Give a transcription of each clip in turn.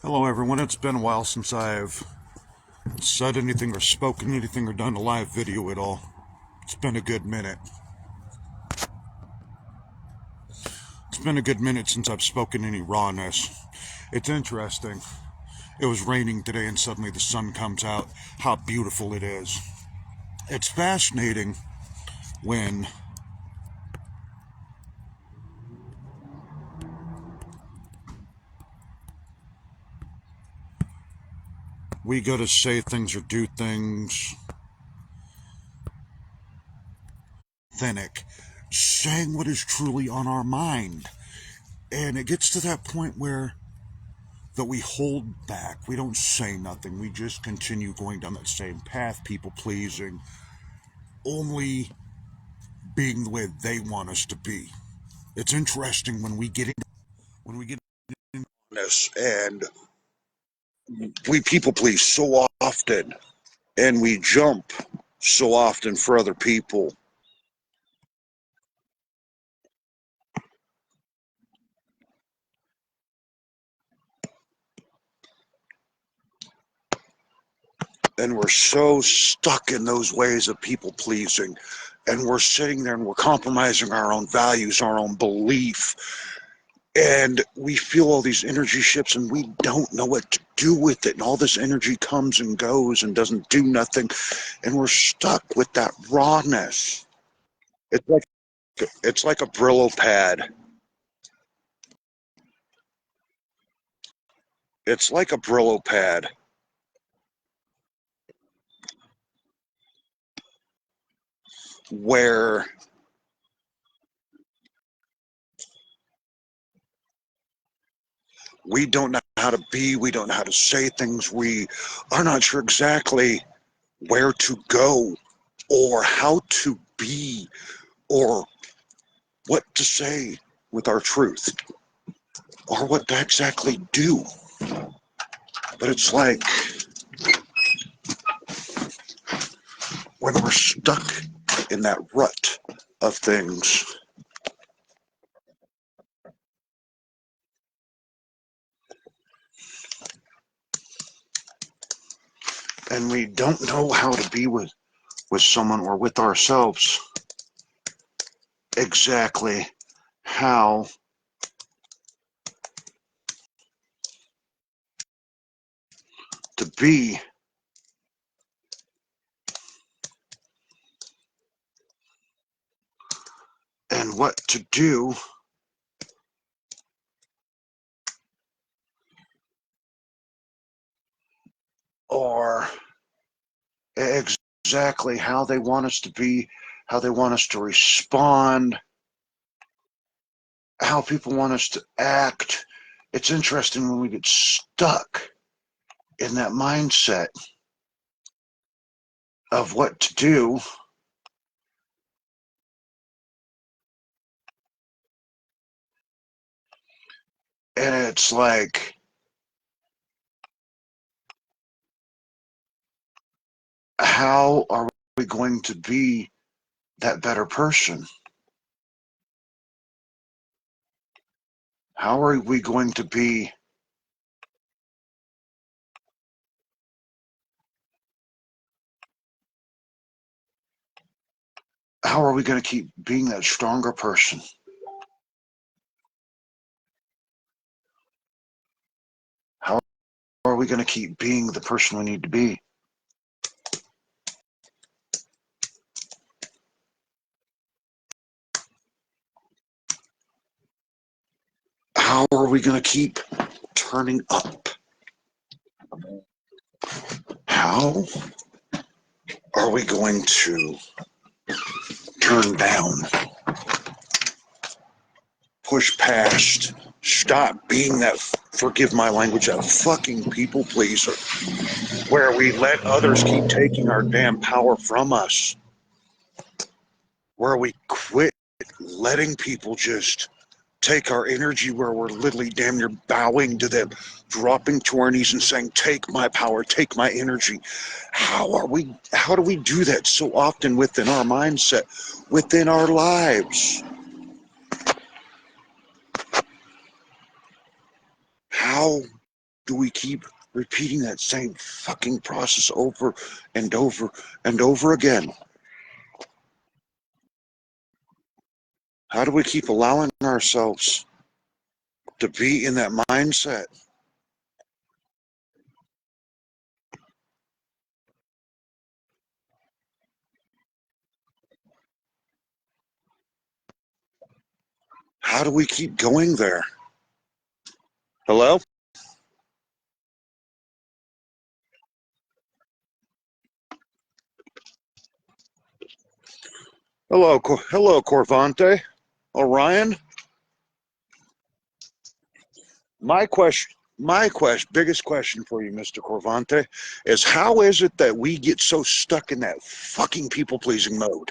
Hello everyone, it's been a while since I've said anything or spoken anything or done a live video at all. It's been a good minute. It's been a good minute since I've spoken any rawness. It's interesting. It was raining today and suddenly the sun comes out. How beautiful it is. It's fascinating when we go to say things or do things authentic, saying what is truly on our mind. And it gets to that point where that we hold back. We don't say nothing. We just continue going down that same path, people pleasing, only being the way they want us to be. It's interesting when we get into this and we people please so often and we jump so often for other people. And we're so stuck in those ways of people pleasing. And we're sitting there and we're compromising our own values, our own belief. And we feel all these energy shifts and we don't know what to do with it. And all this energy comes and goes and doesn't do nothing. And we're stuck with that rawness. It's like it's like a Brillo pad. It's like a Brillo pad where we don't know how to be, we don't know how to say things, we are not sure exactly where to go or how to be or what to say with our truth or what to exactly do. But it's like when we're stuck in that rut of things, and we don't know how to be with someone or with ourselves exactly how to be and what to do or exactly how they want us to be, how they want us to respond, how people want us to act. It's interesting when we get stuck in that mindset of what to do. And it's like, how are we going to be that better person? How are we going to be how are we going to keep being that stronger person? How are we going to keep being the person we need to be? How are we going to keep turning up? How are we going to turn down, push past, stop being that, forgive my language, that fucking people pleaser, where we let others keep taking our damn power from us, where we quit letting people just take our energy, where we're literally damn near bowing to them, dropping to our knees and saying, take my power, take my energy. How do we do that so often within our mindset, within our lives? How do we keep repeating that same fucking process over and over and over again? How do we keep allowing ourselves to be in that mindset? How do we keep going there? Hello? Hello, Corvante. Orion? Biggest question for you, Mr. Corvante, is how is it that we get so stuck in that fucking people-pleasing mode?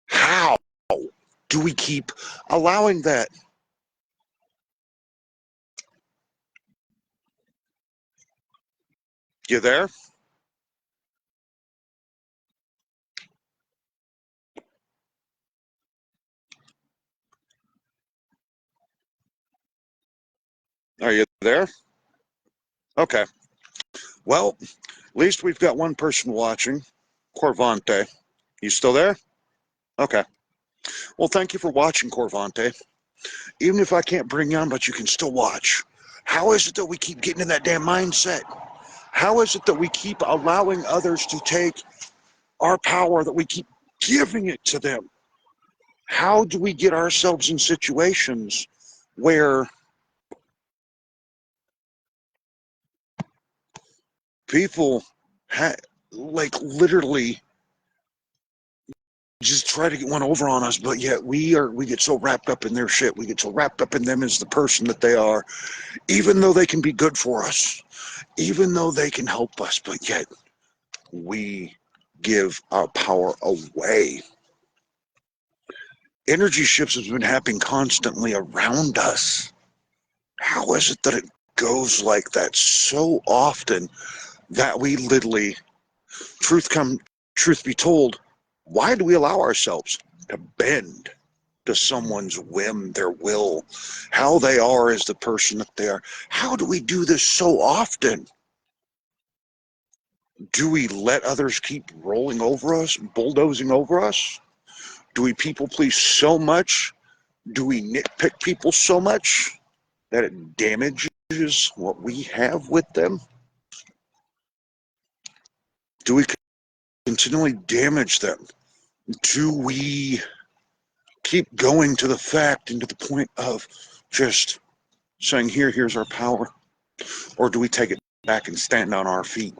How do we keep allowing that? You there? Are you there? Okay. Well, at least we've got one person watching. Corvante. You still there? Okay. Well, thank you for watching, Corvante. Even if I can't bring you on, but you can still watch. How is it that we keep getting in that damn mindset? How is it that we keep allowing others to take our power, that we keep giving it to them? How do we get ourselves in situations where people like literally just try to get one over on us, but yet we get so wrapped up in their shit, we get so wrapped up in them as the person that they are, even though they can be good for us, even though they can help us, but yet we give our power away. Energy shifts have been happening constantly around us. How is it that it goes like that so often that we literally, truth be told, why do we allow ourselves to bend to someone's whim, their will, how they are as the person that they are? How do we do this so often? Do we let others keep rolling over us, bulldozing over us? Do we people please so much? Do we nitpick people so much that it damages what we have with them? Do we continually damage them? Do we keep going to the fact and to the point of just saying, here's our power? Or do we take it back and stand on our feet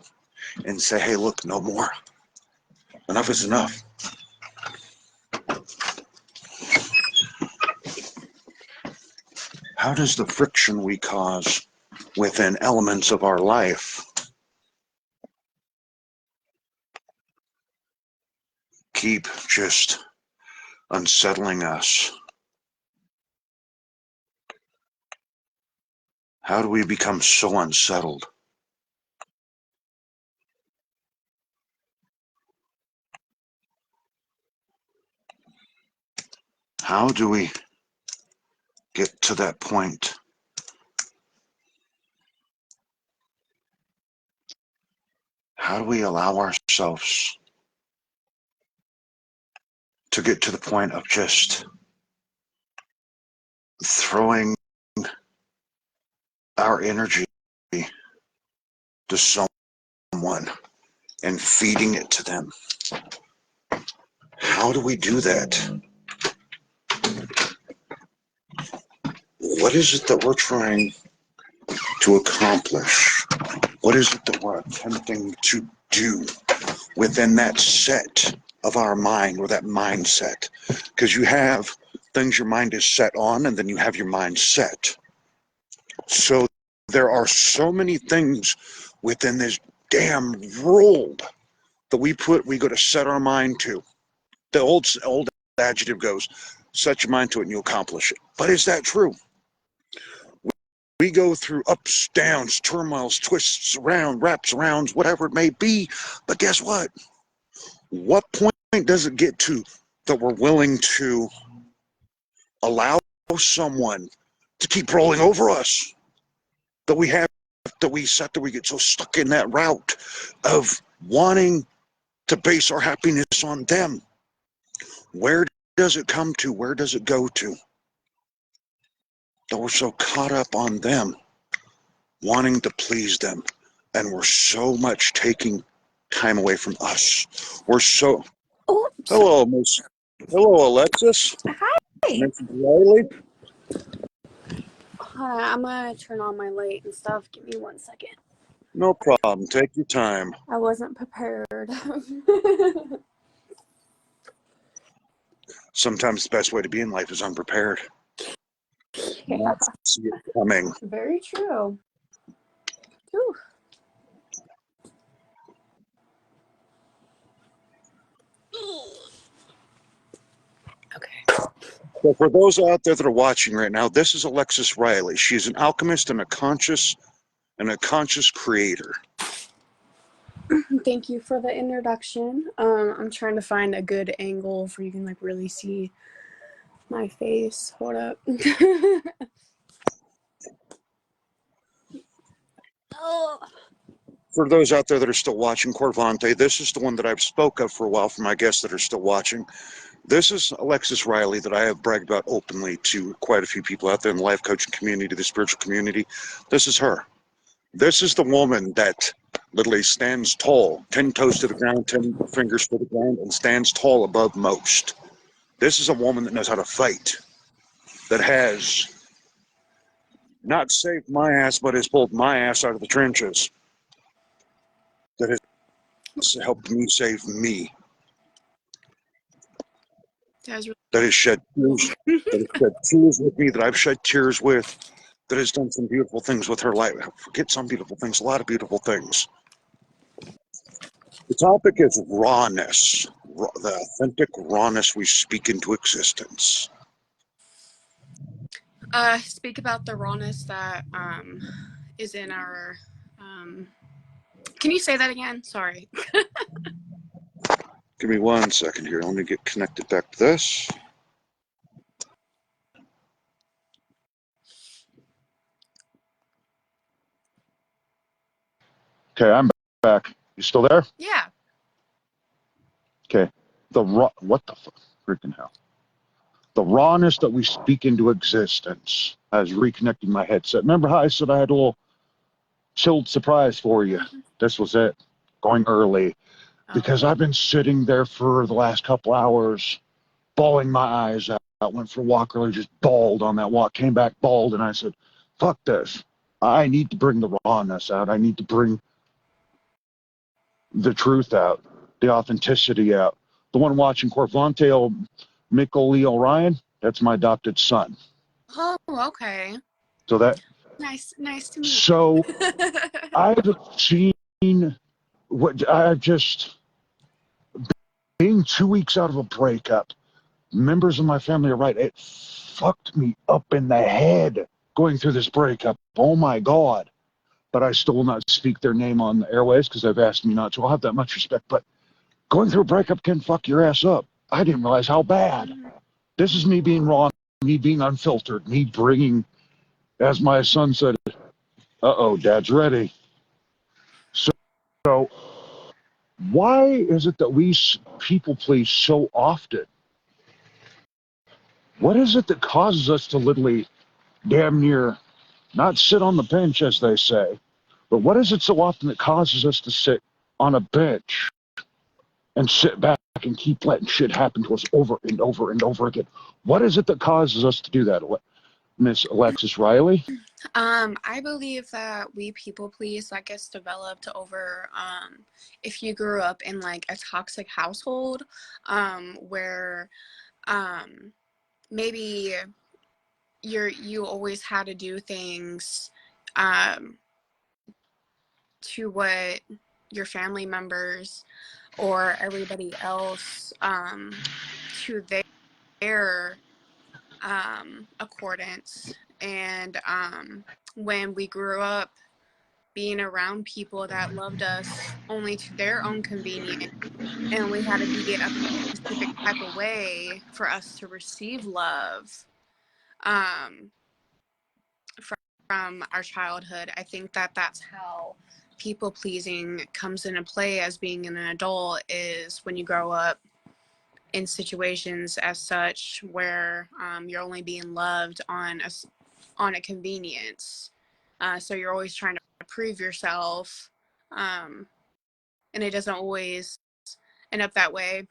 and say, hey, look, no more. Enough is enough. How does the friction we cause within elements of our life keep just unsettling us? How do we become so unsettled? How do we get to that point? How do we allow ourselves to get to the point of just throwing our energy to someone and feeding it to them? How do we do that? What is it that we're trying to accomplish? What is it that we're attempting to do within that set of our mind, or that mindset? Because you have things your mind is set on, and then you have your mind set. So there are so many things within this damn world that we go to set our mind to. The old adjective goes, set your mind to it and you'll accomplish it. But is that true? We go through ups, downs, turmoils, twists around, wraps arounds, whatever it may be. But guess what? What point does it get to that we're willing to allow someone to keep rolling over us? That we have that we set, that we get so stuck in that route of wanting to base our happiness on them. Where does it come to? Where does it go to? That we're so caught up on them, wanting to please them, and we're so much taking time away from us. We're so... Oops. Hello, Miss. Hello, Alexis. Hi. Miss Riley. I'm gonna turn on my light and stuff. Give me 1 second. No problem. Take your time. I wasn't prepared. Sometimes the best way to be in life is unprepared. Yeah. Not see it coming. Very true. Whew. Okay. So for those out there that are watching right now, this is Alexis Riley. She's an alchemist and a conscious creator. Thank you for the introduction. I'm trying to find a good angle for you can like really see my face. Hold up. Oh. For those out there that are still watching, Corvante, this is the one that I've spoke of for a while for my guests that are still watching. This is Alexis Riley that I have bragged about openly to quite a few people out there in the life coaching community, the spiritual community. This is her. This is the woman that literally stands tall, 10 toes to the ground, 10 fingers to the ground, and stands tall above most. This is a woman that knows how to fight, that has not saved my ass, but has pulled my ass out of the trenches, that has helped me save me, that has shed tears, that has shed tears with me, that I've shed tears with, that has done some beautiful things with her life. Forget some beautiful things, a lot of beautiful things. The topic is rawness, the authentic rawness we speak into existence. Speak about the rawness that is in our can you say that again? Sorry. Give me 1 second here. Let me get connected back to this. Okay, I'm back. You still there? Yeah. Okay. What the freaking hell? The rawness that we speak into existence. I was reconnecting my headset. Remember how I said I had a little chilled surprise for you? This was it. Going early. Because I've been sitting there for the last couple hours, bawling my eyes out. Went for a walk earlier, just bawled on that walk, came back bawled, and I said, fuck this. I need to bring the rawness out. I need to bring the truth out, the authenticity out. The one watching Corvante, Michael Lee Orion, that's my adopted son. Oh, okay. So that nice to meet you. So I've seen what I've just being 2 weeks out of a breakup. Members of my family are right. It fucked me up in the head going through this breakup. Oh my God. But I still will not speak their name on the airways because they've asked me not to. I'll have that much respect. But going through a breakup can fuck your ass up. I didn't realize how bad. This is me being raw, me being unfiltered, me bringing, as my son said, uh-oh, Dad's ready. So why is it that we people please so often? What is it that causes us to literally damn near not sit on the bench, as they say, but what is it so often that causes us to sit on a bench and sit back and keep letting shit happen to us over and over and over again? What is it that causes us to do that, Miss Alexis Riley? I believe that we people please, that gets developed over if you grew up in like a toxic household where maybe you always had to do things to what your family members or everybody else to their accordance. And when we grew up being around people that loved us only to their own convenience, and we had to be a specific type of way for us to receive love from our childhood. I think that that's how people pleasing comes into play as being an adult, is when you grow up in situations as such where you're only being loved on a convenience. So you're always trying to prove yourself, and it doesn't always end up that way,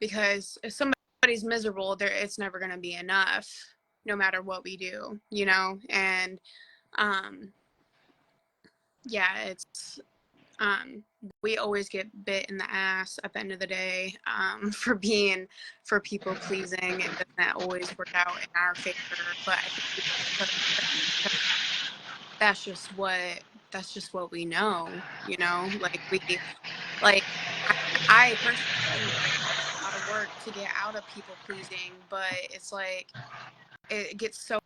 because if somebody's miserable, it's never going to be enough, no matter what we do, you know. And yeah, it's we always get bit in the ass at the end of the day, for people pleasing. It doesn't always work out in our favor, but I think we put up, that's just what we know, you know. I personally a lot of work to get out of people pleasing, but it's like it gets so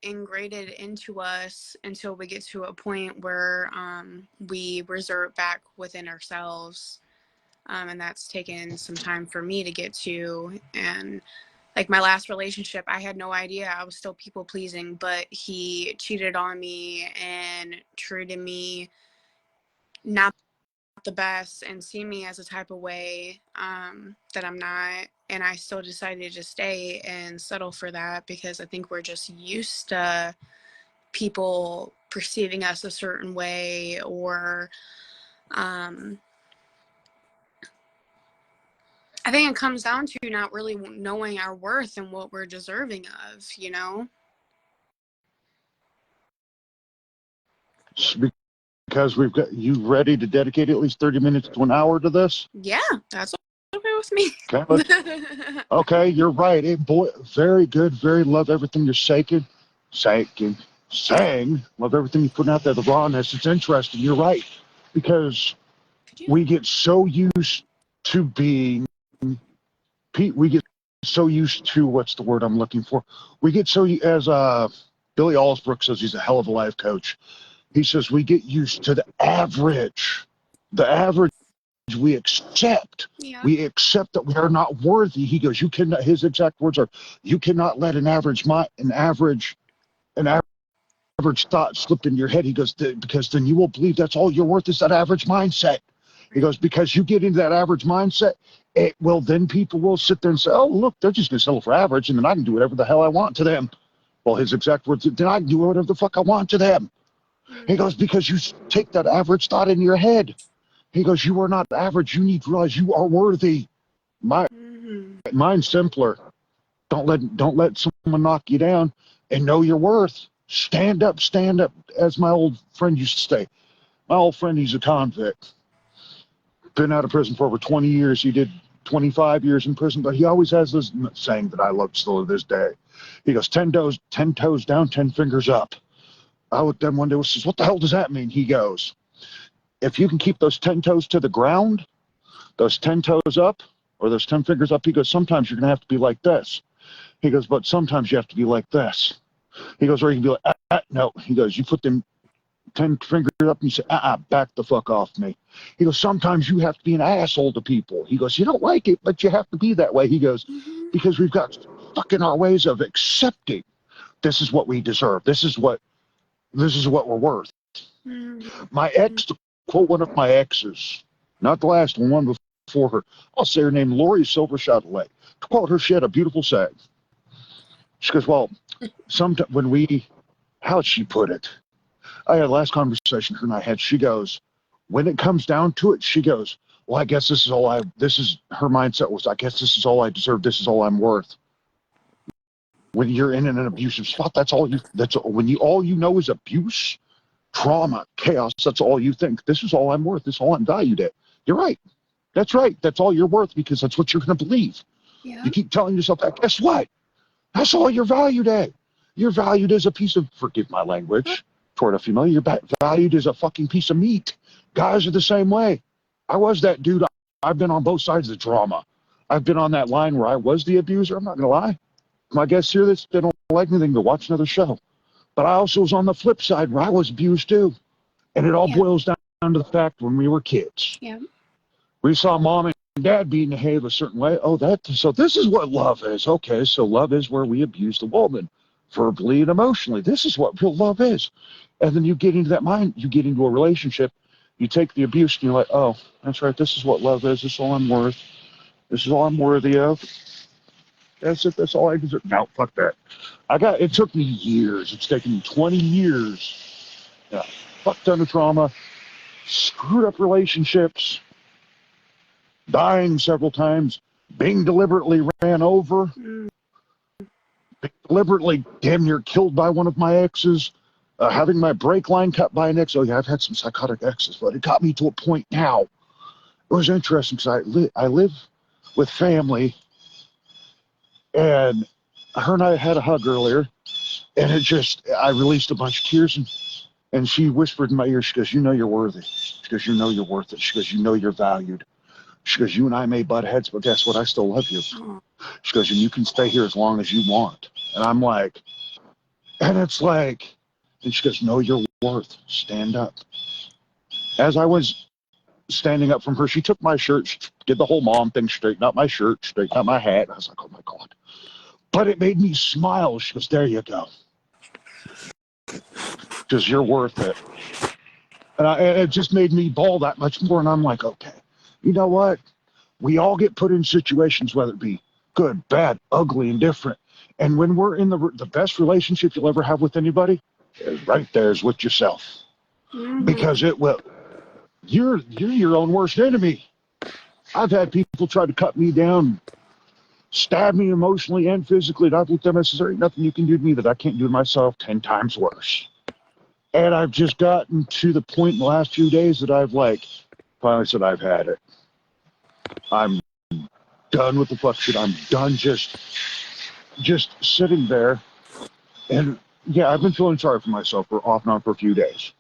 ingrained into us until we get to a point where we resort back within ourselves, and that's taken some time for me to get to. And like my last relationship, I had no idea I was still people pleasing, but he cheated on me and treated me not the best and see me as a type of way that I'm not. And I still decided to stay and settle for that, because I think we're just used to people perceiving us a certain way, or I think it comes down to not really knowing our worth and what we're deserving of, you know? Because we've got you ready to dedicate at least 30 minutes to an hour to this. Yeah, that's okay with me. Okay, okay, you're right. Hey, boy, very good. Very love everything you're saying. Love everything you're putting out there. The rawness. It's interesting. You're right, because we get so used to being. We get so used to, what's the word I'm looking for? We get so, as Billy Allsbrook says, he's a hell of a life coach. He says we get used to the average. The average we accept. Yeah. We accept that we are not worthy. He goes, you cannot. His exact words are, you cannot let an average thought slip in your head. He goes, because then you will believe that's all you're worth, is that average mindset. He goes, because you get into that average mindset, then people will sit there and say, oh, look, they're just going to settle for average, and then I can do whatever the hell I want to them. Well, his exact words, then I can do whatever the fuck I want to them. He goes, because you take that average thought in your head. He goes, you are not average. You need to realize you are worthy. Mine's simpler. Don't let someone knock you down, and know your worth. Stand up, as my old friend used to say. My old friend, he's a convict. Been out of prison for over 20 years. He did 25 years in prison, but he always has this saying that I love still to this day. He goes, 10 toes down, 10 fingers up. I looked at him one day and says, what the hell does that mean? He goes, if you can keep those 10 toes to the ground, those 10 toes up, or those 10 fingers up, he goes, sometimes you're going to have to be like this. He goes, but sometimes you have to be like this. He goes, or you can be like, no. He goes, you put them 10 fingers up and you say, back the fuck off me. He goes, sometimes you have to be an asshole to people. He goes, you don't like it, but you have to be that way. He goes, because we've got stuck in our ways of accepting this is what we deserve. This is what we're worth. My ex, to quote one of my exes, not the last one before her, I'll say her name, Lori Silver-Chatelet. To quote her, she had a beautiful saying. She goes, well, sometimes how'd she put it? I had a last conversation her and I had. She goes, when it comes down to it, she goes, well, I guess her mindset was, I guess this is all I deserve. This is all I'm worth. When you're in an abusive spot, all you know is abuse, trauma, chaos. That's all you think. This is all I'm worth. This is all I'm valued at. You're right. That's right. That's all you're worth, because that's what you're going to believe. Yeah. You keep telling yourself that. Guess what? That's all you're valued at. You're valued as a piece of, forgive my language, toward a female, you're valued as a fucking piece of meat. Guys are the same way. I was that dude. I've been on both sides of the drama. I've been on that line where I was the abuser. I'm not going to lie. My guests here that don't like me, they can go watch another show. But I also was on the flip side where I was abused too. And it all boils down to the fact when we were kids. Yeah. We saw mom and dad being behave a certain way. So this is what love is. Okay, so love is where we abuse the woman. verbally and emotionally. This is what real love is. And then you get into that mind, you get into a relationship, you take the abuse, and you're like, oh, that's right, this is what love is. This is all I'm worth. This is all I'm worthy of. That's it. That's all I deserve. No, fuck that. It took me years. It's taken me 20 years. Yeah. Fuck ton of trauma, screwed up relationships, dying several times, being deliberately ran over, Mm. being deliberately damn near killed by one of my exes, having my brake line cut by an ex. Oh, yeah, I've had some psychotic exes, but it got me to a point now. It was interesting because I live with family, and her and I had a hug earlier, and I released a bunch of tears, and she whispered in my ear, she goes, you know you're worthy. She goes, you know you're worth it. She goes, you know you're valued. She goes, you and I may butt heads, but guess what? I still love you. Oh. She goes, and you can stay here as long as you want. And I'm like, and it's like, and she goes, know your worth. Stand up. As I was standing up from her, she took my shirt, she did the whole mom thing, straightened out my shirt, straightened out my hat. I was like, oh my God. But it made me smile. She goes, there you go. Because you're worth it. And it just made me bawl that much more. And I'm like, okay, you know what? We all get put in situations, whether it be good, bad, ugly, and different. And when we're in the best relationship you'll ever have with anybody, right there is with yourself. Mm-hmm. Because it will. You're your own worst enemy. I've had people try to cut me down, stab me emotionally and physically, and I've looked at them and said, there ain't nothing you can do to me that I can't do to myself 10 times worse. And I've just gotten to the point in the last few days that I've finally said, I've had it. I'm done with the fuck shit. I'm done just sitting there. And yeah, I've been feeling sorry for myself for off and on for a few days.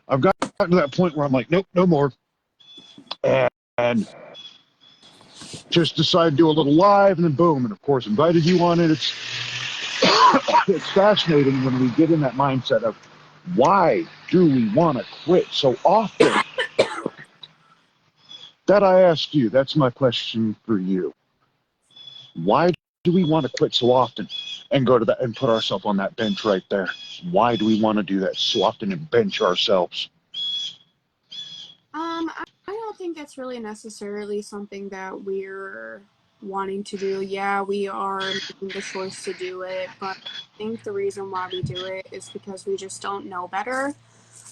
I've gotten to that point where I'm like, nope, no more. And just decided to do a little live, and then boom, and of course invited you on it. It's fascinating when we get in that mindset of why do we want to quit so often? That I ask you. That's my question for you. Why do we want to quit so often and go to that and put ourselves on that bench right there? Why do we want to do that so often and bench ourselves? I don't think that's really necessarily something that we're wanting to do. Yeah, we are making the choice to do it, but I think the reason why we do it is because we just don't know better.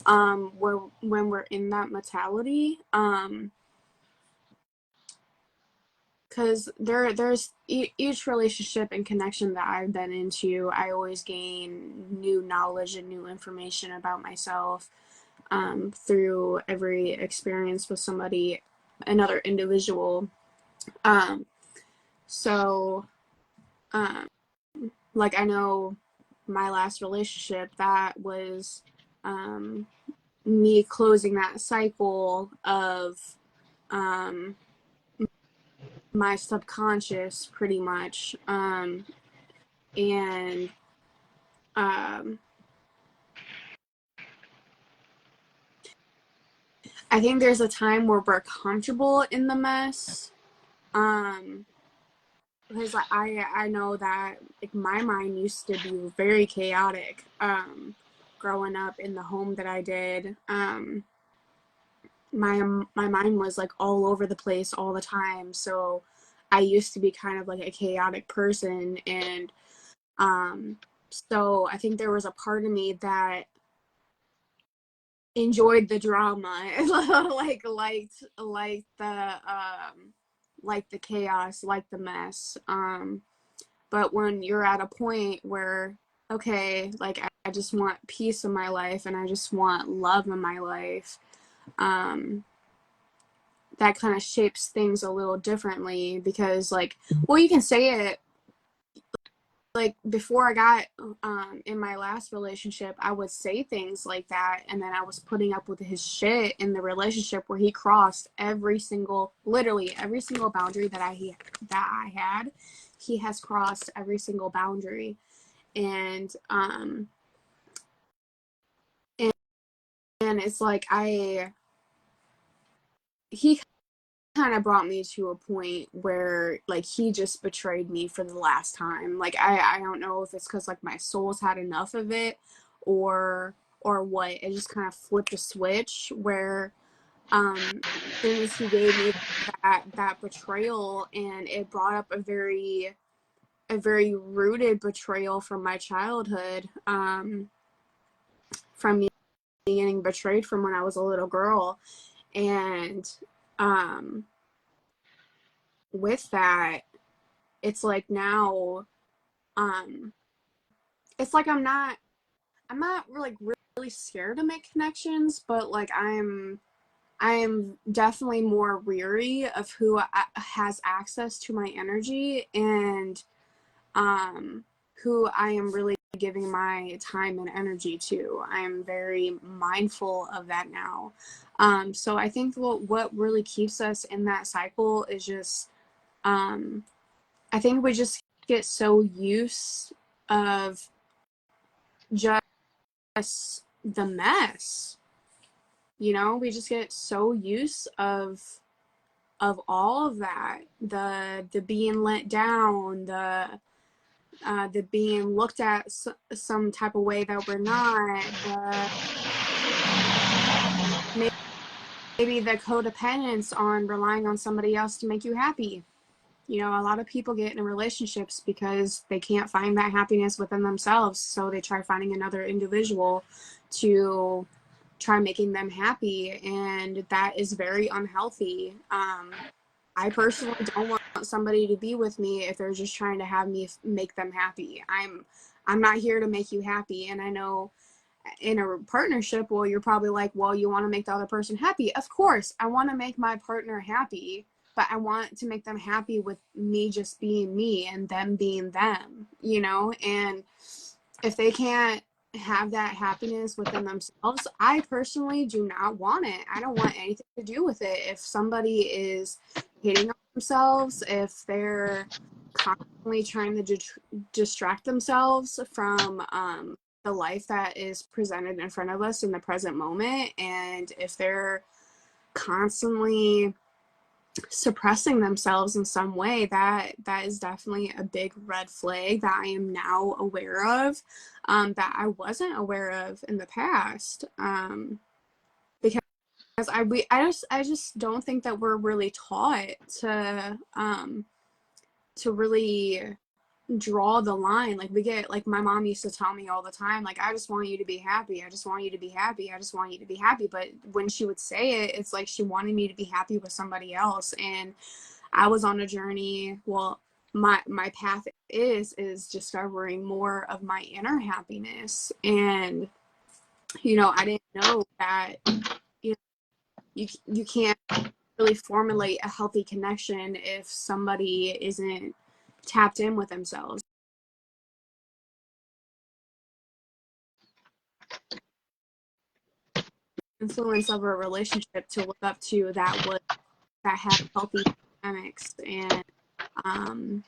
When we're in that mentality, because there's each relationship and connection that I've been into, I always gain new knowledge and new information about myself through every experience with somebody, another individual. Um, so, um, like I know my last relationship, that was um, me closing that cycle of um, my subconscious, pretty much. And um, I think there's a time where we're comfortable in the mess. Um, because I know that like my mind used to be very chaotic growing up in the home that I did. My mind was like all over the place all the time, so I used to be kind of like a chaotic person. And um so I think there was a part of me that enjoyed the drama, like the chaos, like the mess. But when you're at a point where, okay, like I just want peace in my life and I just want love in my life, um, that kind of shapes things a little differently. Because like, well, you can say it, like before I got in my last relationship, I would say things like that, and then I was putting up with his shit in the relationship where he crossed literally every single boundary that I had. He has crossed every single boundary. And and it's like he kind of brought me to a point where like he just betrayed me for the last time. Like I don't know if it's because like my soul's had enough of it or what. It just kind of flipped a switch where as soon as he gave me that betrayal, and it brought up a very rooted betrayal from my childhood, from me getting betrayed from when I was a little girl. And with that, it's like now, it's like I'm not like really scared to make connections, but like I am definitely more weary of who has access to my energy, and who I am really giving my time and energy to. I am very mindful of that now. So I think what really keeps us in that cycle is just, I think we just get so used of just the mess. We just get so used of all of that, the being let down, the being looked at some type of way that we're not, maybe the codependence on relying on somebody else to make you happy. A lot of people get in relationships because they can't find that happiness within themselves, so they try finding another individual to try making them happy, and that is very unhealthy. I personally don't want somebody to be with me if they're just trying to have me make them happy. I'm not here to make you happy. And I know in a partnership, well, you're probably like, well, you want to make the other person happy. Of course, I want to make my partner happy, but I want to make them happy with me just being me and them being them. And if they can't have that happiness within themselves, I personally do not want it. I don't want anything to do with it. If somebody is hating on themselves, if they're constantly trying to distract themselves from the life that is presented in front of us in the present moment, and if they're constantly suppressing themselves in some way, that is definitely a big red flag that I am now aware of, that I wasn't aware of in the past, because I just don't think that we're really taught to really draw the line. Like we get, like my mom used to tell me all the time, like, I just want you to be happy, I just want you to be happy, I just want you to be happy. But when she would say it, it's like she wanted me to be happy with somebody else. And I was on a journey. Well, my path is discovering more of my inner happiness. And I didn't know that you you can't really formulate a healthy connection if somebody isn't tapped in with themselves. Influence of a relationship to look up to that had healthy dynamics. And um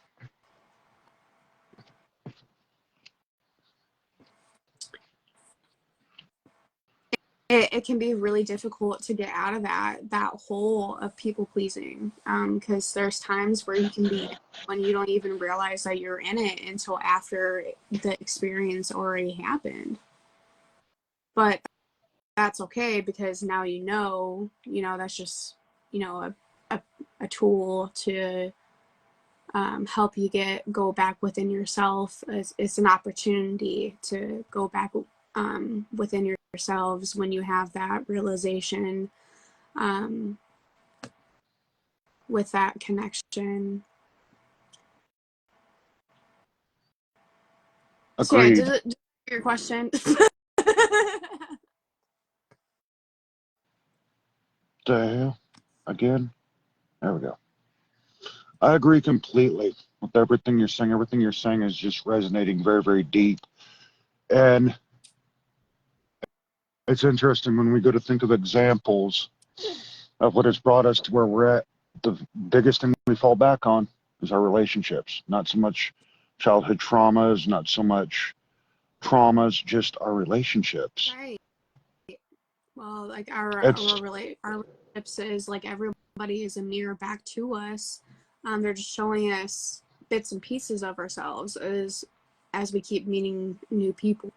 it can be really difficult to get out of that hole of people pleasing, because there's times where you can be when you don't even realize that you're in it until after the experience already happened. But that's okay, because now that's just a, a tool to help you go back within yourself. It's an opportunity to go back within yourselves when you have that realization, um, with that connection. So yeah, Agreed. does your question? The hell? Again? There we go. I agree completely with everything you're saying. Everything you're saying is just resonating very, very deep. And it's interesting when we go to think of examples of what has brought us to where we're at. The biggest thing we fall back on is our relationships. Not so much childhood traumas, not so much traumas, just our relationships. Right. Well, like our It's relationships is like everybody somebody is a mirror back to us. They're just showing us bits and pieces of ourselves as we keep meeting new people.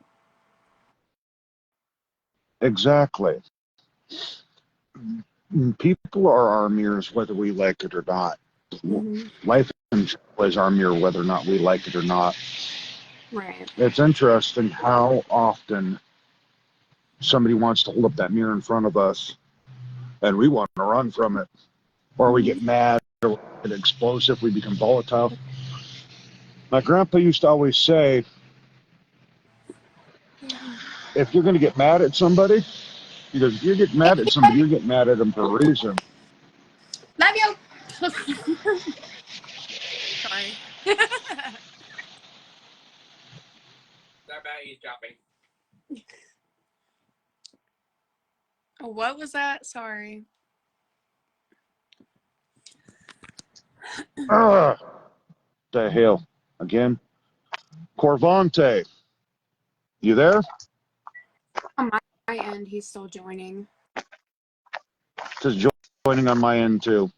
Exactly. People are our mirrors, whether we like it or not. Mm-hmm. Life is our mirror, whether or not we like it or not. Right. It's interesting how often somebody wants to hold up that mirror in front of us and we want to run from it, or we Mm-hmm. get mad, or we get explosive, we become volatile. My grandpa used to always say, if you're going to get mad at somebody, he goes, if you get mad at somebody, you're getting mad at them for a reason. Love you. Sorry. What was that? Sorry. Ugh, the hell. Again. Corvante, you there? On my end, he's still joining. Just joining on my end too.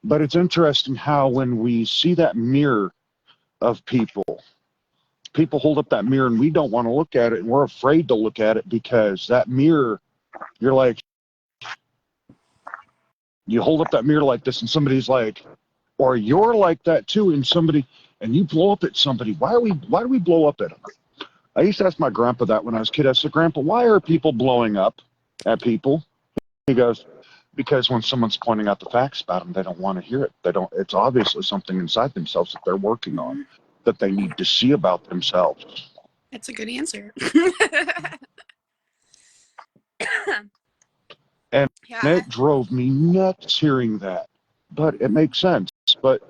But it's interesting how when we see that mirror of people, people hold up that mirror and we don't want to look at it and we're afraid to look at it because that mirror, you're like, you hold up that mirror like this and somebody's like, or you're like that too, and somebody, and you blow up at somebody. Why do we blow up at them? I used to ask my grandpa that when I was a kid. I said, Grandpa, why are people blowing up at people? He goes, because when someone's pointing out the facts about them, they don't want to hear it. They don't. It's obviously something inside themselves that they're working on, that they need to see about themselves. That's a good answer. And Yeah. it drove me nuts hearing that, but it makes sense. But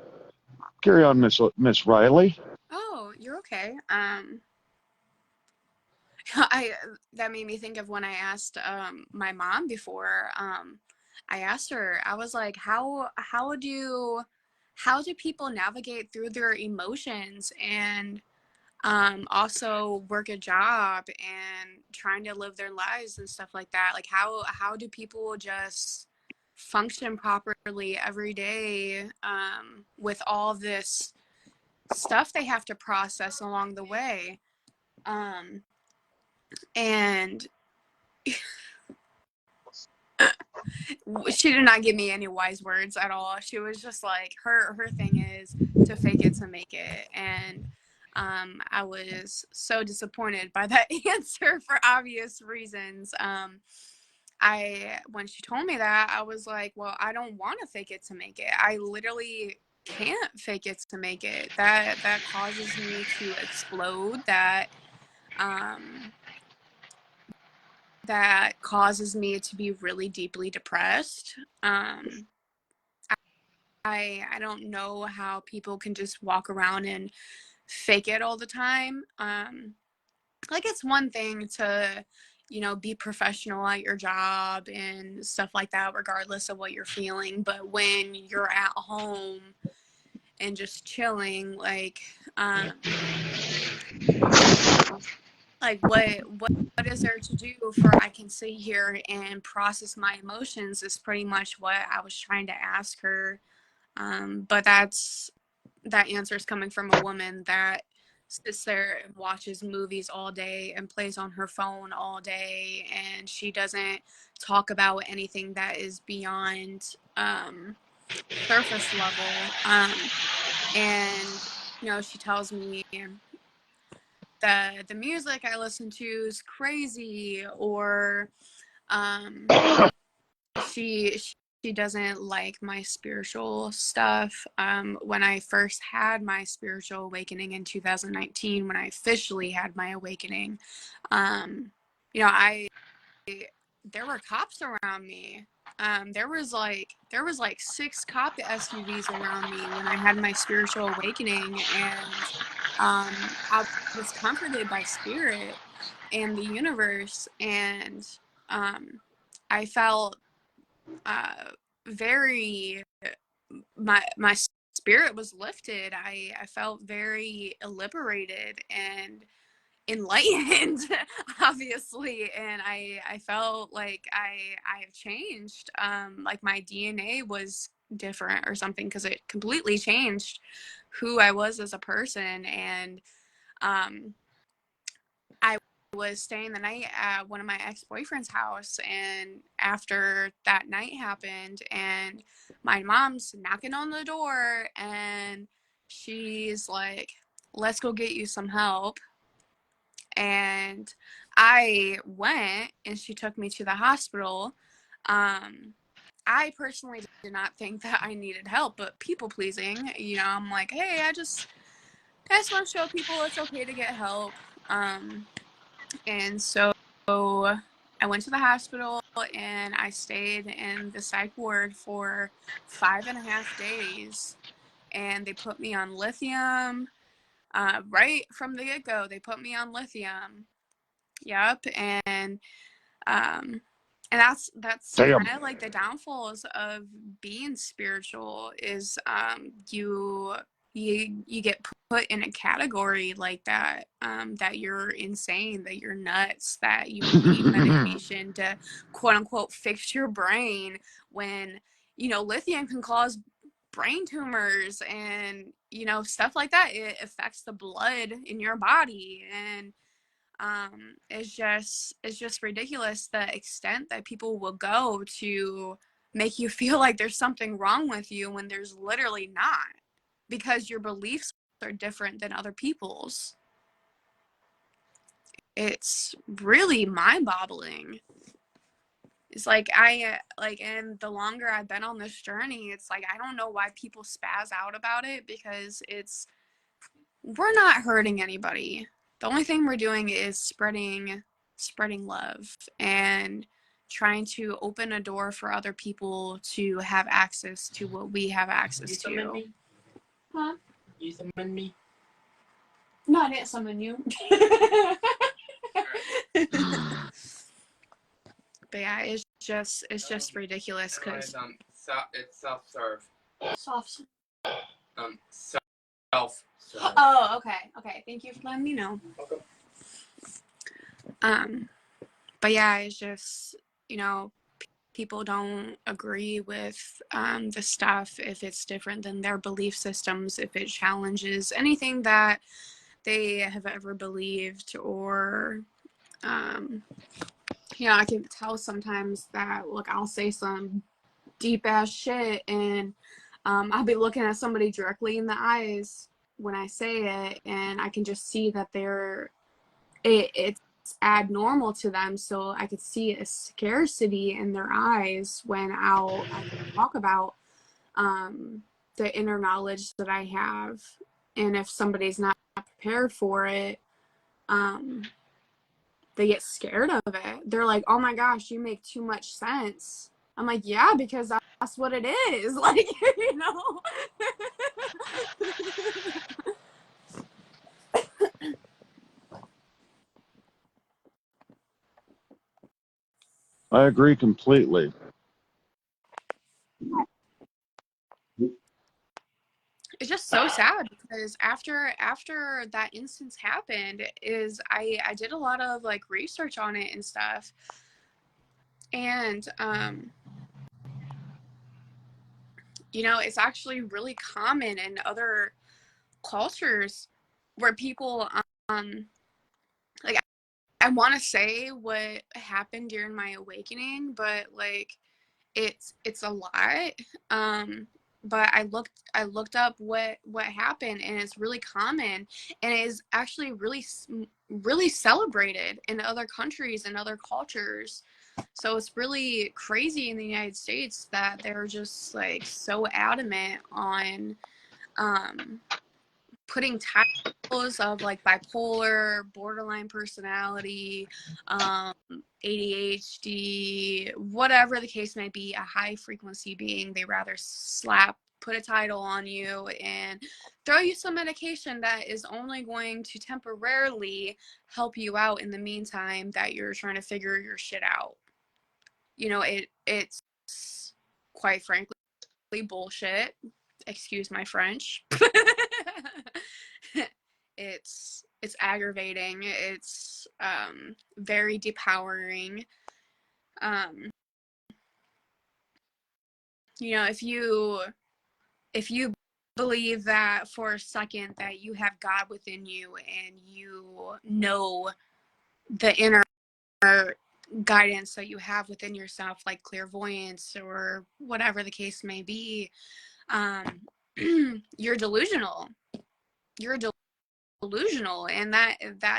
carry on, Miss Riley. Oh, you're okay. I that made me think of when I asked my mom before. I asked her. I was like, how do people navigate through their emotions and also work a job and trying to live their lives and stuff like that? Like how do people just function properly every day with all this stuff they have to process along the way? And she did not give me any wise words at all. She was just like, her thing is to fake it to make it. And I was so disappointed by that answer for obvious reasons. When she told me that, I was like, well, I don't want to fake it to make it. I literally can't fake it to make it. That causes me to explode. Um, that causes me to be really deeply depressed. I don't know how people can just walk around and fake it all the time. Like it's one thing to, be professional at your job and stuff like that, regardless of what you're feeling. But when you're at home and just chilling, like what is there to do for I can sit here and process my emotions is pretty much what I was trying to ask her. But that answer is coming from a woman that sits there and watches movies all day and plays on her phone all day, and she doesn't talk about anything that is beyond surface level. And she tells me the music I listen to is crazy, or um, she she doesn't like my spiritual stuff. When I first had my spiritual awakening in 2019, when I officially had my awakening, um, I there were cops around me. There was like 6 cop SUVs around me when I had my spiritual awakening, and I was comforted by spirit and the universe, and um, I felt very my spirit was lifted. I felt very liberated, and enlightened, obviously, and I felt like I have changed. Like my DNA was different or something, because it completely changed who I was as a person. And I was staying the night at one of my ex-boyfriend's house, and after that night happened, and my mom's knocking on the door, and she's like, let's go get you some help. And I went, and she took me to the hospital. I personally did not think that I needed help, but people pleasing, I'm like, hey, I just want to show people it's okay to get help. And so I went to the hospital, and I stayed in the psych ward for 5.5 days, and they put me on lithium. Right from the get-go, they put me on lithium. Yep. Um and that's kind Damn. of like the downfalls of being spiritual, is you get put in a category like that, that you're insane, that you're nuts, that you need medication to quote unquote fix your brain, when lithium can cause brain tumors and stuff like that. It affects the blood in your body, and it's just ridiculous the extent that people will go to make you feel like there's something wrong with you when there's literally not, because your beliefs are different than other people's. It's really mind-boggling. It's like and the longer I've been on this journey, it's like I don't know why people spaz out about it, because we're not hurting anybody. The only thing we're doing is spreading love, and trying to open a door for other people to have access to what we have access to. You summon me? Huh? You summon me? No, I didn't summon you. But yeah, it's just ridiculous, because it's self-serve. Soft. Self-serve. Oh, okay. Thank you for letting me know. Welcome. But yeah, it's just, people don't agree with the stuff if it's different than their belief systems, if it challenges anything that they have ever believed, or I can tell sometimes that, look, I'll say some deep ass shit, and I'll be looking at somebody directly in the eyes when I say it, and I can just see that it's abnormal to them. So I could see a scarcity in their eyes when I talk about the inner knowledge that I have. And if somebody's not prepared for it, they get scared of it. They're like, oh my gosh, you make too much sense. I'm like, yeah, because that's what it is. Like, I agree completely. It's just so sad, because after that instance happened, is I did a lot of like research on it and stuff, and it's actually really common in other cultures, where people like, I want to say what happened during my awakening, but like it's a lot. But I looked up what happened, and it's really common, and it is actually really celebrated in other countries and other cultures. So it's really crazy in the United States that they're just like so adamant on putting titles of like bipolar, borderline personality, ADHD, whatever the case may be, a high frequency being. They rather put a title on you and throw you some medication that is only going to temporarily help you out in the meantime that you're trying to figure your shit out. It's quite frankly bullshit. Excuse my French. It's it's aggravating. It's very depowering. You know, if you believe that for a second that you have God within you and you know the inner guidance that you have within yourself, like clairvoyance or whatever the case may be, you're delusional. You're delusional, and that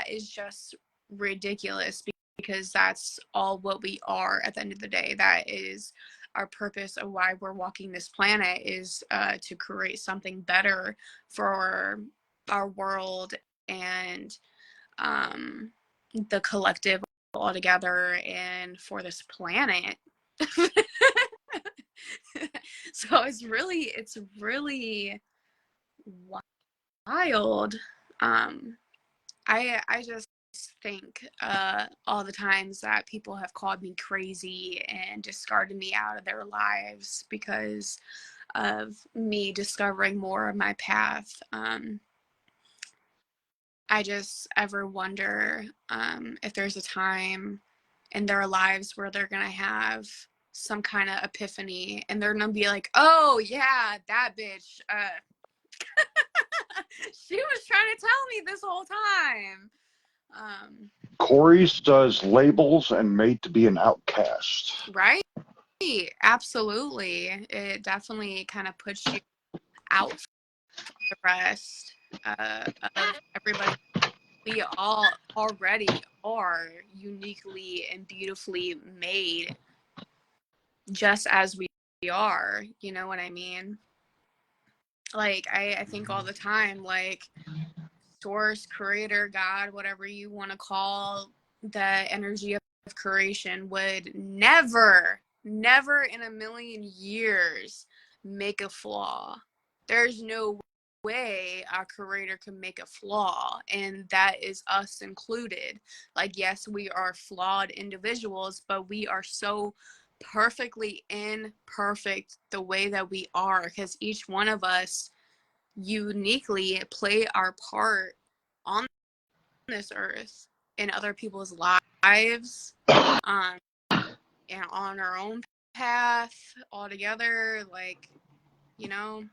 is just ridiculous, because that's all what we are at the end of the day. That is our purpose of why we're walking this planet, is to create something better for our world and the collective altogether, and for this planet. So it's really wild. I just think all the times that people have called me crazy and discarded me out of their lives because of me discovering more of my path. I just ever wonder if there's a time in their lives where they're gonna have some kind of epiphany, and they're gonna be like, oh yeah, that bitch, she was trying to tell me this whole time. Corey's does labels and made to be an outcast. Right? Absolutely. It definitely kind of puts you out from the rest of everybody. We all already are uniquely and beautifully made, just as we are. You know what I mean? Like, I think all the time, like, source, creator, God, whatever you want to call the energy of creation, would never in a million years make a flaw. There's no way our creator can make a flaw, and that is us included. Like, yes, we are flawed individuals, but we are so perfectly imperfect the way that we are, because each one of us uniquely play our part on this earth, in other people's lives, and on our own path altogether. Like, you know,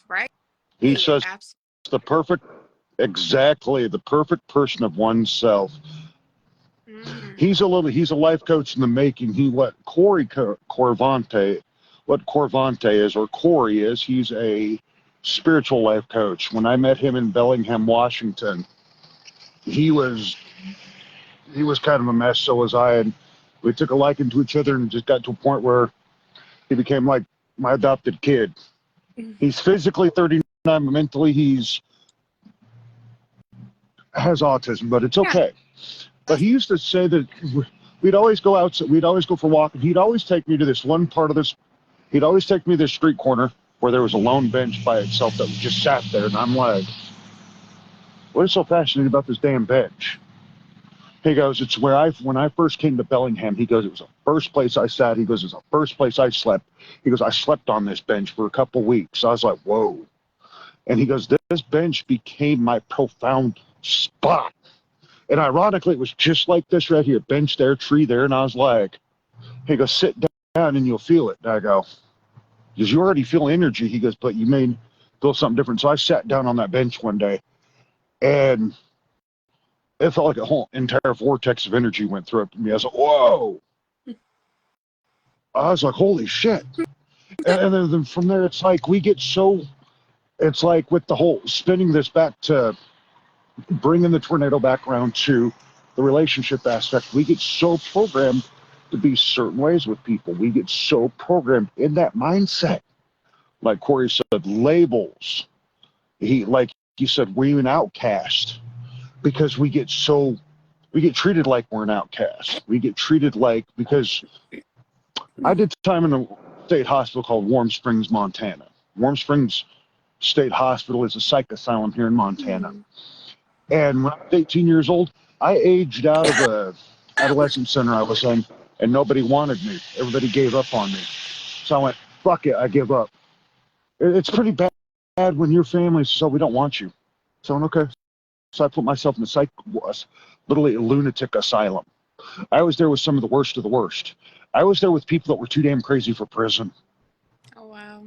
right? He says Absolutely. the perfect person of oneself. He's a life coach in the making. What Corey is, he's a spiritual life coach. When I met him in Bellingham, Washington, he was kind of a mess, so was I, and we took a liking to each other and just got to a point where he became like my adopted kid. He's physically 39, but mentally has autism, but it's okay. But he used to say that we'd always go out, we'd always go for a walk, and he'd always take me to this one part of this, he'd always take me to this street corner where there was a lone bench by itself that just sat there, and I'm like, what is so fascinating about this damn bench? He goes, it's where when I first came to Bellingham, he goes, it was the first place I sat. He goes, it was the first place I slept. He goes, I slept on this bench for a couple weeks. I was like, whoa. And he goes, this bench became my profound spot. And ironically, it was just like this right here, bench there, tree there. And I was like, he goes, sit down and you'll feel it. And I go, because you already feel energy. He goes, but you may feel something different. So I sat down on that bench one day, and it felt like a whole entire vortex of energy went through it to me. I was like, whoa. I was like, holy shit. And then from there, it's like it's like with the whole spinning this back to bringing the tornado back around to the relationship aspect, we get so programmed to be certain ways with people. We get so programmed in that mindset. Like Corey said, labels. Like you said, we're an outcast because we get treated like we're an outcast. We get treated like, because I did time in a state hospital called Warm Springs, Montana. Warm Springs State Hospital is a psych asylum here in Montana. And when I was 18 years old, I aged out of the adolescent center I was in, and nobody wanted me. Everybody gave up on me. So I went, fuck it, I give up. It's pretty bad when your family says, oh, we don't want you. So, okay, So I put myself in literally a lunatic asylum. I was there with some of the worst of the worst. I was there with people that were too damn crazy for prison. Oh, wow.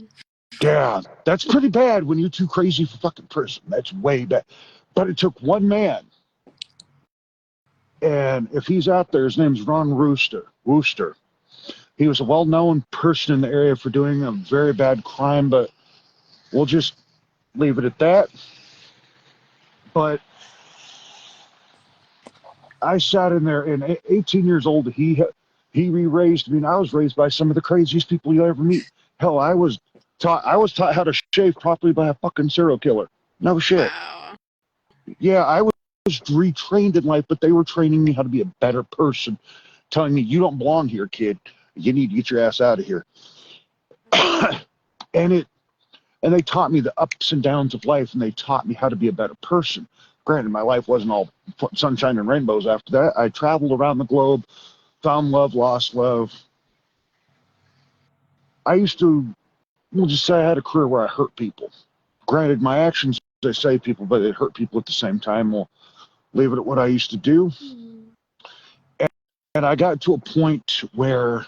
Yeah, that's pretty bad when you're too crazy for fucking prison. That's way bad. But it took one man. And if he's out there, his name's Ron Wooster. He was a well-known person in the area for doing a very bad crime, but we'll just leave it at that. But I sat in there, and 18 years old, he re-raised me, and I was raised by some of the craziest people you'll ever meet. Hell, I was taught how to shave properly by a fucking serial killer. No shit. Wow. Yeah, I was retrained in life, but they were training me how to be a better person, telling me, you don't belong here, kid. You need to get your ass out of here. and they taught me the ups and downs of life, and they taught me how to be a better person. Granted, my life wasn't all sunshine and rainbows after that. I traveled around the globe, found love, lost love. I used to, we'll just say I had a career where I hurt people. Granted, my actions, they save people, but it hurt people at the same time. We'll leave it at what I used to do. And I got to a point where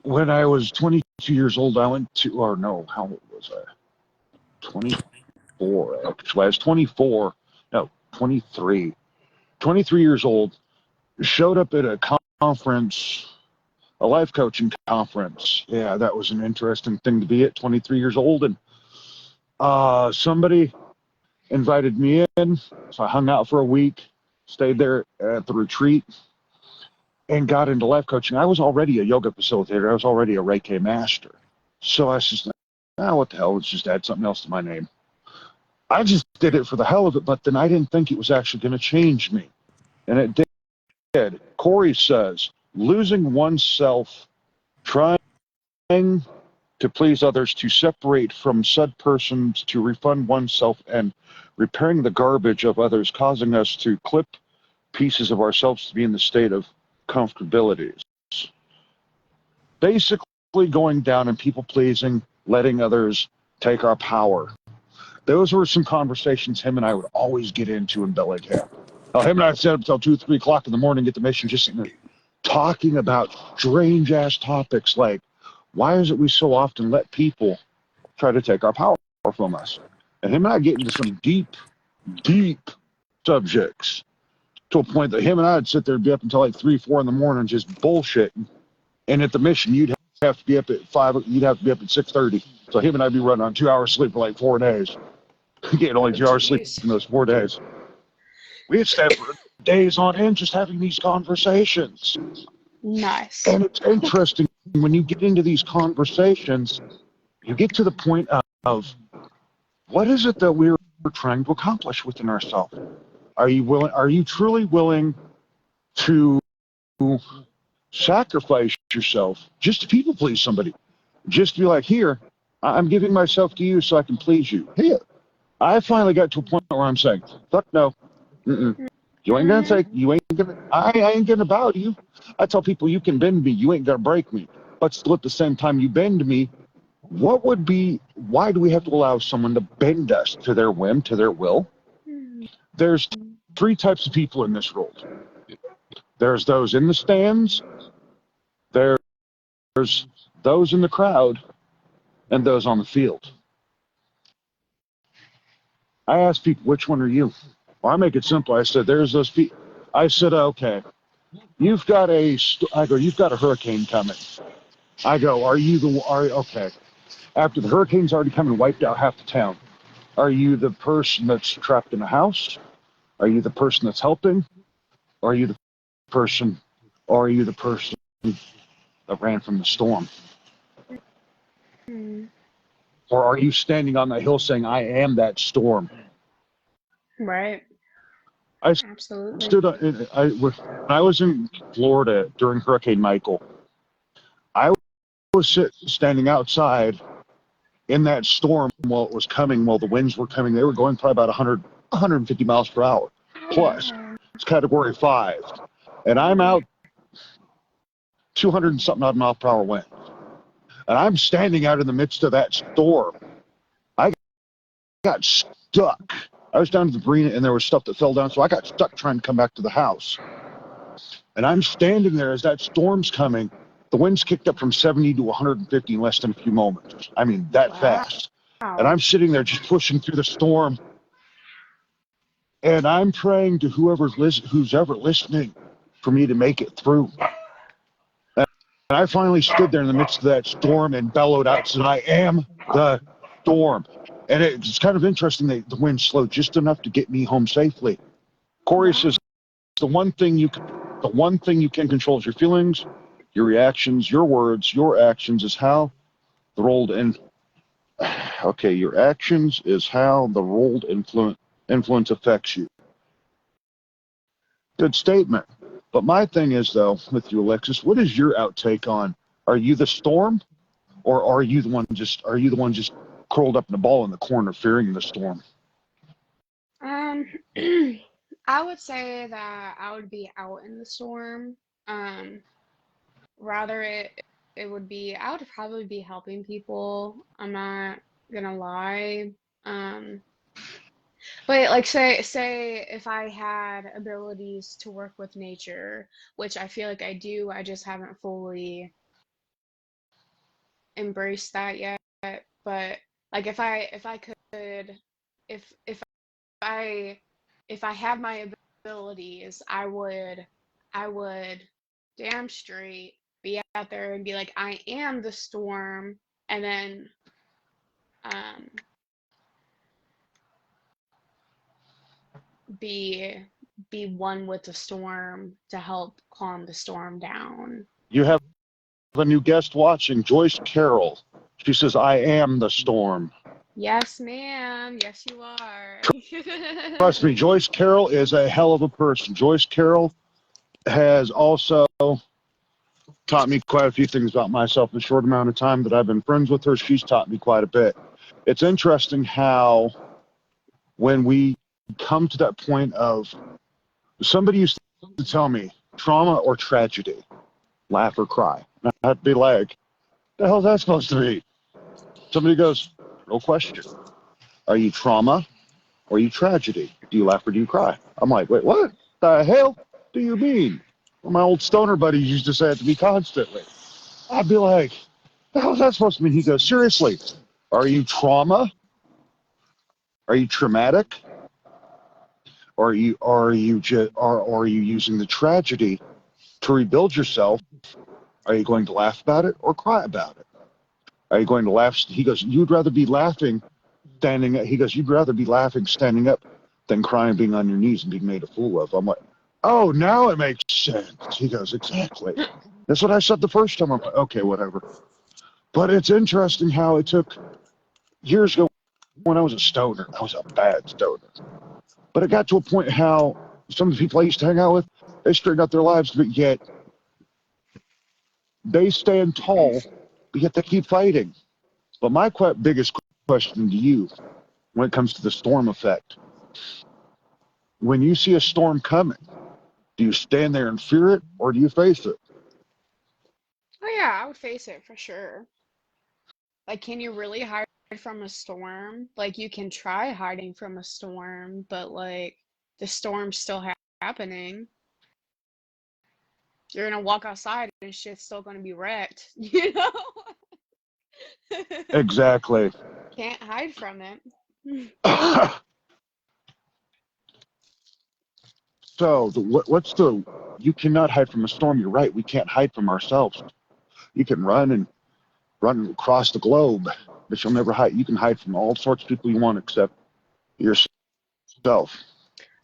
when I was 22 years old, I went to, or no, how old was I? 24, actually. I was 24, no, 23. 23 years old, showed up at a conference, a life coaching conference. Yeah, that was an interesting thing to be at 23 years old. And somebody invited me in, so I hung out for a week, stayed there at the retreat, and got into life coaching. I was already a yoga facilitator. I was already a Reiki master. So I was just like, what the hell, let's just add something else to my name. I just did it for the hell of it, but then I didn't think it was actually going to change me. And it did. Corey says, losing oneself, trying to please others, to separate from said persons, to refund oneself, and repairing the garbage of others, causing us to clip pieces of ourselves to be in the state of comfortability. Basically going down and people pleasing, letting others take our power. Those were some conversations him and I would always get into in Belly Camp. Him and I sat up until 2, 3 o'clock in the morning, get the mission, just sitting there talking about strange ass topics like, why is it we so often let people try to take our power from us? And him and I get into some deep, deep subjects to a point that him and I would sit there and be up until like 3, 4 in the morning just bullshitting. And at the mission, you'd have to be up at 5. You'd have to be up at 6:30. So him and I'd be running on 2 hours sleep for like 4 days, getting only 2 hours sleep in those 4 days. We'd stay for days on end just having these conversations. Nice. And it's interesting when you get into these conversations, you get to the point of what is it that we're trying to accomplish within ourselves? Are you truly willing to sacrifice yourself just to people please somebody? Just to be like, here, I'm giving myself to you so I can please you. Here, I finally got to a point where I'm saying, fuck no. Mm-mm. You ain't gonna take, I ain't gonna bow to you. I tell people, you can bend me, you ain't gonna break me. But still at the same time you bend me, why do we have to allow someone to bend us to their whim, to their will? There's 3 types of people in this world. There's those in the stands, there's those in the crowd, and those on the field. I ask people, which one are you? Well, I make it simple. I said, there's those people. I said, okay, you've got a hurricane coming. I go, okay. After the hurricane's already come and wiped out half the town, are you the person that's trapped in a house? Are you the person that's helping? Or are you the person that ran from the storm? Or are you standing on that hill saying, I am that storm? Right. I Absolutely. when I was in Florida during Hurricane Michael, I was standing outside in that storm while it was coming, while the winds were coming. They were going probably about 150 miles per hour plus. It's category 5. And I'm out 200 and something odd mile per hour wind. And I'm standing out in the midst of that storm. I got stuck I was down to the marina, and there was stuff that fell down, so I got stuck trying to come back to the house. And I'm standing there as that storm's coming. The wind's kicked up from 70 to 150 in less than a few moments. I mean, that fast. And I'm sitting there just pushing through the storm. And I'm praying to who's ever listening for me to make it through. And I finally stood there in the midst of that storm and bellowed out and said, I am the storm. And it's kind of interesting that the wind slowed just enough to get me home safely. Corey says, the one thing you can control is your feelings, your reactions, your words, your actions is how the rolled in. Okay, your actions is how the rolled influence affects you. Good statement. But my thing is, though, with you, Alexis, what is your outtake on? Are you the storm, or are you the one just curled up in a ball in the corner, fearing the storm? I would say that I would be out in the storm. Rather it would be, I would probably be helping people. I'm not gonna lie. But like say if I had abilities to work with nature, which I feel like I do, I just haven't fully embraced that yet. But like if I could if I if I had my abilities, I would damn straight be out there and be like, I am the storm, and then um be be one with the storm to help calm the storm down. You have a new guest watching, Joyce Carroll. She says, I am the storm. Yes, ma'am. Yes, you are. Trust me, Joyce Carroll is a hell of a person. Joyce Carroll has also taught me quite a few things about myself in the short amount of time that I've been friends with her. She's taught me quite a bit. It's interesting how when we come to that point of, somebody used to tell me, trauma or tragedy, laugh or cry. And I'd be like, the hell is that supposed to be? Somebody goes, no question. Are you trauma or are you tragedy? Do you laugh or do you cry? I'm like, wait, what the hell do you mean? Well, my old stoner buddies used to say it to me constantly. I'd be like, the hell is that supposed to mean? He goes, seriously, are you trauma? Are you traumatic? Or are you using the tragedy to rebuild yourself? Are you going to laugh about it or cry about it? Are you going to laugh? He goes, you'd rather be laughing standing up. He goes, you'd rather be laughing standing up than crying being on your knees and being made a fool of. I'm like, oh, now it makes sense. He goes, exactly. That's what I said the first time. I'm like, okay, whatever. But it's interesting how it took years ago when I was a stoner. I was a bad stoner. But it got to a point how some of the people I used to hang out with, they straightened out their lives, but yet they stand tall, but yet they keep fighting. But my biggest question to you when it comes to the storm effect, when you see a storm coming, do you stand there and fear it or do you face it? Oh yeah, I would face it for sure. Like, can you really hide from a storm? Like, you can try hiding from a storm, but like the storm's still happening. You're gonna walk outside and shit's still gonna be wrecked, you know? Exactly. Can't hide from it. So you cannot hide from a storm. You're right. We can't hide from ourselves. You can run across the globe, but you'll never hide. You can hide from all sorts of people you want except yourself.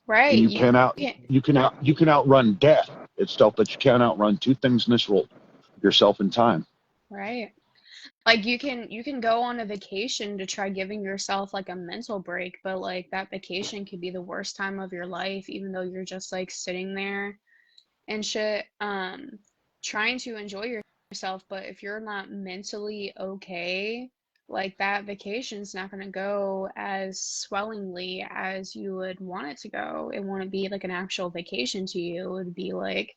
Right. And Yeah. you can outrun death itself, but you can't outrun two things in this world: yourself and time. Right. Like you can go on a vacation to try giving yourself like a mental break, but like that vacation could be the worst time of your life, even though you're just like sitting there and shit, trying to enjoy yourself. But if you're not mentally okay, like that vacation's not gonna go as swellingly as you would want it to go. It wouldn't be like an actual vacation to you. It would be like,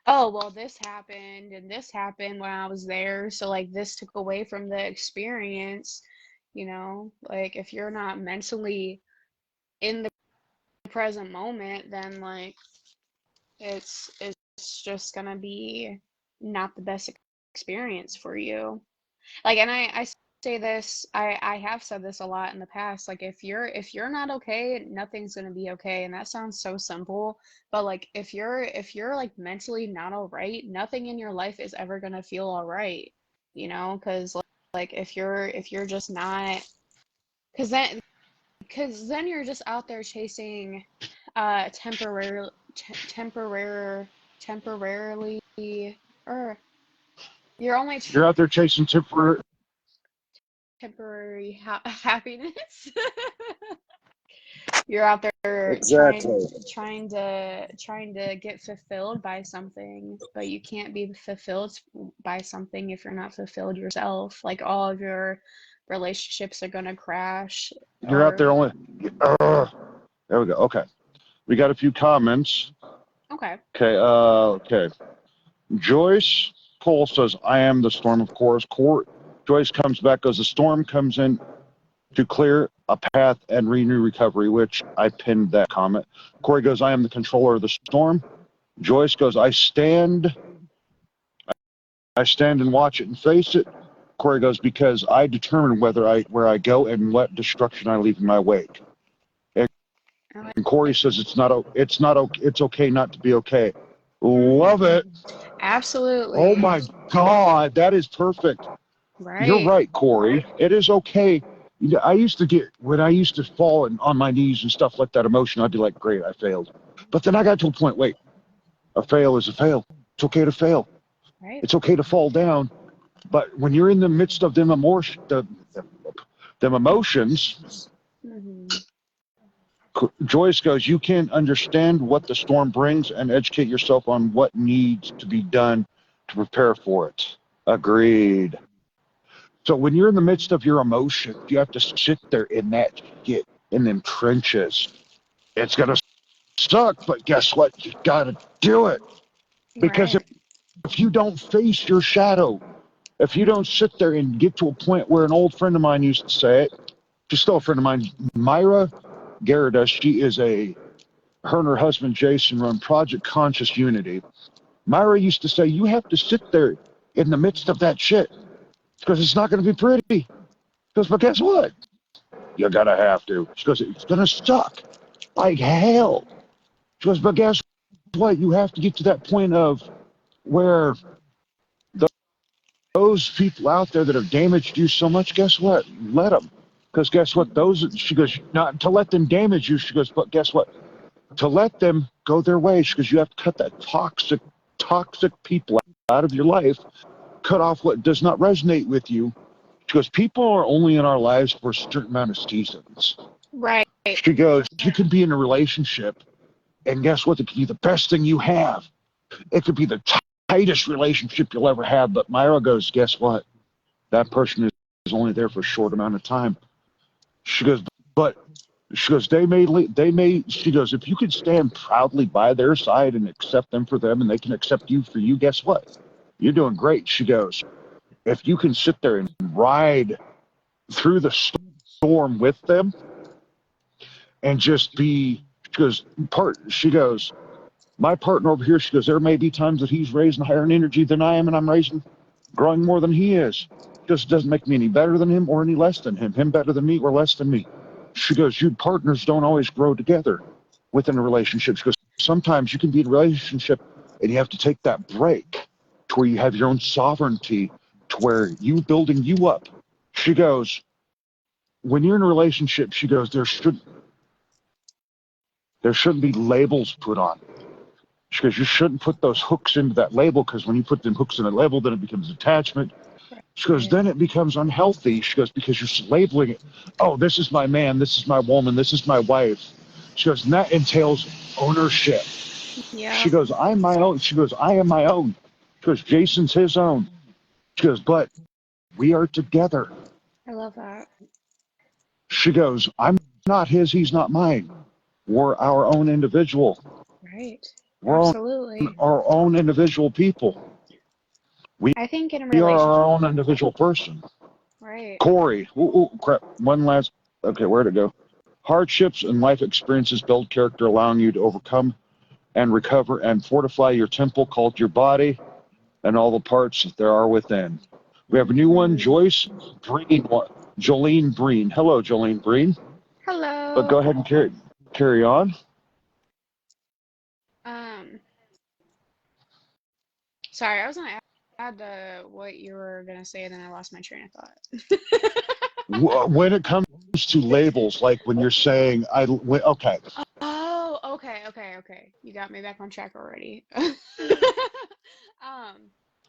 oh, well, this happened and this happened when I was there, so like this took away from the experience, you know? Like if you're not mentally in the present moment, then like it's just gonna be not the best experience for you. Like, and I say this, I have said this a lot in the past. Like, if you're not okay, nothing's gonna be okay. And that sounds so simple, but like if you're like mentally not all right, nothing in your life is ever gonna feel all right. You know, because like if you're just not, because then you're just out there chasing temporarily, or you're only You're out there chasing temporary happiness. You're out there Exactly. trying to get fulfilled by something, but you can't be fulfilled by something if you're not fulfilled yourself. Like all of your relationships are gonna crash. You're out Or there only. There we go. Okay. We got a few comments. okay. Okay. Okay. Joyce Cole says, "I am the storm, of course." Joyce comes back, goes, "The storm comes in to clear a path and renew recovery," which I pinned that comment. Corey goes, "I am the controller of the storm." Joyce goes, I stand and watch it and face it." Corey goes, "Because I determine where I go and what destruction I leave in my wake." And Corey says, it's okay not to be okay." Love it. Oh Absolutely. my God, that is perfect. You're Right. right, Corey. It is okay. I used to get, when I used to fall on my knees and stuff like that emotion, I'd be like, great, I failed. But then I got to a point, wait, a fail is a fail. It's okay to fail. Right. It's okay to fall down. But when you're in the midst of them emotions, Hmm. Joyce goes, "You can understand what the storm brings and educate yourself on what needs to be done to prepare for it." Agreed. So when you're in the midst of your emotions, you have to sit there in that shit, in them trenches. It's going to suck, but guess what? You got to do it. Because Right. if you don't face your shadow, if you don't sit there and get to a point where an old friend of mine used to say it, she's still a friend of mine, Myra Garrida, her and her husband Jason run Project Conscious Unity. Myra used to say, you have to sit there in the midst of that shit because it's not going to be pretty. She goes, but guess what? You're going to have to. She goes, it's going to suck like hell. She goes, but guess what? You have to get to that point of where those people out there that have damaged you so much, guess what? Let them. Because guess what? She goes, not to let them damage you. She goes, but guess what? To let them go their way. She goes, you have to cut that toxic people out of your life. Cut off what does not resonate with you. She goes, people are only in our lives for a certain amount of seasons. Right. She goes, you could be in a relationship, and guess what? It could be the best thing you have. It could be the tightest relationship you'll ever have. But Myra goes, guess what? That person is only there for a short amount of time. She goes, but she goes, she goes, if you can stand proudly by their side and accept them for them and they can accept you for you, guess what? You're doing great. She goes, if you can sit there and ride through the storm with them and just be, she goes, my partner over here, she goes, there may be times that he's raising higher in energy than I am and I'm growing more than he is. Just doesn't make me any better than him or any less than him better than me or less than me. She goes, you partners don't always grow together within a relationship. She goes, sometimes you can be in a relationship and you have to take that break to where you have your own sovereignty, to where you building you up. She goes, when you're in a relationship, she goes, there shouldn't be labels put on. She goes, you shouldn't put those hooks into that label, because when you put them hooks in a label, then it becomes attachment. She goes, Right. then it becomes unhealthy. She goes, because you're labeling it. Oh, this is my man. This is my woman. This is my wife. She goes, and that entails ownership. Yeah. She goes, I'm my own. She goes, I am my own. She goes, Jason's his own. She goes, but we are together. I love that. She goes, I'm not his. He's not mine. We're our own individual. Right. We're Absolutely. our own individual people. We I think in a are relationship, our own individual person. right. Corey. Ooh, crap. One last. Okay, where'd it go? Hardships and life experiences build character, allowing you to overcome and recover and fortify your temple called your body and all the parts that there are within. We have a new one, Joyce Breen, Jolene Breen. Hello, Jolene Breen. But Hello. go ahead and carry on. Sorry, I was gonna add what you were gonna say, and then I lost my train of thought. When it comes to labels, like when you're saying, okay. Oh, okay. You got me back on track already.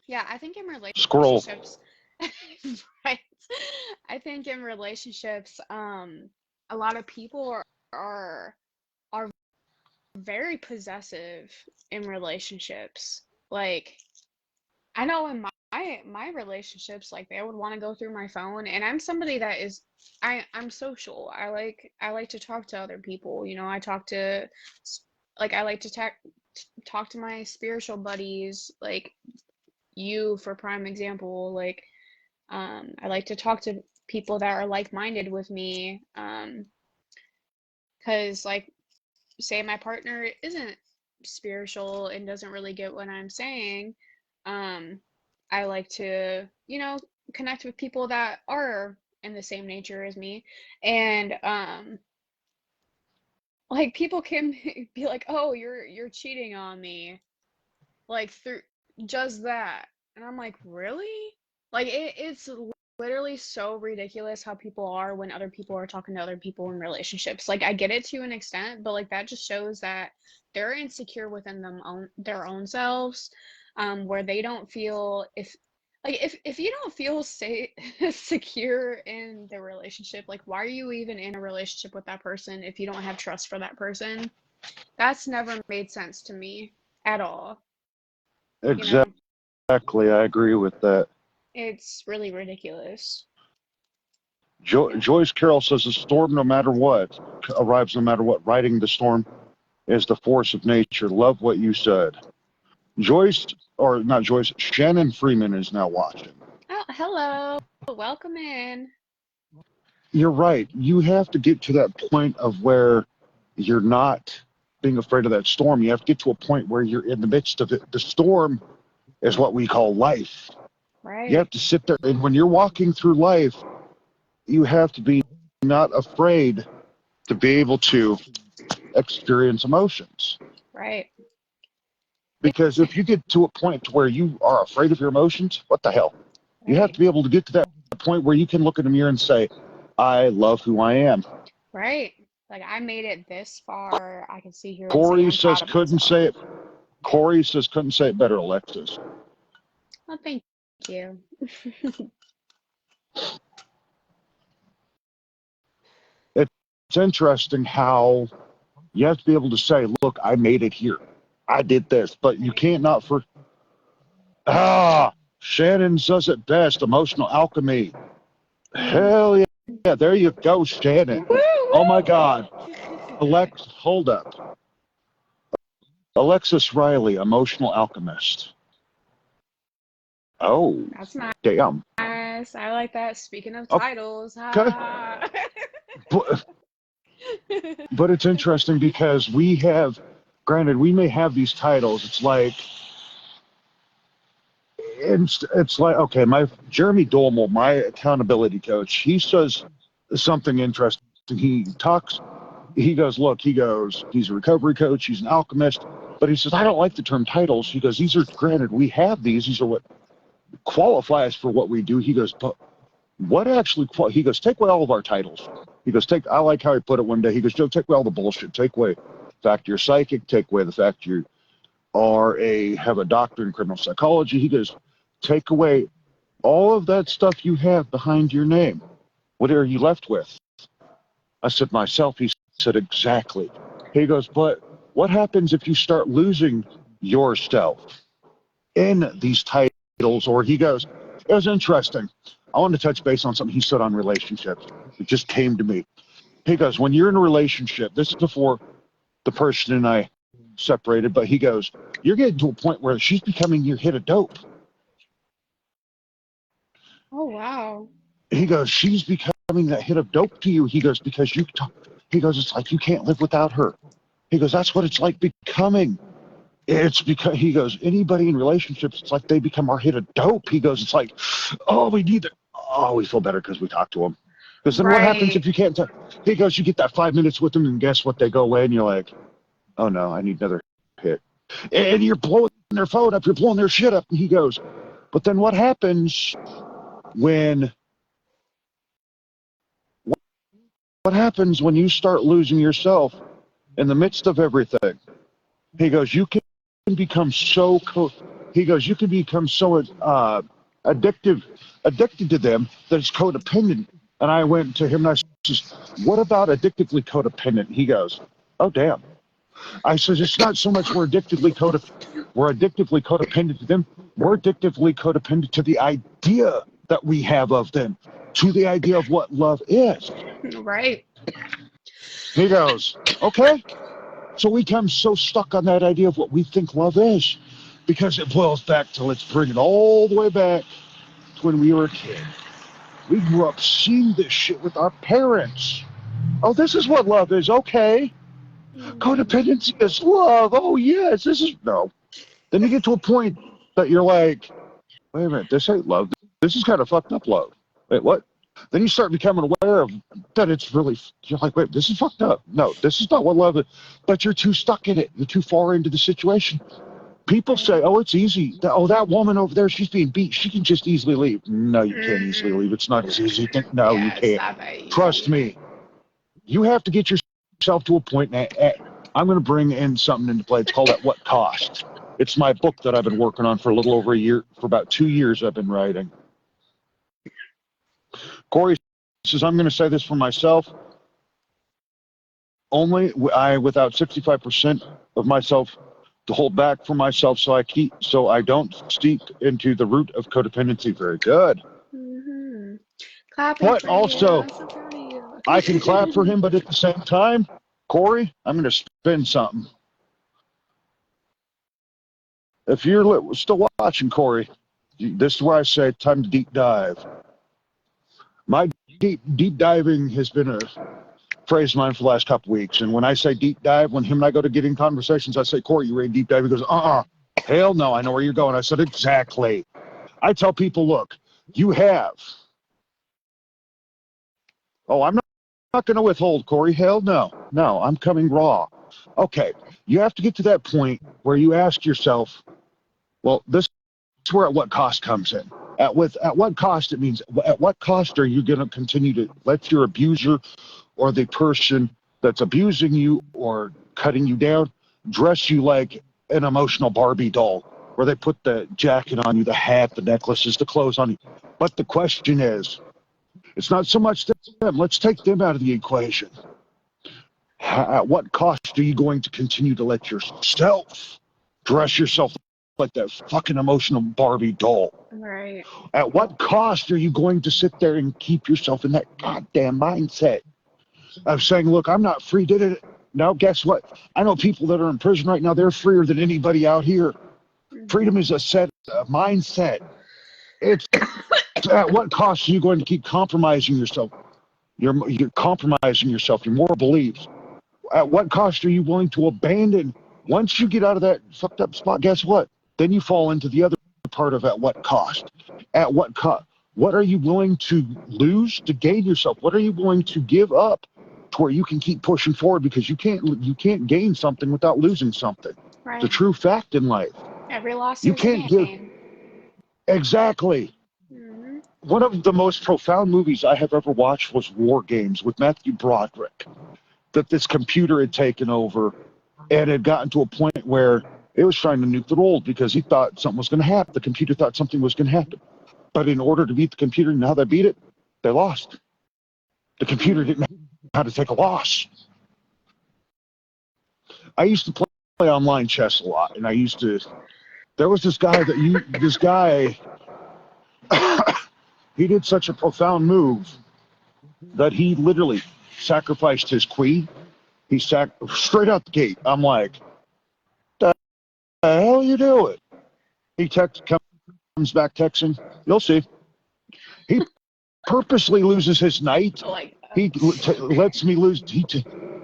Yeah, I think in Scroll. relationships, right? I think in relationships, a lot of people are very possessive in relationships. Like, I know in my relationships, like they would want to go through my phone, and I'm somebody that is I'm social. I like to talk to other people. You know, I talk to like I like to talk to my spiritual buddies, like you for prime example. Like I like to talk to people that are like-minded with me, because like say my partner isn't spiritual and doesn't really get what I'm saying, I like to, you know, connect with people that are in the same nature as me. And like people can be like, "Oh, you're cheating on me." Like through just that. And I'm like, "Really?" Like it's literally so ridiculous how people are when other people are talking to other people in relationships. Like I get it to an extent, but like that just shows that they're insecure within their own selves, where they don't feel if you don't feel safe secure in the relationship, like why are you even in a relationship with that person if you don't have trust for that person? That's never made sense to me at all. You know, Exactly, I agree with that. it's really ridiculous. Joyce Carroll says the storm, no matter what, arrives no matter what. Riding the storm is the force of nature. Love what you said. Joyce, or not Joyce, Shannon Freeman is now watching. Oh, hello. Welcome in. You're right. You have to get to that point of where you're not being afraid of that storm. You have to get to a point where you're in the midst of it. The storm is what we call life. You Right. have to sit there, and when you're walking through life, you have to be not afraid to be able to experience emotions. Right. Because if you get to a point where you are afraid of your emotions, what the hell? You have Right. to be able to get to that point where you can look in the mirror and say, I love who I am. Right. Like I made it this far. I can sit here and say Corey I'm proud says of couldn't myself. say it. Corey says couldn't say it better, Alexis. Well, thank you. It's interesting how you have to be able to say, look, I made it here. I did this, but you Right. can't not for Shannon says it best, emotional alchemy. Mm. Hell yeah. Yeah, there you go, Shannon. Woo Oh my God. woo. Alex, hold up. Alexis Riley, emotional alchemist. Oh, That's damn. nice. I like that. Speaking of Okay. titles, ha. But, but it's interesting because we have, granted, we may have these titles. It's like, okay, my Jeremy Dolmel, my accountability coach, he says something interesting. He goes, look, he's a recovery coach, he's an alchemist, but he says, I don't like the term titles. He goes, these are, granted, we have these are what qualify us for what we do. He goes, but what actually, he goes, take away all of our titles. He goes, I like how he put it one day. He goes, Joe, take away all the bullshit. Take away the fact you're psychic, take away the fact you have a doctorate in criminal psychology. He goes, take away all of that stuff you have behind your name. What are you left with? I said, myself. He said, exactly. He goes, but what happens if you start losing yourself in these titles? Or he goes, it was interesting. I want to touch base on something he said on relationships. It just came to me. He goes, when you're in a relationship, this is before the person and I separated, but he goes, you're getting to a point where she's becoming your hit of dope. Oh wow. He goes, she's becoming that hit of dope to you. He goes, because He goes, it's like you can't live without her. He goes, that's what it's like becoming. It's because, he goes, anybody in relationships, it's like they become our hit of dope. He goes, it's like, oh, we need it. Oh, we feel better because we talk to them. Because then what happens if you can't talk? He goes, you get that 5 minutes with them, and guess what? They go away, and you're like, oh no, I need another hit. And you're blowing their phone up, you're blowing their shit up. And he goes, but then what happens when, what happens when you start losing yourself in the midst of everything? He goes, you can become so, he goes, you can become so addicted to them that it's codependent. And I went to him and I said, what about addictively codependent? He goes, oh, damn. I said, it's not so much we're addictively codependent to them. We're addictively codependent to the idea that we have of them, to the idea of what love is. Right. He goes, okay. So we become so stuck on that idea of what we think love is, because it boils back to, let's bring it all the way back to when we were a kid. We grew up seeing this shit with our parents. Oh, this is what love is. Okay. Codependency is love. Oh, yes. This is, no. Then you get to a point that you're like, wait a minute, this ain't love. This is kind of fucked up love. Wait, what? Then you start becoming aware of that it's really, you're like, wait, this is fucked up. No, this is not what love is. But you're too stuck in it. You're too far into the situation. People say, oh, it's easy. Oh, that woman over there, she's being beat. She can just easily leave. No, you can't easily leave. It's not as easy as you think. No, you can't. Trust me. You have to get yourself to a point. I'm going to bring in something into play. It's called At What Cost. It's my book that I've been working on for a little over a year. For about 2 years, I've been writing. Corey says, I'm going to say this for myself. Only I, without 65% of myself to hold back for myself, so I don't steep into the root of codependency. Very good. Mm-hmm. Clapping But for also, you. I'm so proud of you. I can clap for him, but at the same time, Corey, I'm going to spin something. If you're still watching, Corey, this is where I say time to deep dive. My deep diving has been a phrase of mine for the last couple weeks. And when I say deep dive, when him and I go to get in conversations, I say, Corey, you ready to deep dive? He goes, hell no, I know where you're going. I said, exactly. I tell people, look, you have. Oh, I'm not going to withhold, Corey. Hell no. No, I'm coming raw. Okay, you have to get to that point where you ask yourself, well, this is where At What Cost comes in. At what cost? It means, at what cost are you going to continue to let your abuser or the person that's abusing you or cutting you down dress you like an emotional Barbie doll, where they put the jacket on you, the hat, the necklaces, the clothes on you? But the question is, it's not so much them. Let's take them out of the equation. At what cost are you going to continue to let yourself dress yourself like that fucking emotional Barbie doll? Right. At what cost are you going to sit there and keep yourself in that goddamn mindset of saying, look, I'm not free, did it? Now, guess what? I know people that are in prison right now, they're freer than anybody out here. Freedom is a mindset. It's at what cost are you going to keep compromising yourself? You're compromising yourself, your moral beliefs. At what cost are you willing to abandon? Once you get out of that fucked up spot, guess what? Then you fall into the other part of at what cost. At what cost? What are you willing to lose to gain yourself? What are you willing to give up to where you can keep pushing forward? Because you can't gain something without losing something. Right. It's a true fact in life. Every loss You is can't a give. gain. Exactly. Mm-hmm. One of the most profound movies I have ever watched was War Games with Matthew Broderick. That this computer had taken over and had gotten to a point where it was trying to nuke the world because he thought something was going to happen. The computer thought something was going to happen. But in order to beat the computer, and how they beat it, they lost. The computer didn't know how to take a loss. I used to play online chess a lot, and there was this guy he did such a profound move that he literally sacrificed his queen. Straight out the gate. I'm like, the hell are you doing? He comes back texting. You'll see. He purposely loses his knight. I like that. He lets me lose.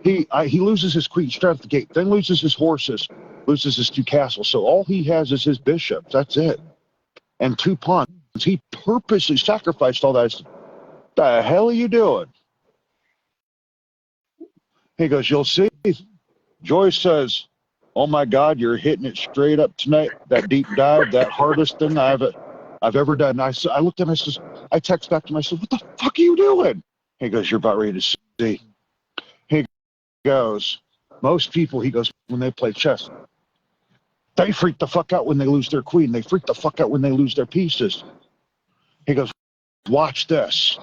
He loses his queen straight at the gate, then loses his horses, loses his 2 castles. So all he has is his bishops. That's it. And 2 pawns. He purposely sacrificed all that. I said, the hell are you doing? He goes, you'll see. Joyce says, oh my God, you're hitting it straight up tonight. That deep dive, that hardest thing I've ever done. I looked at him, I text back to him, I said, what the fuck are you doing? He goes, you're about ready to see. He goes, most people, he goes, when they play chess, they freak the fuck out when they lose their queen. They freak the fuck out when they lose their pieces. He goes, watch this.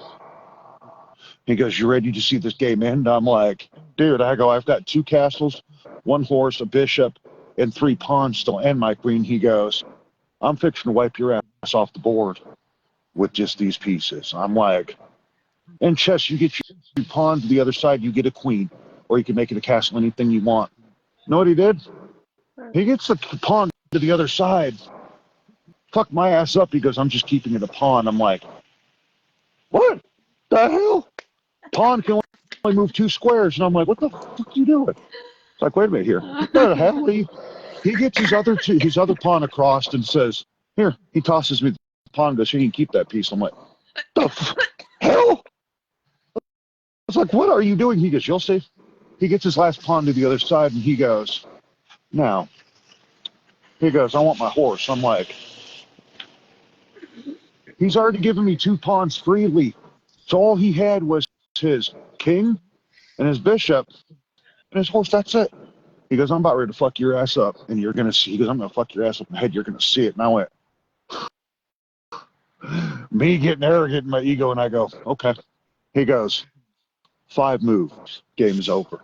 He goes, you ready to see this game end? I'm like, dude, I go, I've got 2 castles, 1 horse, a bishop, and 3 pawns still, and my queen. He goes, I'm fixing to wipe your ass off the board with just these pieces. I'm like, in chess, you get your pawn to the other side, you get a queen, or you can make it a castle, anything you want. You know what he did? He gets the pawn to the other side. Fuck my ass up. He goes, I'm just keeping it a pawn. I'm like, what the hell? Pawn can only move 2 squares. And I'm like, what the fuck are you doing? It's like, wait a minute here. What the hell? He gets his other pawn across and says, here. He tosses me the pawn, goes, here, you can keep that piece. I'm like, the hell? I was like, what are you doing? He goes, you'll see. He gets his last pawn to the other side, and he goes, now. He goes, I want my horse. I'm like, he's already given me 2 pawns freely. So all he had was his king and his bishop and his horse. That's it. He goes, I'm about ready to fuck your ass up, and you're going to see. He goes, I'm going to fuck your ass up in the head. You're going to see it. And I went, me getting arrogant in my ego, and I go, okay. He goes, 5 moves. Game is over.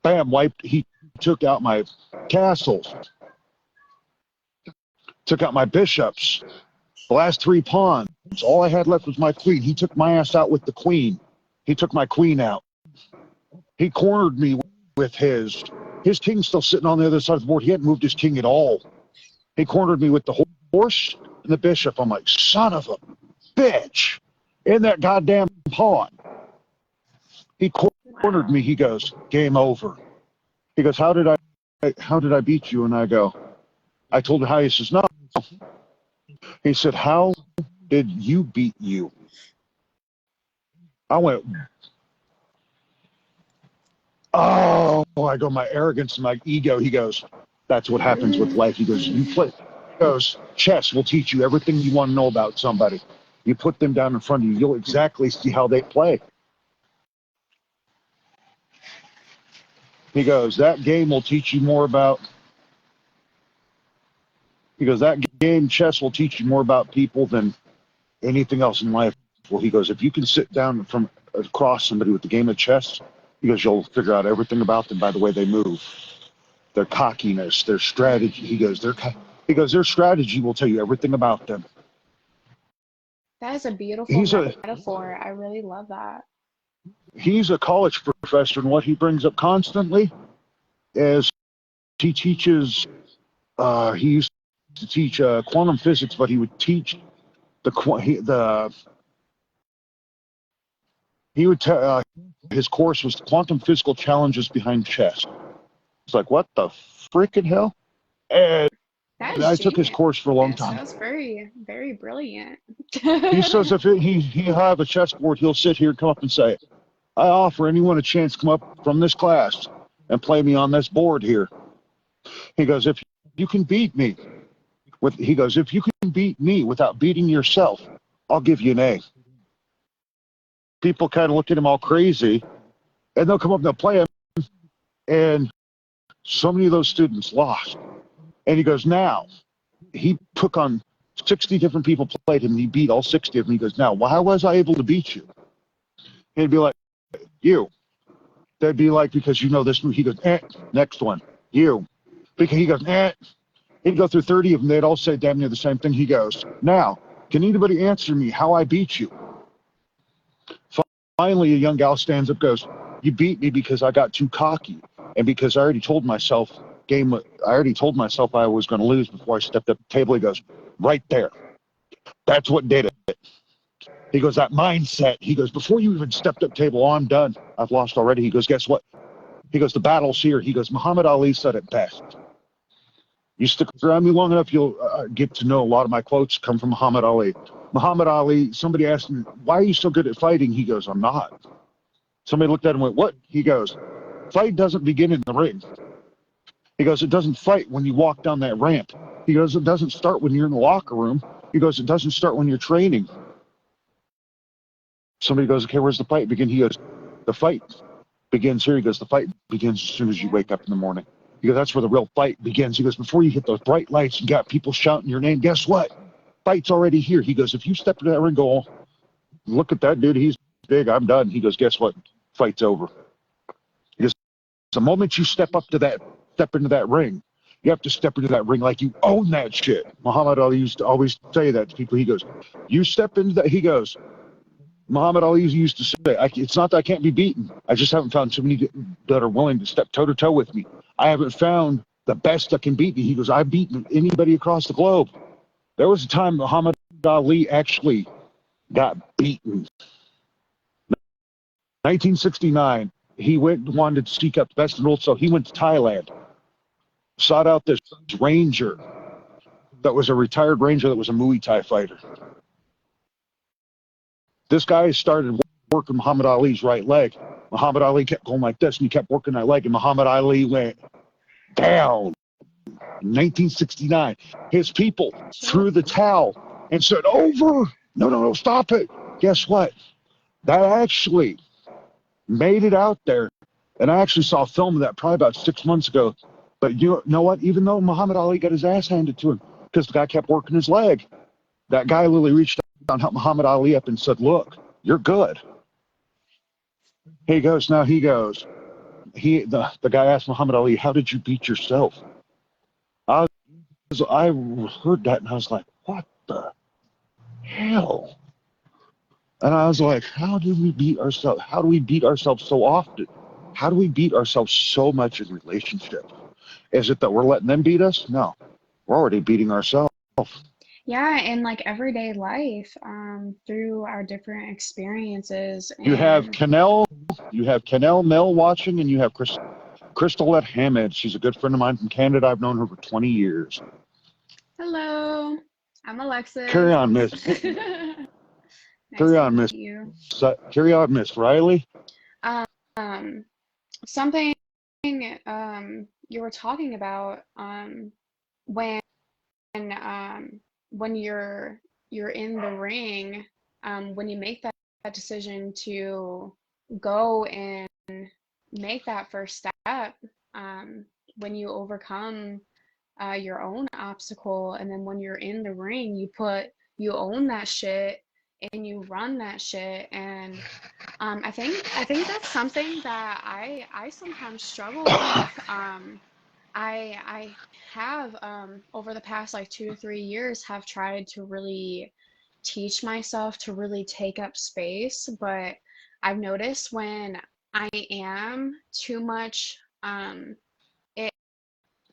Bam, wiped. He took out my castles, took out my bishops, the last 3 pawns. All I had left was my queen. He took my ass out with the queen. He took my queen out. He cornered me with his king's still sitting on the other side of the board. He hadn't moved his king at all. He cornered me with the horse and the bishop. I'm like, son of a bitch, in that goddamn pawn. He cornered me. He goes, game over. He goes, how did I beat you? And I go, I told him how. He says, no. He said, how did you beat you? I went, oh, I go, my arrogance and my ego. He goes, that's what happens with life. He goes, you play. He goes, chess will teach you everything you want to know about somebody. You put them down in front of you, you'll exactly see how they play. He goes, that game will teach you more about, he goes, that game, chess, will teach you more about people than anything else in life. Well, he goes, if you can sit down from across somebody with the game of chess, he goes, you'll figure out everything about them by the way they move, their cockiness, their strategy. He goes, their strategy will tell you everything about them. That is a beautiful metaphor. I really love that. He's a college professor, and what he brings up constantly is he teaches, he used to teach quantum physics, but he would teach his course was quantum physical challenges behind chess. It's like, what the freaking hell? And I took his course for a long time. That's very, very brilliant. He says if he'll have a chessboard, he'll sit here and come up and say, I offer anyone a chance to come up from this class and play me on this board here. He goes, if you can beat me, if you can beat me without beating yourself, I'll give you an A. People kind of look at him all crazy, and they'll come up and they'll play him, and so many of those students lost. And he goes, now, he took on 60 different people, played him, and he beat all 60 of them. He goes, now, why was I able to beat you? And he'd be like, you. They'd be like, because you know this move. He goes, next one, you. Because he goes, He'd go through 30 of them. They'd all say damn near the same thing. He goes, now, can anybody answer me how I beat you? Finally, a young gal stands up, goes, you beat me because I got too cocky, and because I already told myself I was going to lose before I stepped up the table. He goes, right there. That's what did it. He goes, that mindset. He goes, before you even stepped up table, oh, I'm done. I've lost already. He goes, guess what? He goes, the battle's here. He goes, Muhammad Ali said it best. You stick around me long enough, you'll get to know a lot of my quotes come from Muhammad Ali. Muhammad Ali, somebody asked him, why are you so good at fighting? He goes, I'm not. Somebody looked at him and went, what? He goes, fight doesn't begin in the ring. He goes, it doesn't fight when you walk down that ramp. He goes, it doesn't start when you're in the locker room. He goes, it doesn't start when you're training. Somebody goes, okay, where's the fight begin? He goes, the fight begins here. He goes, the fight begins as soon as you wake up in the morning. He goes, that's where the real fight begins. He goes, before you hit those bright lights and got people shouting your name, guess what? Fight's already here. He goes, if you step into that ring, go, look at that dude, he's big, I'm done. He goes, guess what? Fight's over. He goes, the moment you step into that ring, you have to step into that ring like you own that shit. Muhammad Ali used to always say that to people. He goes, you step into that, he goes, Muhammad Ali used to say, it's not that I can't be beaten. I just haven't found so many that are willing to step toe-to-toe with me. I haven't found the best that can beat me. He goes, I've beaten anybody across the globe. There was a time Muhammad Ali actually got beaten. 1969, he wanted to seek out the best in the world, so he went to Thailand, sought out this ranger that was a retired ranger that was a Muay Thai fighter. This guy started working Muhammad Ali's right leg. Muhammad Ali kept going like this, and he kept working that leg, and Muhammad Ali went down. In 1969, his people threw the towel and said, over. No, stop it. Guess what? That actually made it out there. And I actually saw a film of that probably about 6 months ago. But you know what? Even though Muhammad Ali got his ass handed to him because the guy kept working his leg, that guy literally reached out and helped Muhammad Ali up and said, look, you're good. He goes, the guy asked Muhammad Ali, how did you beat yourself? I heard that and I was like, what the hell? And I was like, how do we beat ourselves? How do we beat ourselves so often? How do we beat ourselves so much in relationships? Is it that we're letting them beat us? No, we're already beating ourselves. Yeah, in like everyday life, through our different experiences. You have And Canel Mel watching, and you have Crystal Hammond. She's a good friend of mine from Canada. I've known her for 20 years. hello, I'm Carry Alexis. on, Miss. Nice Carry to on, meet Miss. you. Carry on, Miss Riley. Um, Something you were talking about when when you're in the ring, when you make that decision to go and make that first step, when you overcome your own obstacle, and then when you're in the ring, you own that shit and you run that shit. And I think that's something that I sometimes struggle with. I have over the past like 2 to 3 years have tried to really teach myself to really take up space, but I've noticed when I am too much, it,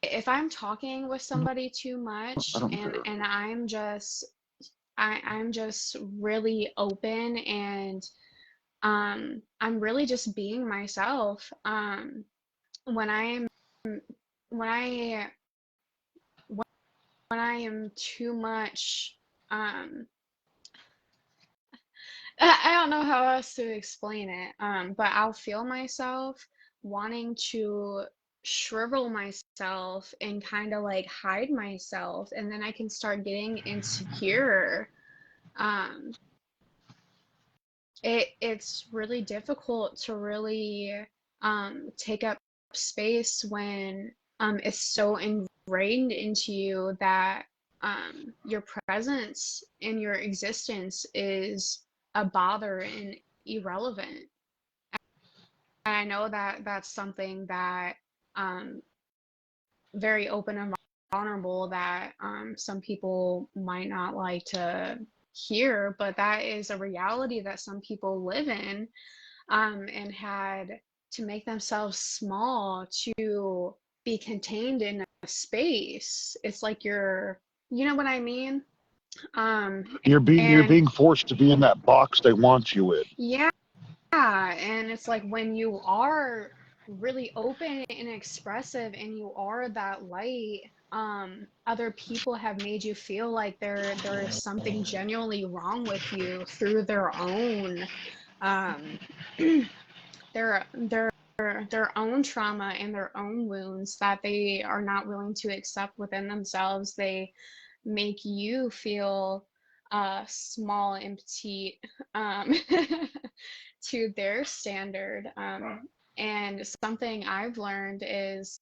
if I'm talking with somebody too I much, don't and care. I'm just really open, and I'm really just being myself. When I'm when I when I am too much, um, I don't know how else to explain it. But I'll feel myself wanting to shrivel myself and kind of like hide myself, and then I can start getting insecure. Um, it's really difficult to really take up space when it's so ingrained into you that your presence and your existence is a bother and irrelevant. And I know that that's something that um, very open and vulnerable that some people might not like to hear, but that is a reality that some people live in, and had to make themselves small to be contained in a space. It's like you know what I mean? You're And being forced to be in that box they want you in. yeah, and it's like when you are really open and expressive and you are that light, other people have made you feel like there is something genuinely wrong with you through their own um their own trauma and their own wounds that they are not willing to accept within themselves. They make you feel small and petite, um, to their standard. And something I've learned is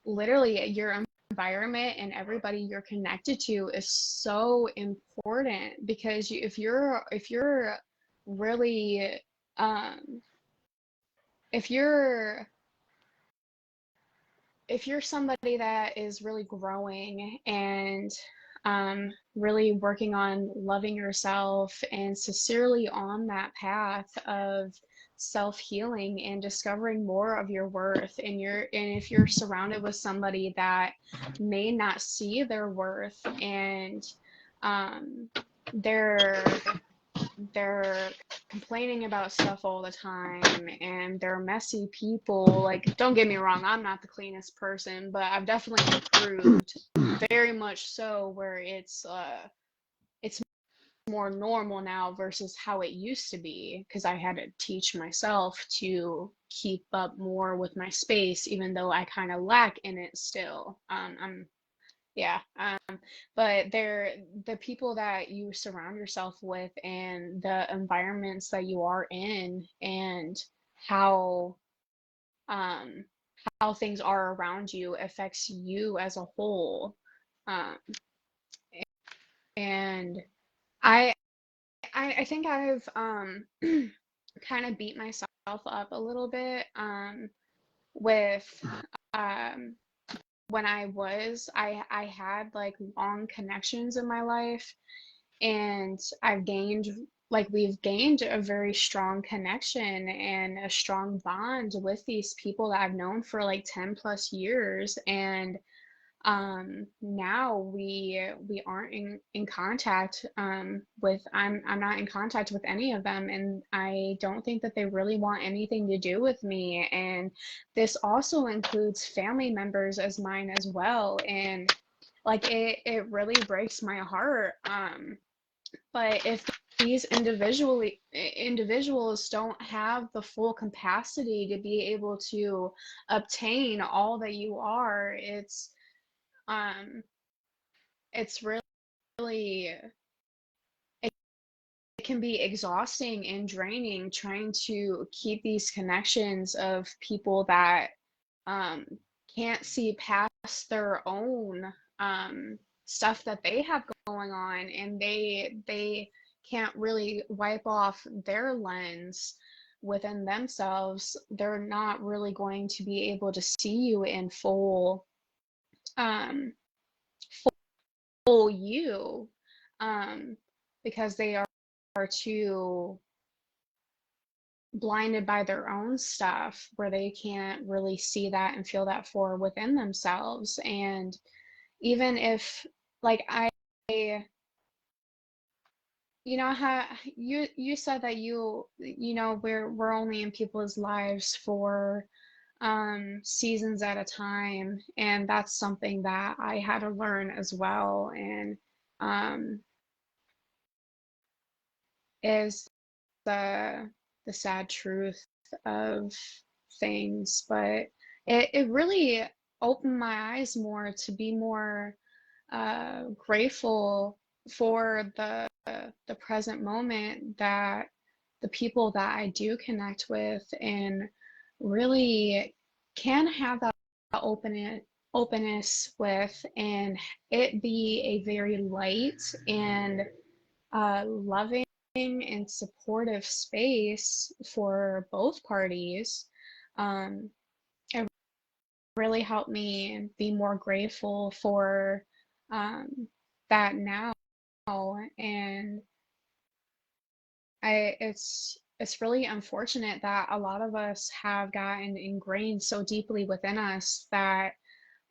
literally your environment and everybody you're connected to is so important, because if you're really um, if you're if you're somebody that is really growing and really working on loving yourself and sincerely on that path of self-healing and discovering more of your worth, and if you're surrounded with somebody that may not see their worth, and um, they're they're complaining about stuff all the time and they're messy people. Like, don't get me wrong, I'm not the cleanest person, but I've definitely improved very much so, where it's more normal now versus how it used to be, because I had to teach myself to keep up more with my space, even though I kind of lack in it still. I'm yeah. But they're the people that you surround yourself with and the environments that you are in, and how um how things are around you affects you as a whole. Um and I I think I've kind of beat myself up a little bit with um when I had like long connections in my life, and we've gained a very strong connection and a strong bond with these people that I've known for like 10 plus years. And now we aren't in contact with I'm not in contact with any of them, and I don't think that they really want anything to do with me. And this also includes family members as mine as well. And like it really breaks my heart. But if these individuals don't have the full capacity to be able to obtain all that you are, um it's really it can be exhausting and draining trying to keep these connections of people that um can't see past their own stuff that they have going on, and they can't really wipe off their lens within themselves. They're not really going to be able to see you in um full you, um because they are too blinded by their own stuff, where they can't really see that and feel that for within themselves. And even if, like, how you said that we're only in people's lives for seasons at a time, and that's something that I had to learn as well. And um is the sad truth of things. But it really opened my eyes more to be more grateful for the present moment, that the people that I do connect with and really can have that openness with, and it be a very light and loving and supportive space for both parties. It really helped me be more grateful for um, that now. And it's really unfortunate that a lot of us have gotten ingrained so deeply within us that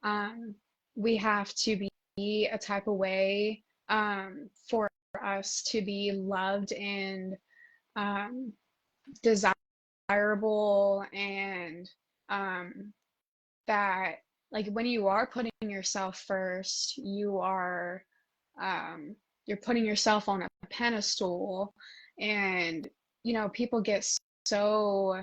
um, we have to be a type of way for us to be loved and desirable, and that like when you are putting yourself first, you're putting yourself on a pedestal, and people get so,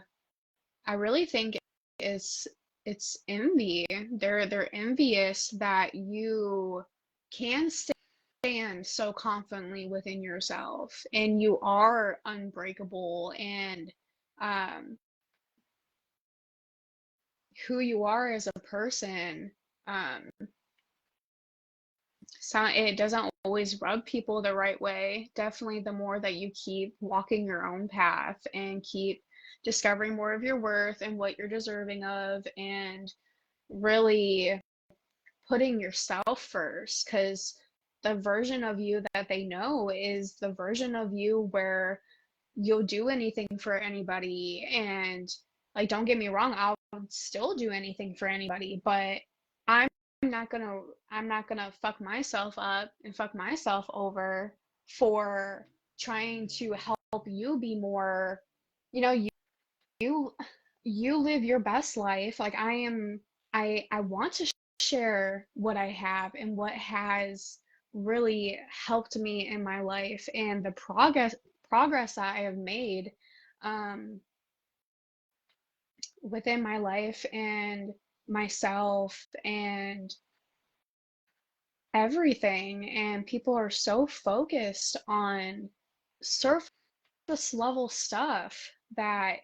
I really think it's it's envy. They're envious that you can stand so confidently within yourself and you are unbreakable, and um who you are as a person. um so it doesn't always rub people the right way. Definitely the more that you keep walking your own path and keep discovering more of your worth and what you're deserving of, and really putting yourself first, because the version of you that they know is the version of you where you'll do anything for anybody. And like, don't get me wrong, I'll still do anything for anybody, but I'm not gonna I'm not gonna fuck myself up and fuck myself over for trying to help you be more, you you live your best life. Like, I want to share what I have and what has really helped me in my life, and the progress that I have made um within my life and myself and everything. And people are so focused on surface level stuff that,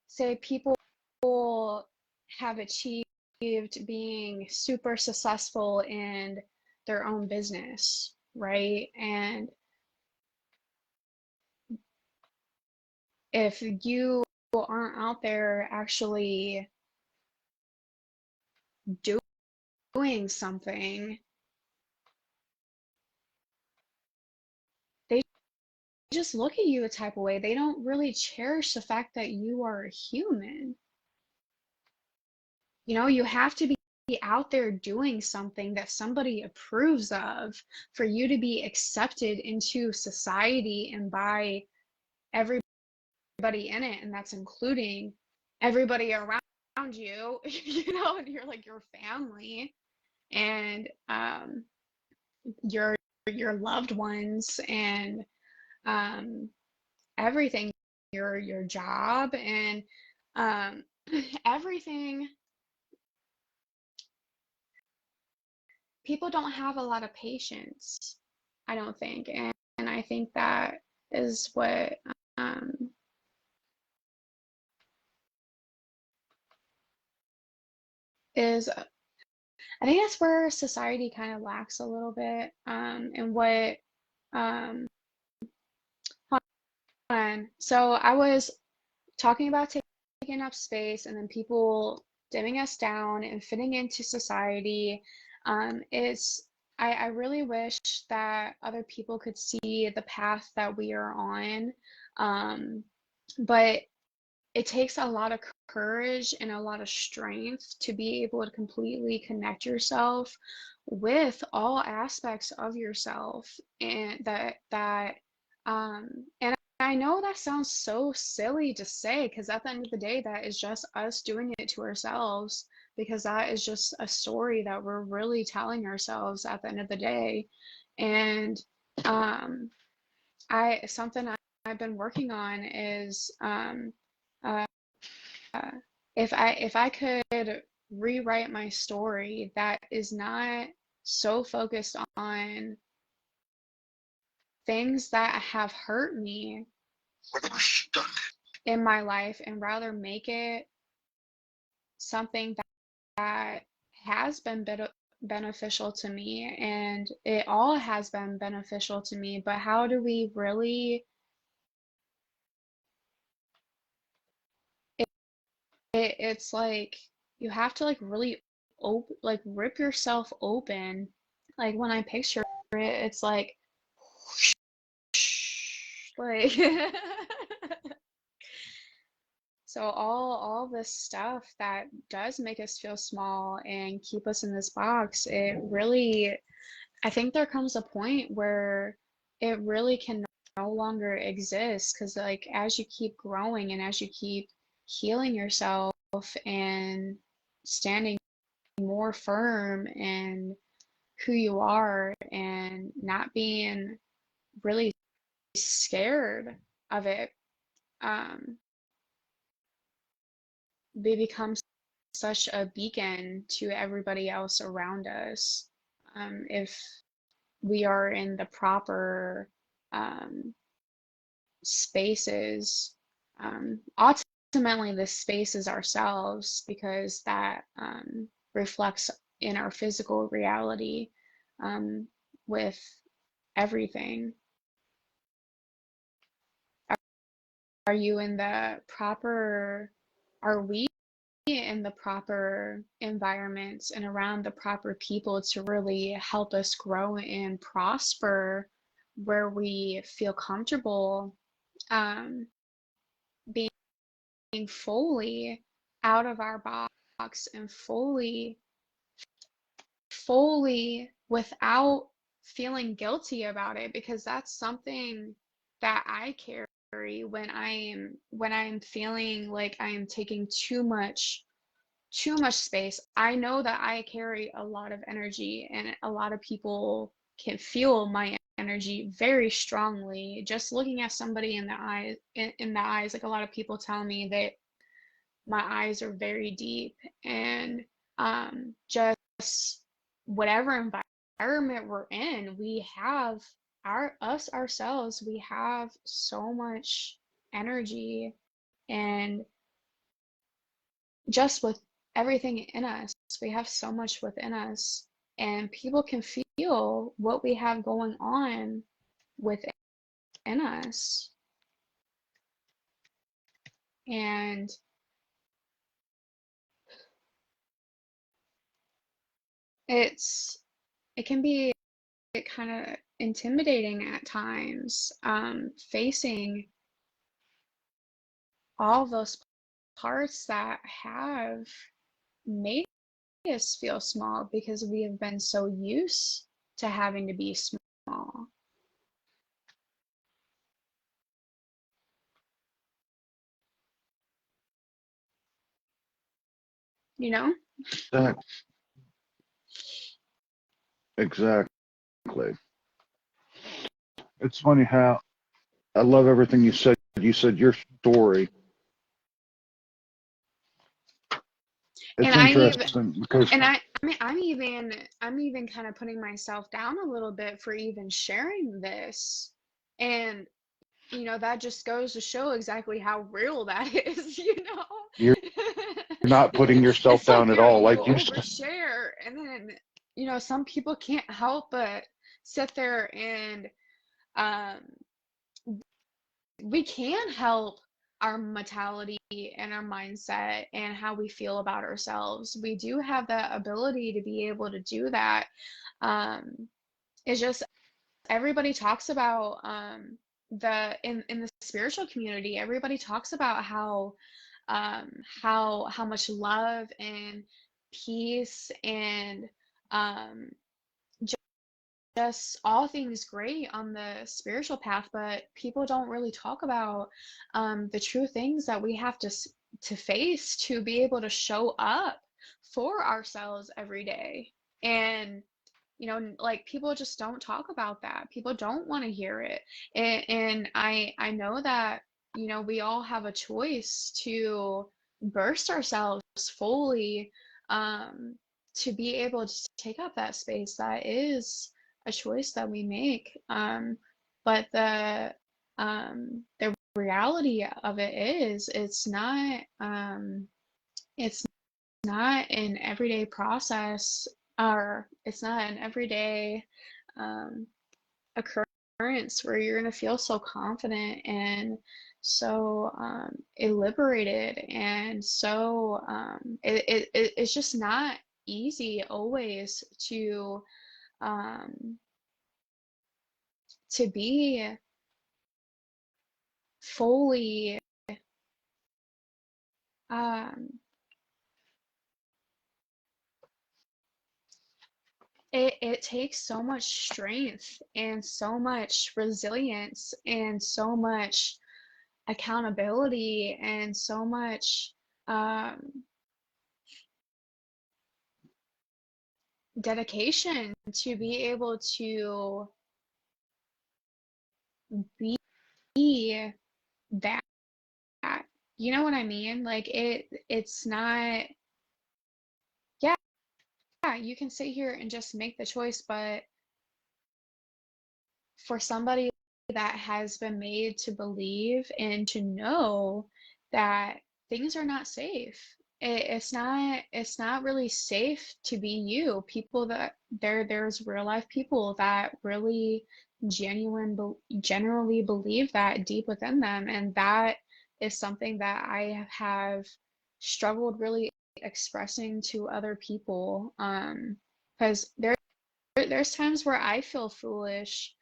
say, people have achieved being super successful in their own business, right? And if you aren't out there actually doing something, they just look at you a type of way. They don't really cherish the fact that you are a human. You have to be out there doing something that somebody approves of for you to be accepted into society and by everybody in it, and that's including everybody around you, and you're like your family, and your loved ones, and um everything, your job, and um everything. People don't have a lot of patience, I don't think, and I think that is what um is I think that's where society kind of lacks a little bit, and what um hold on. So I was talking about taking up space and then people dimming us down and fitting into society. It's I really wish that other people could see the path that we are on. But it takes a lot of courage and a lot of strength to be able to completely connect yourself with all aspects of yourself, and and I know that sounds so silly to say, because at the end of the day that is just us doing it to ourselves, because that is just a story that we're really telling ourselves at the end of the day. And um I something I've been working on is uh, if I could rewrite my story that is not so focused on things that have hurt me in my life, and rather make it something that has been beneficial to me, and it all has been beneficial to me, but how do we really, it's like you have to like really like rip yourself open. Like when I picture it, it's like so all this stuff that does make us feel small and keep us in this box, it really I think there comes a point where it really can no longer exist because, like, as you keep growing and as you keep healing yourself and standing more firm in who you are and not being really scared of it, um, they become such a beacon to everybody else around us. If we are in the proper um, spaces, ultimately the spaces ourselves, because that reflects in our physical reality with everything. Are you in the proper, are we in the proper environments and around the proper people to really help us grow and prosper, where we feel comfortable um, being fully out of our box and fully without feeling guilty about it, because that's something that I carry when I'm feeling like I'm taking too much space. I know that I carry a lot of energy, and a lot of people can feel my energy very strongly. Just looking at somebody in the eyes, like, a lot of people tell me that my eyes are very deep, and just whatever environment we're in, we have ourselves, we have so much energy, and just with everything in us, we have so much within us, and people can feel what we have going on within us. And it can be kind of intimidating at times, facing all those parts that have made us feel small because we have been so used to having to be small, you know? Exactly. Exactly. It's funny how I love everything you said. You said your story. And It's I even interesting because and I mean I'm even kind of putting myself down a little bit for even sharing this. And that just goes to show exactly how real that is, you know? you're not putting yourself It's like down at all. you Like you, overshare, and then, some people can't help but sit there and um, we can help our mentality and our mindset and how we feel about ourselves. We do have that ability to be able to do that. It's just everybody talks about in the spiritual community, everybody talks about how much love and peace and um just all things great on the spiritual path, but people don't really talk about the true things that we have to face to be able to show up for ourselves every day. And like, people just don't talk about that. People don't want to hear it. And I know that we all have a choice to burst ourselves fully, um, to be able to take up that space. That is a choice that we make. But the reality of it is, it's not an everyday process, or it's not an everyday um, occurrence where you're going to feel so confident and so liberated, and so it's just not easy always um, to be fully um, it takes so much strength and so much resilience and so much accountability and so much um, dedication to be able to be that. You know what I mean? Like it's not, yeah, you can sit here and just make the choice, but for somebody that has been made to believe and to know that things are not safe. It's not really safe to be you. People that there's real life people that really generally believe that deep within them, and that is something that I have struggled really expressing to other people, because there's times where I feel foolish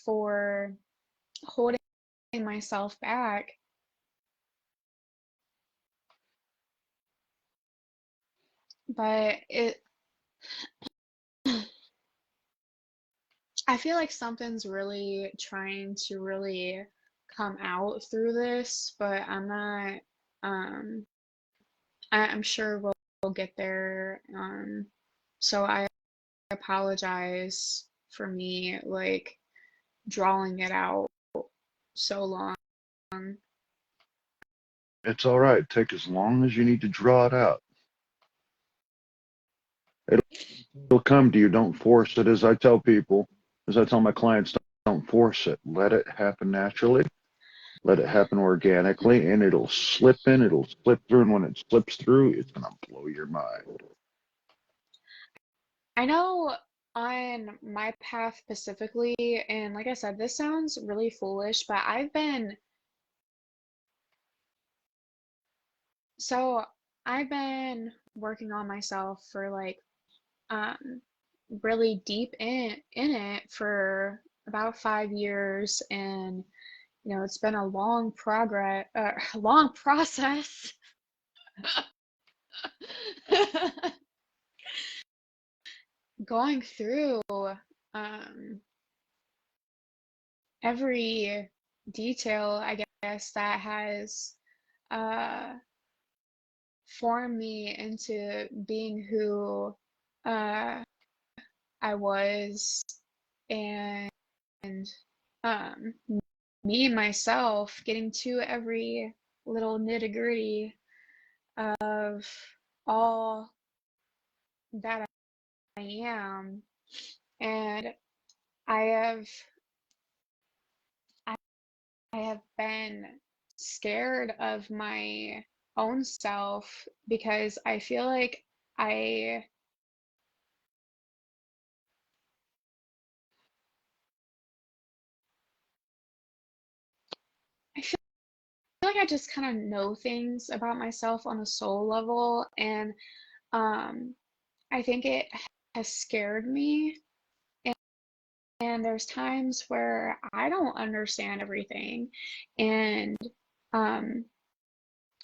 for holding myself back. But I feel like something's really trying to really come out through this, but I'm not, I'm sure we'll get there. So I apologize for me, like, drawing it out so long. It's all right. Take as long as you need to draw it out. It'll come to you. Don't force it. As I tell people, as I tell my clients, don't force it. Let it happen naturally. Let it happen organically, and it'll slip in. It'll slip through, and when it slips through, it's gonna blow your mind. I know on my path specifically, and like I said, this sounds really foolish, but so I've been working on myself for like um really deep in it for about 5 years, and it's been a long process. Going through um every detail, I guess, that has uh formed me into being who uh I was, and um me myself getting to every little nitty-gritty of all that I am. And I have I I have been scared of my own self because I I feel like I just kind of know things about myself on a soul level, and um I think it has scared me. And there's times where I don't understand everything. And um,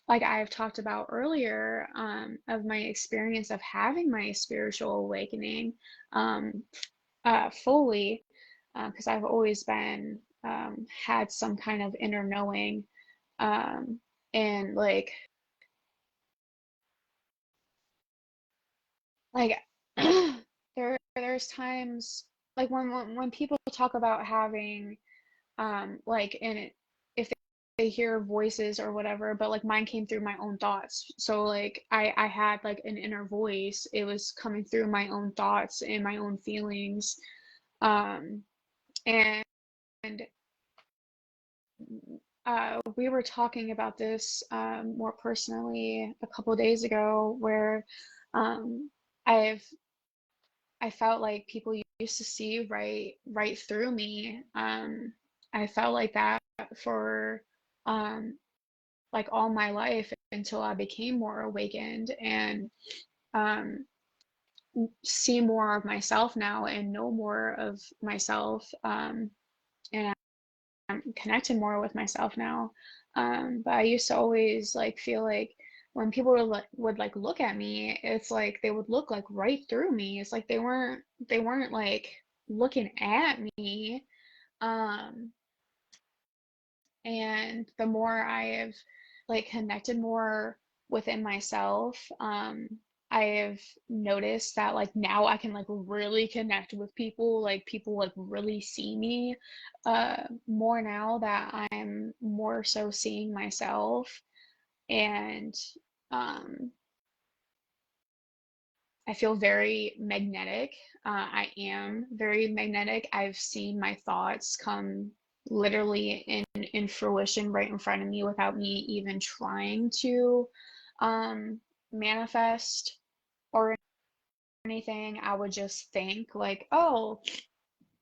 like I've talked about earlier, of my experience of having my spiritual awakening, um, fully, because I've always been, had some kind of inner knowing. Um, and like there's times like when people talk about having like in it, if they hear voices or whatever, but like mine came through my own thoughts. So like I had like an inner voice. It was coming through my own thoughts and my own feelings. um and we were talking about this more personally a couple days ago, where um I've I felt like people used to see right through me. I felt like that for um, like all my life until I became more awakened and um, see more of myself now and know more of myself, and I'm connecting more with myself now. But I used to always like feel like when people would like look at me, it's like they would look like right through me. It's like they weren't like looking at me. Um, and the more I have like connected more within myself, I have noticed that like now I can like really connect with people, like people like really see me more now that I'm more so seeing myself. And um I feel very magnetic. I am very magnetic. I've seen my thoughts come literally in fruition right in front of me without me even trying to manifest or anything. I would just think like, oh,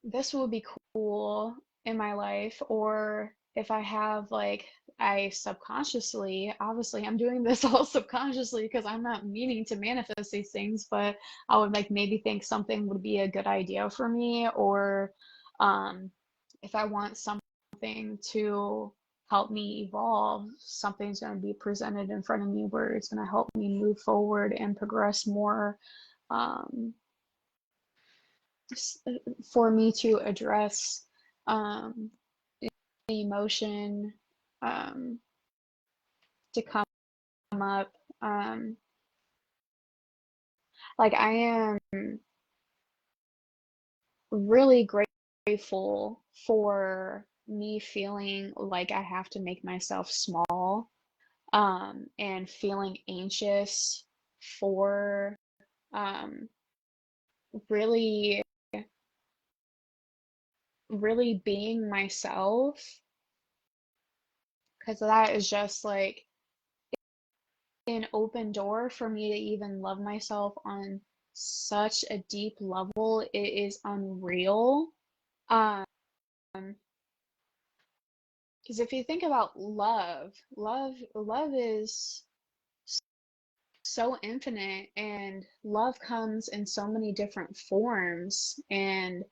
this would be cool in my life. Or if I have like, I subconsciously, obviously I'm doing this all subconsciously because I'm not meaning to manifest these things, but I would like maybe think something would be a good idea for me. Or if I want something to help me evolve, something's going to be presented in front of me where it's going to help me move forward and progress more, um, for me to address um, the emotion um, to come up. Um, like I am really grateful for me feeling like I have to make myself small, and feeling anxious for um, really, really being myself, because that is just like an open door for me to even love myself on such a deep level. It is unreal. Um, because if you think about love is so infinite, and love comes in so many different forms, and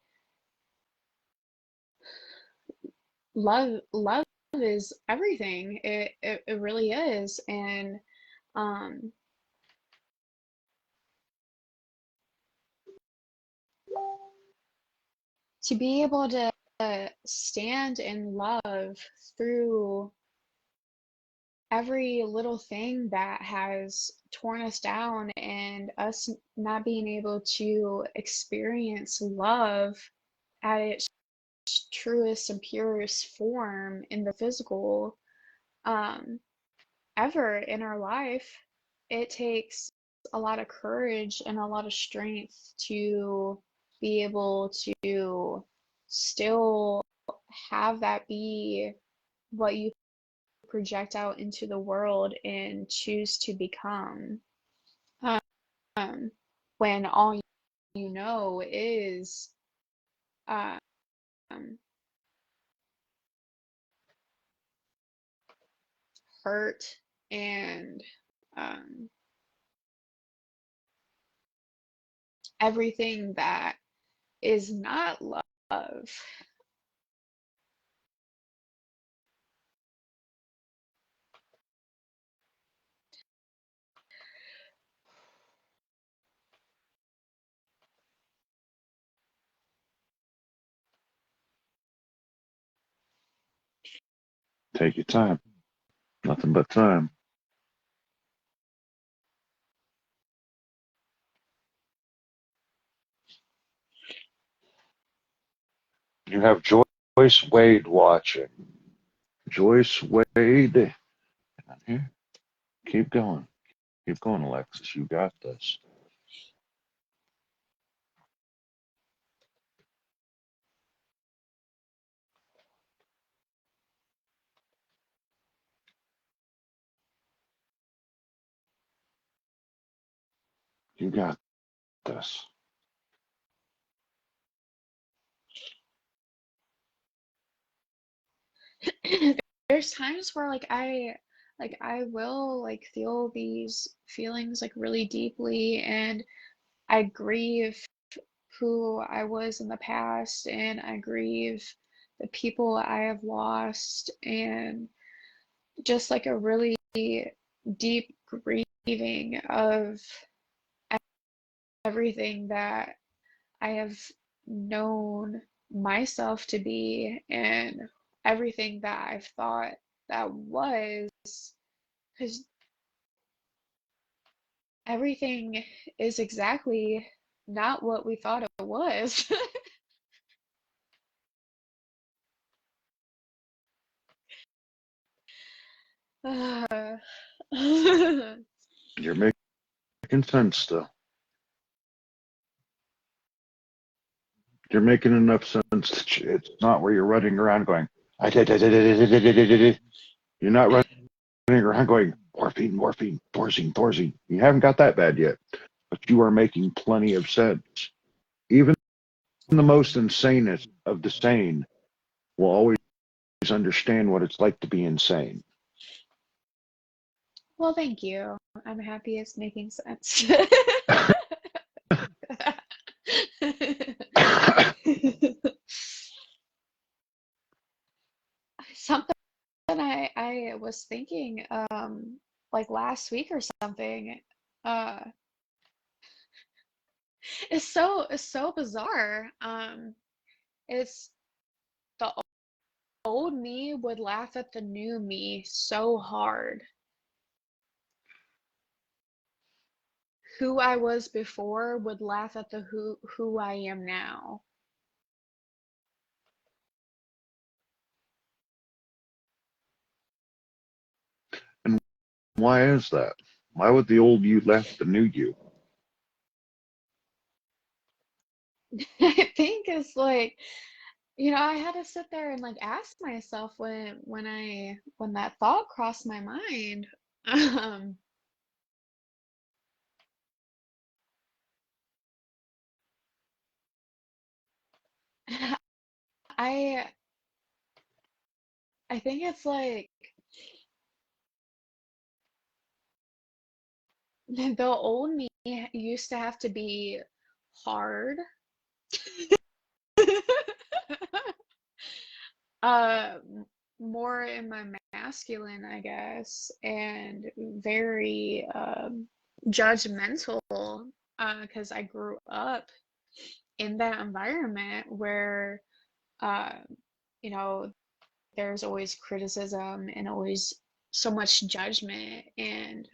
love is everything. It really is. And um to be able to stand in love through every little thing that has torn us down, and us not being able to experience love at its truest and purest form in the physical, um, ever in our life, it takes a lot of courage and a lot of strength to be able to still have that be what you project out into the world and choose to become, um, when all you know is um, hurt and um, everything that is not love. Take your time. Nothing but time. You have Joyce Wade watching. Joyce Wade. Here. Keep going. Keep going, Alexis. You got this. You got this. There's times where like I will like feel these feelings like really deeply, and I grieve who I was in the past, and I grieve the people I have lost, and just like a really deep grieving of everything that I have known myself to be and everything that I've thought that was, because everything is exactly not what we thought it was. You're making sense, though. You're making enough sense that it's not where you're running around going, you're not running around going, morphine, morphine, thorazine, thorazine. You haven't got that bad yet, but you are making plenty of sense. Even the most insanest of the sane will always understand what it's like to be insane. Well, thank you. I'm happy it's making sense. Something I was thinking, like last week or something, uh, it's so bizarre. It's the old me would laugh at the new me so hard. Who I was before would laugh at the who I am now. And why is that? Why would the old you laugh at the new you? I think it's like, I had to sit there and like ask myself when that thought crossed my mind. Um, I I think it's like the old me used to have to be hard, uh, more in my masculine, I guess, and very judgmental, because I grew up in that environment where, uh, you know, there's always criticism and always so much judgment and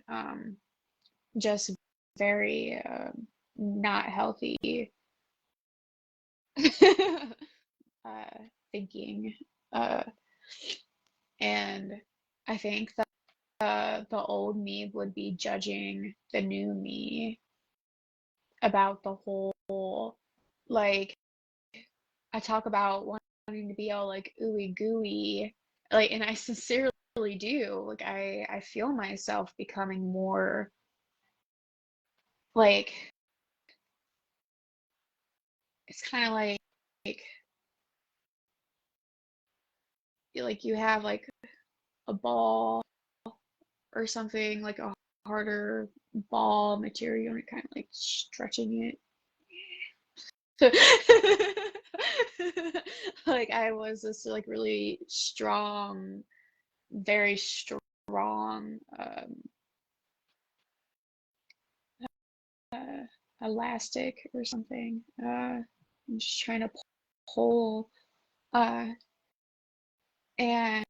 just very not healthy uh, thinking. Uh, and I think that the old me would be judging the new me about the whole, like, I talk about wanting to be all like ooey gooey, like, and I sincerely do. Like, I feel myself becoming more like, it's kind of like you have like a ball or something, like a harder ball material, and you're kind of like stretching it. Like, I was this like really strong, very strong, uh, elastic or something. I'm just trying to pull, uh, and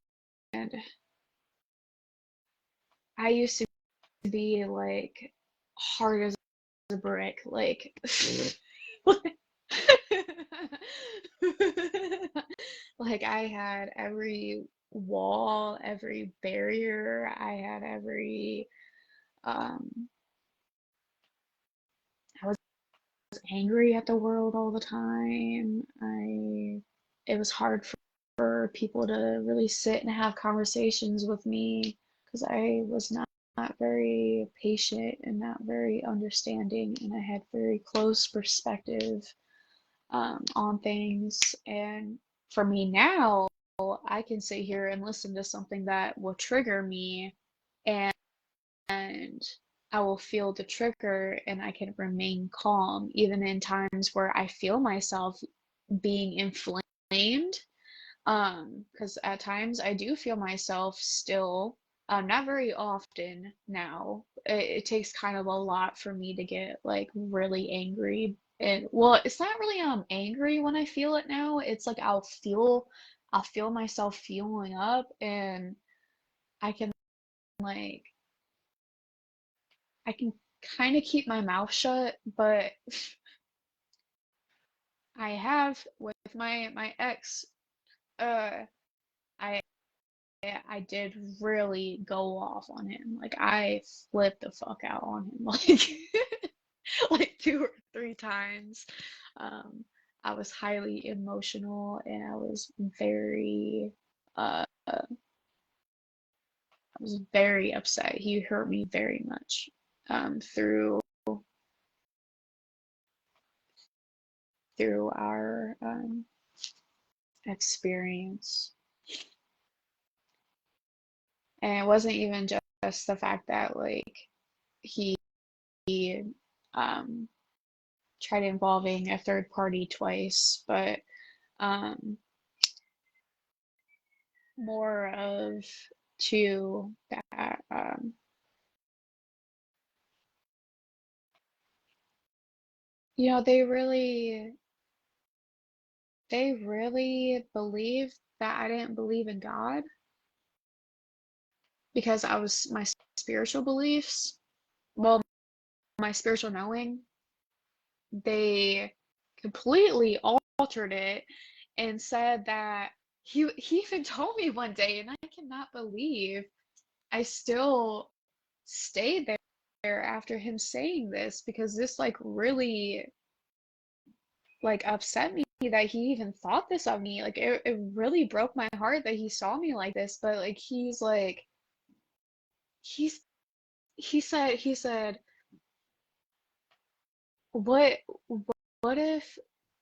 I used to be like hard as a brick, like like I had every wall, every barrier, I had every um I was angry at the world all the time. It was hard for people to really sit and have conversations with me because I was not very patient and not very understanding, and I had very close perspective on things. And for me now, I can sit here and listen to something that will trigger me, and I will feel the trigger and I can remain calm even in times where I feel myself being inflamed. Because at times I do feel myself still Not very often now. It takes kind of a lot for me to get like really angry. And well, it's not really angry when I feel it now. It's like I'll feel myself fueling up and I can like I can kind of keep my mouth shut, but I have with my ex, uh, I I did really go off on him. Like I flipped the fuck out on him, like like 2 or 3 times. Um, I was highly emotional and I was very upset. He hurt me very much through our experience. And it wasn't even just the fact that like he um tried involving a third party twice, but um more of two that you know they really believed that I didn't believe in God because I was my spiritual beliefs, well, my spiritual knowing, they completely altered it and said that he even told me one day, and I cannot believe I still stayed there after him saying this because this like really like upset me that he even thought this of me. Like it really broke my heart that he saw me like this, but like he's he said what what if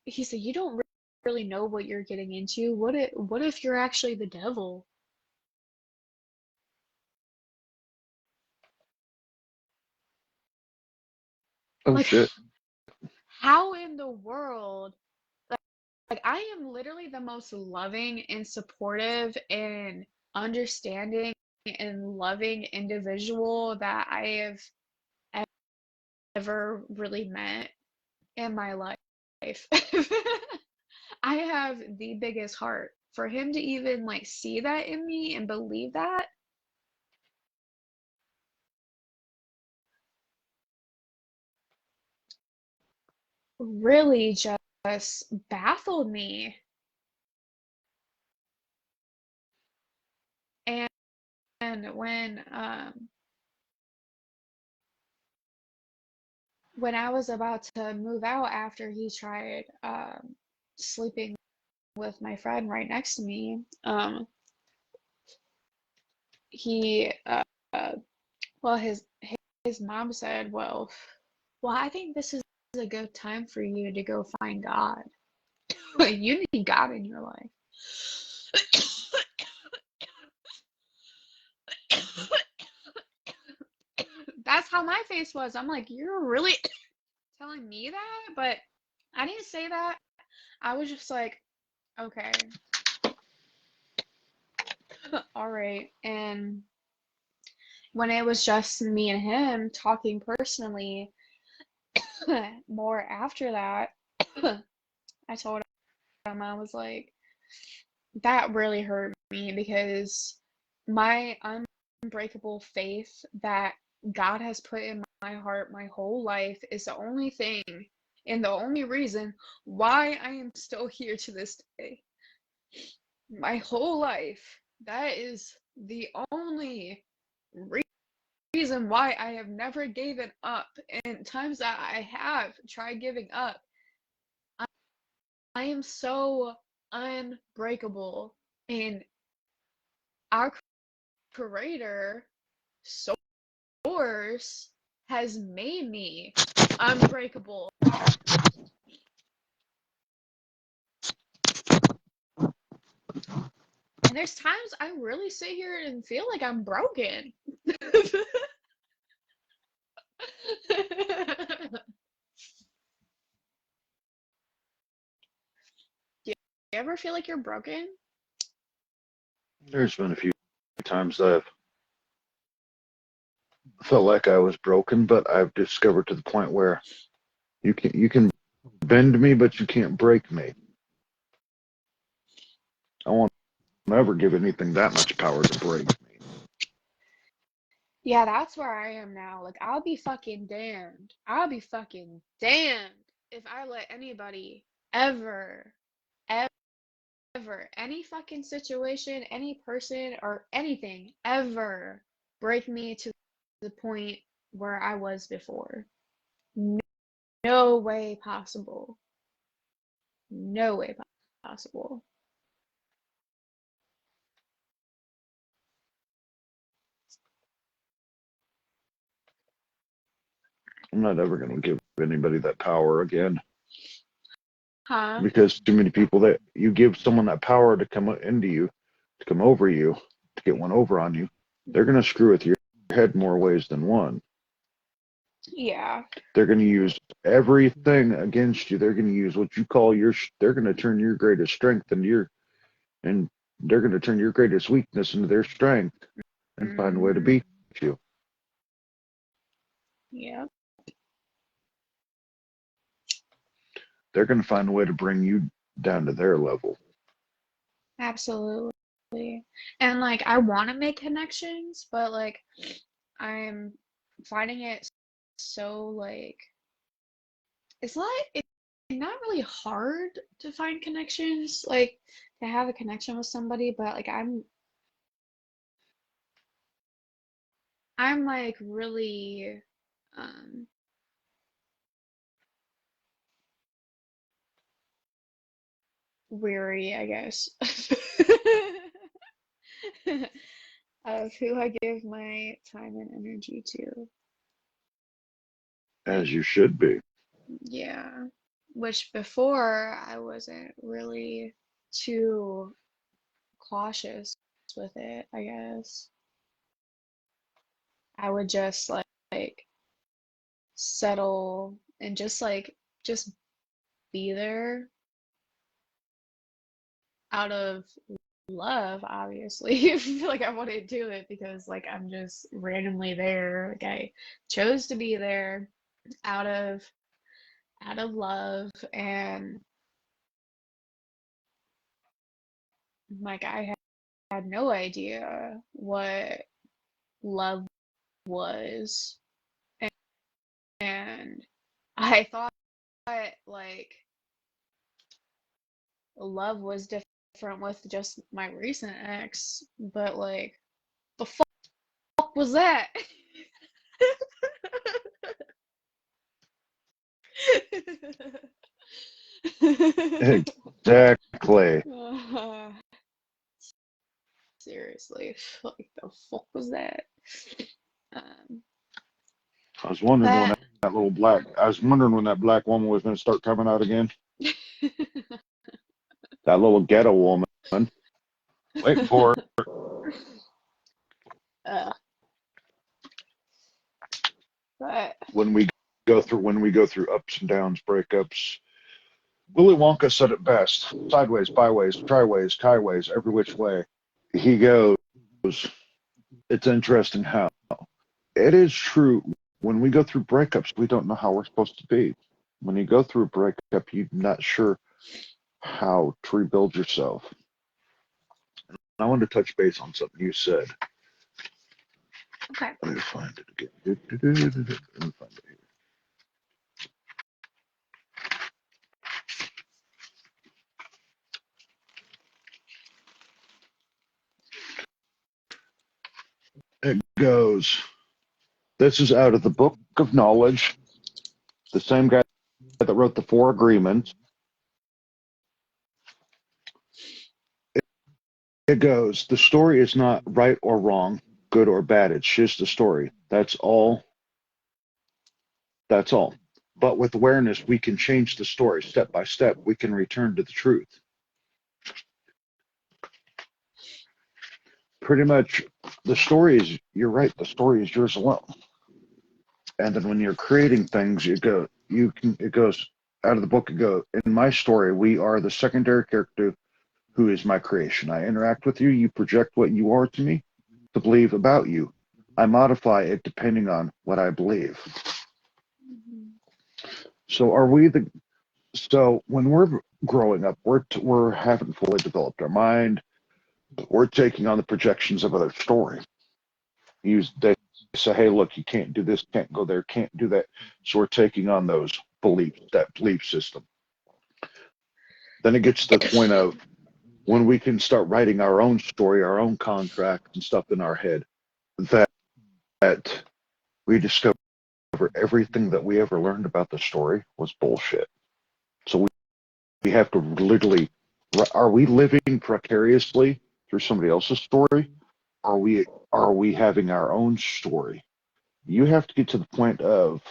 he said you don't really know what you're getting into. What if you're actually the devil? Oh Like shit. how in the world like I am literally the most loving and supportive and understanding and loving individual that I have ever really met in my life. I have the biggest heart. For him to even like see that in me and believe that really just baffled me. And when I was about to move out after he tried sleeping with my friend right next to me, he uh, well his mom said, well, I think this is a good time for you to go find God. You need God in your life. That's how my face was. I'm like, you're really telling me that? But I didn't say that. I was just like, okay, all right. And when it was just me and him talking personally, more after that, I told him, I was like, that really hurt me because my unbreakable faith that God has put in my heart my whole life is the only thing and the only reason why I am still here to this day. My whole life, that is the only reason why I have never given up. And times that I have tried giving up, I am so unbreakable. And our creator, Source, has made me unbreakable. And there's times I really sit here and feel like I'm broken. Do you ever feel like you're broken? There's been a few times that felt like I was broken, but I've discovered to the point where you can bend me, but you can't break me. I won't ever give anything that much power to break me. Yeah, that's where I am now. Like, I'll be fucking damned. I'll be fucking damned if I let anybody ever, ever, any fucking situation, any person, or anything ever break me to the point where I was before. No way possible. No way possible. I'm not ever going to give anybody that power again. Huh? Because too many people, that you give someone that power to come into you, to come over you, to get one over on you, they're going to screw with your head more ways than one. Yeah. They're going to use everything against you. They're going to use what you call they're going to turn your greatest strength into and they're going to turn your greatest weakness into their strength and find a way to beat you. Yeah. They're going to find a way to bring you down to their level. Absolutely. And like, I want to make connections, but like, I'm finding it so like, it's not really hard to find connections, like to have a connection with somebody, but like I'm like really weary, I guess, of who I give my time and energy to. As you should be. Yeah. Which before I wasn't really too cautious with it, I guess. I would just like settle and just be there out of love, obviously. I feel like I wouldn't do it because like I'm just randomly there. Like I chose to be there out of love, and like I had no idea what love was. And I thought like love was different with just my recent ex, but like the fuck was that? Exactly. Seriously, like the fuck was that? Um, I was wondering when but I was wondering when that black woman was going to start coming out again. That little ghetto woman. Waiting for it. but When we go through ups and downs, breakups. Willy Wonka said it best: sideways, byways, tryways, kaiways, every which way. He goes, it's interesting how it is true. When we go through breakups, we don't know how we're supposed to be. When you go through a breakup, you're not sure how to rebuild yourself. And I wanted to touch base on something you said. okay. Let me find it again. Let me find it here. It goes, this is out of the Book of Knowledge, the same guy that wrote the Four Agreements. It goes, the story is not right or wrong, good or bad. It's just a story. That's all. That's all. But with awareness, we can change the story step by step. We can return to the truth. Pretty much, the story is, you're right, the story is yours alone. And then when you're creating things, it goes out of the book. It goes, in my story, we are the secondary character who is my creation. I interact with you. You project what you are to me to believe about you. I modify it depending on what I believe. So so when we're growing up, we're haven't fully developed our mind. We're taking on the projections of other story. They say, hey, look, you can't do this, can't go there, can't do that. So we're taking on those beliefs, that belief system. Then it gets to the point of when we can start writing our own story, our own contract and stuff in our head, that we discover everything that we ever learned about the story was bullshit. So we have to literally, are we living precariously through somebody else's story? Are we having our own story? You have to get to the point of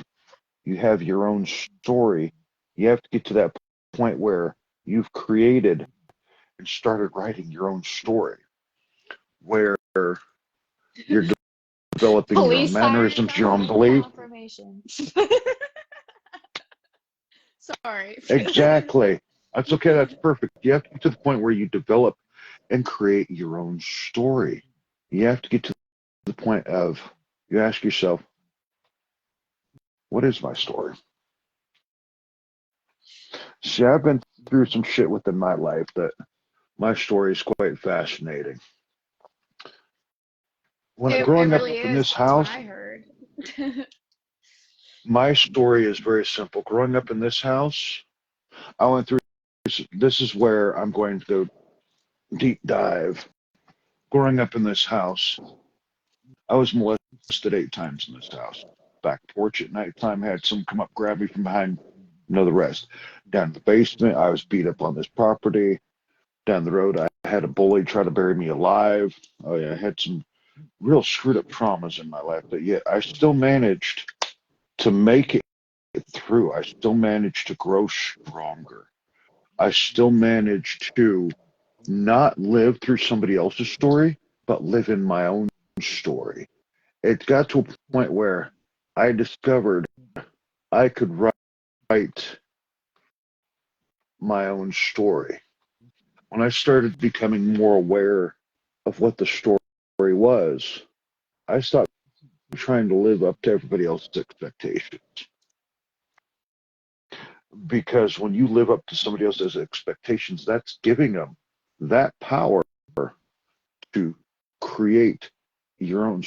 you have your own story. You have to get to that point where you've created and started writing your own story, where you're developing your own Police mannerisms, sirens your are own getting belief. confirmations. Sorry. Exactly. That's okay. That's perfect. You have to get to the point where you develop and create your own story. You have to get to the point of you ask yourself, what is my story? See, I've been through some shit within my life that my story is quite fascinating. When It growing up really in is. this That's what house, I heard. my story is very simple. Growing up in this house, I went through this is where I'm going to go deep dive. Growing up in this house, I was molested 8 times in this house. Back porch at nighttime, had someone come up, grab me from behind, know the rest. Down in the basement, I was beat up on this property. Down the road, I had a bully try to bury me alive. Oh yeah, I had some real screwed up traumas in my life, but yet I still managed to make it through. I still managed to grow stronger. I still managed to not live through somebody else's story, but live in my own story. It got to a point where I discovered I could write my own story. When I started becoming more aware of what the story was, I stopped trying to live up to everybody else's expectations. Because when you live up to somebody else's expectations, that's giving them that power to create your own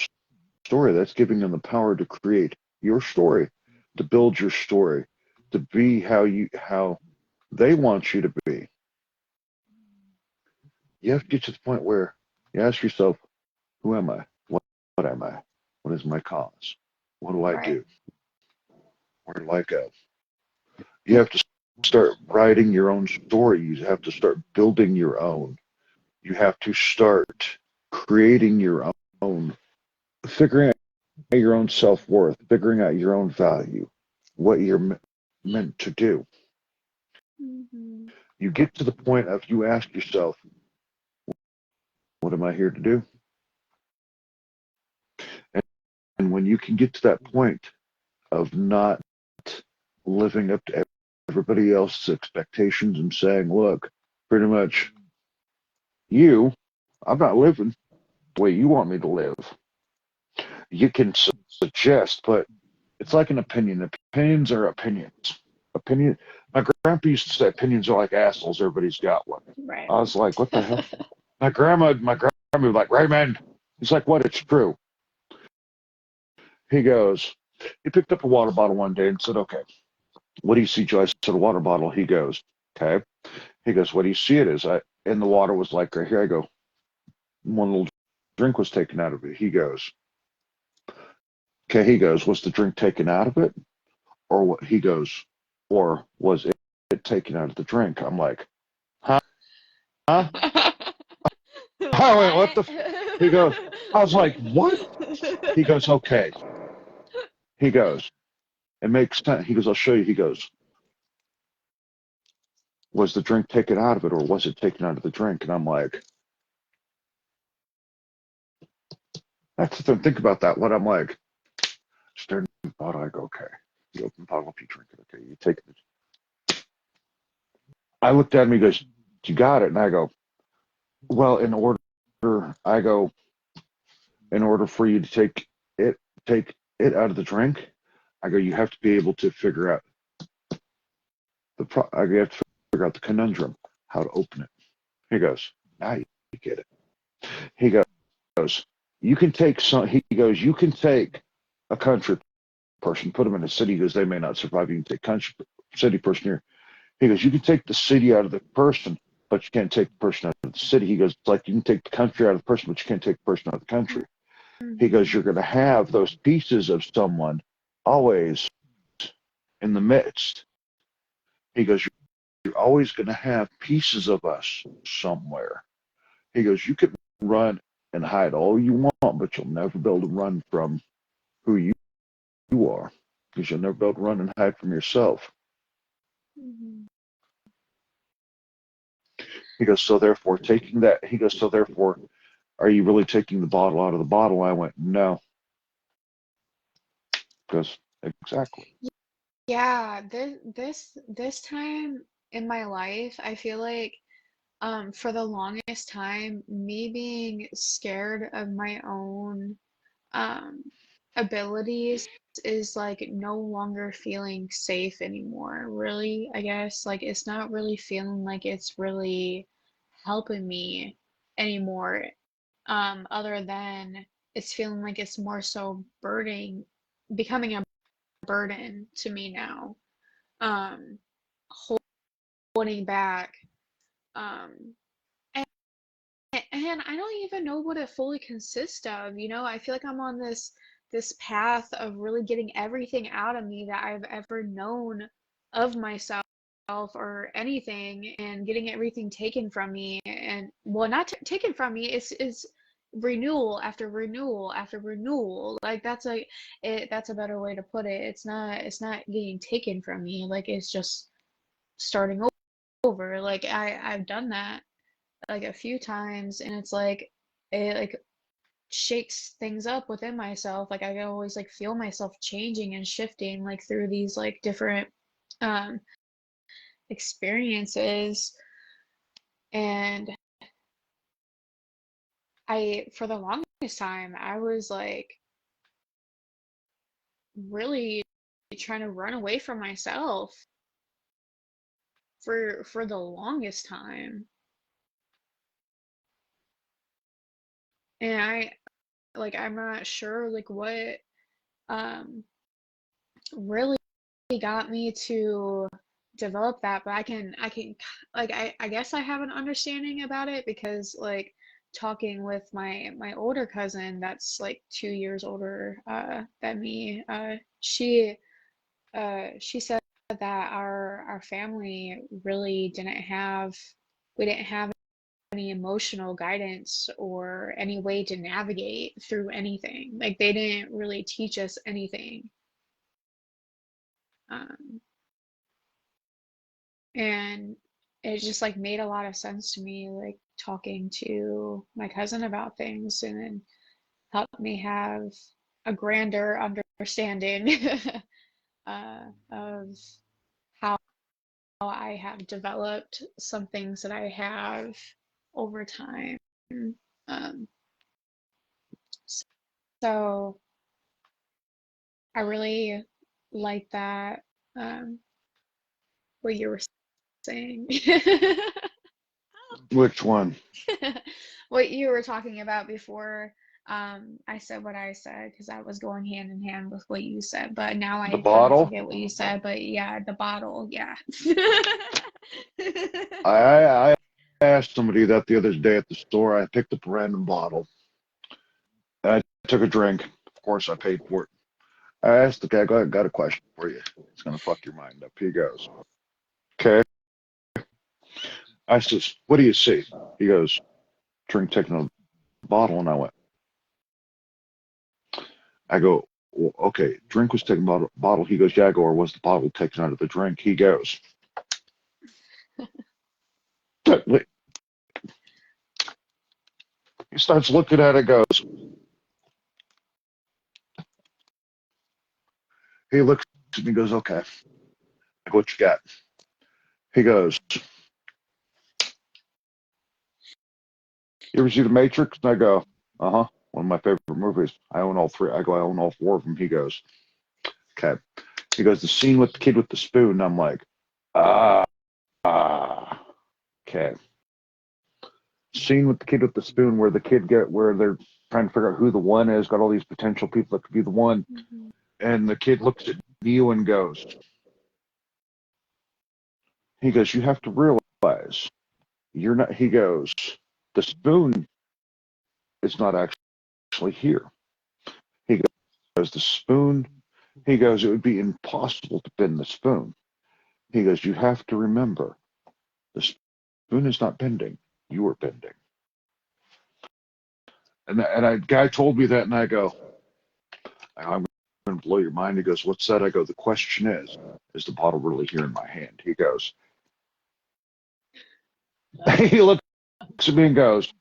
story. That's giving them the power to create your story, to build your story, to be how they want you to be. You have to get to the point where you ask yourself, who am I? What am I? What is my cause? What do I Right. do? Where do I go? You have to start writing your own story. You have to start building your own. You have to start creating your own, figuring out your own self-worth, figuring out your own value, what you're meant to do. Mm-hmm. You get to the point of you ask yourself, what am I here to do? And when you can get to that point of not living up to everybody else's expectations and saying, look, pretty much I'm not living the way you want me to live. You can suggest, but it's like an opinion. Opinions are opinions. Opinion. My grandpa used to say opinions are like assholes. Everybody's got one. Right. I was like, what the hell? My grandma was like, Raymond. He's like, what? It's true. He goes, he picked up a water bottle one day and said, okay, what do you see, Joe? I said, a water bottle. He goes, okay. He goes, what do you see it as? And the water was like, right here. I go, one little drink was taken out of it. He goes, okay. He goes, was the drink taken out of it? Or what? He goes, or was it taken out of the drink? I'm like, huh? Huh? I went, what What? the? He goes, I was like, what? He goes, okay. He goes, it makes sense. He goes, I'll show you. He goes, was the drink taken out of it or was it taken out of the drink? And I'm like, that's the thing. Think about that. What I'm like, staring at the bottle, I go, okay. You open the bottle up, you drink it. Okay, you take it. I looked at him, he goes, you got it. And I go, well, I go, in order for you to take take it out of the drink. I go, you have to be able to figure out you have to figure out the conundrum, how to open it. He goes, now you get it. He goes, you can take you can take a country person, put them in a city because they may not survive. You can take country city person here. He goes, you can take the city out of the person, but you can't take the person out of the city. He goes, it's like you can take the country out of the person, but you can't take the person out of the country. He goes, you're going to have those pieces of someone always in the midst. He goes, you're always going to have pieces of us somewhere. He goes, you can run and hide all you want, but you'll never be able to run from who you are, because you'll never be able to run and hide from yourself. Mhm. He goes, so therefore, are you really taking the bottle out of the bottle? I went, no. Because exactly. Yeah, this time in my life, I feel like for the longest time, me being scared of my own um abilities is like no longer feeling safe anymore. Really, I guess like it's not really feeling like it's really helping me anymore. Other than it's feeling like it's more so becoming a burden to me now. Um, holding back. Um, and, and I don't even know what it fully consists of. You know, I feel like I'm on this path of really getting everything out of me that I've ever known of myself or anything, and getting everything taken from me. And well, not taken from me, it's renewal after renewal after renewal. Like that's a better way to put it. It's not getting taken from me, like it's just starting over. Like I've done that like a few times, and it's like it like shakes things up within myself. Like I always like feel myself changing and shifting like through these like different um experiences. And I for the longest time I was like really trying to run away from myself for the longest time. And I'm not sure like what um really got me to develop that, but I can like I guess I have an understanding about it because like talking with my older cousin that's like 2 years older than me, she said that our family really we didn't have any emotional guidance or any way to navigate through anything. Like they didn't really teach us anything. Um, and it just like made a lot of sense to me, like talking to my cousin about things, and then helped me have a grander understanding of how I have developed some things that I have over time. Um, so I really like that, um, what you were saying. Which one? What you were talking about before I said what I said, because I was going hand in hand with what you said, but now The I kind of bottle? forget what you said. But yeah, the bottle, yeah. I asked somebody that the other day at the store. I picked up a random bottle. I took a drink. Of course, I paid for it. I asked the guy, I got a question for you. It's going to fuck your mind up. He goes, okay. I says, what do you see? He goes, drink taken out of the bottle. And I go, well, okay, drink was taken out of the bottle. He goes, yeah. I go, or was the bottle taken out of the drink? He goes, he starts looking at it, goes, he looks at me, goes, okay. I go, what you got? He goes, you ever see The Matrix? And I go, uh-huh. one of my favorite movies. I own all three. I go, I own all four of them. He goes, okay. He goes, the scene with the kid with the spoon. I'm like, ah, okay. Scene with the kid with the spoon where where they're trying to figure out who the one is, got all these potential people that could be the one. Mm-hmm. And the kid looks at Neo and goes, you have to realize you're not, he goes, the spoon is not actually here. He goes, the spoon, he goes, it would be impossible to bend the spoon. He goes, you have to remember, the spoon is not bending. You are bending. And a guy told me that, and I go, I'm going to blow your mind. He goes, what's that? I go, the question is the bottle really here in my hand? He goes, he looks at me and goes,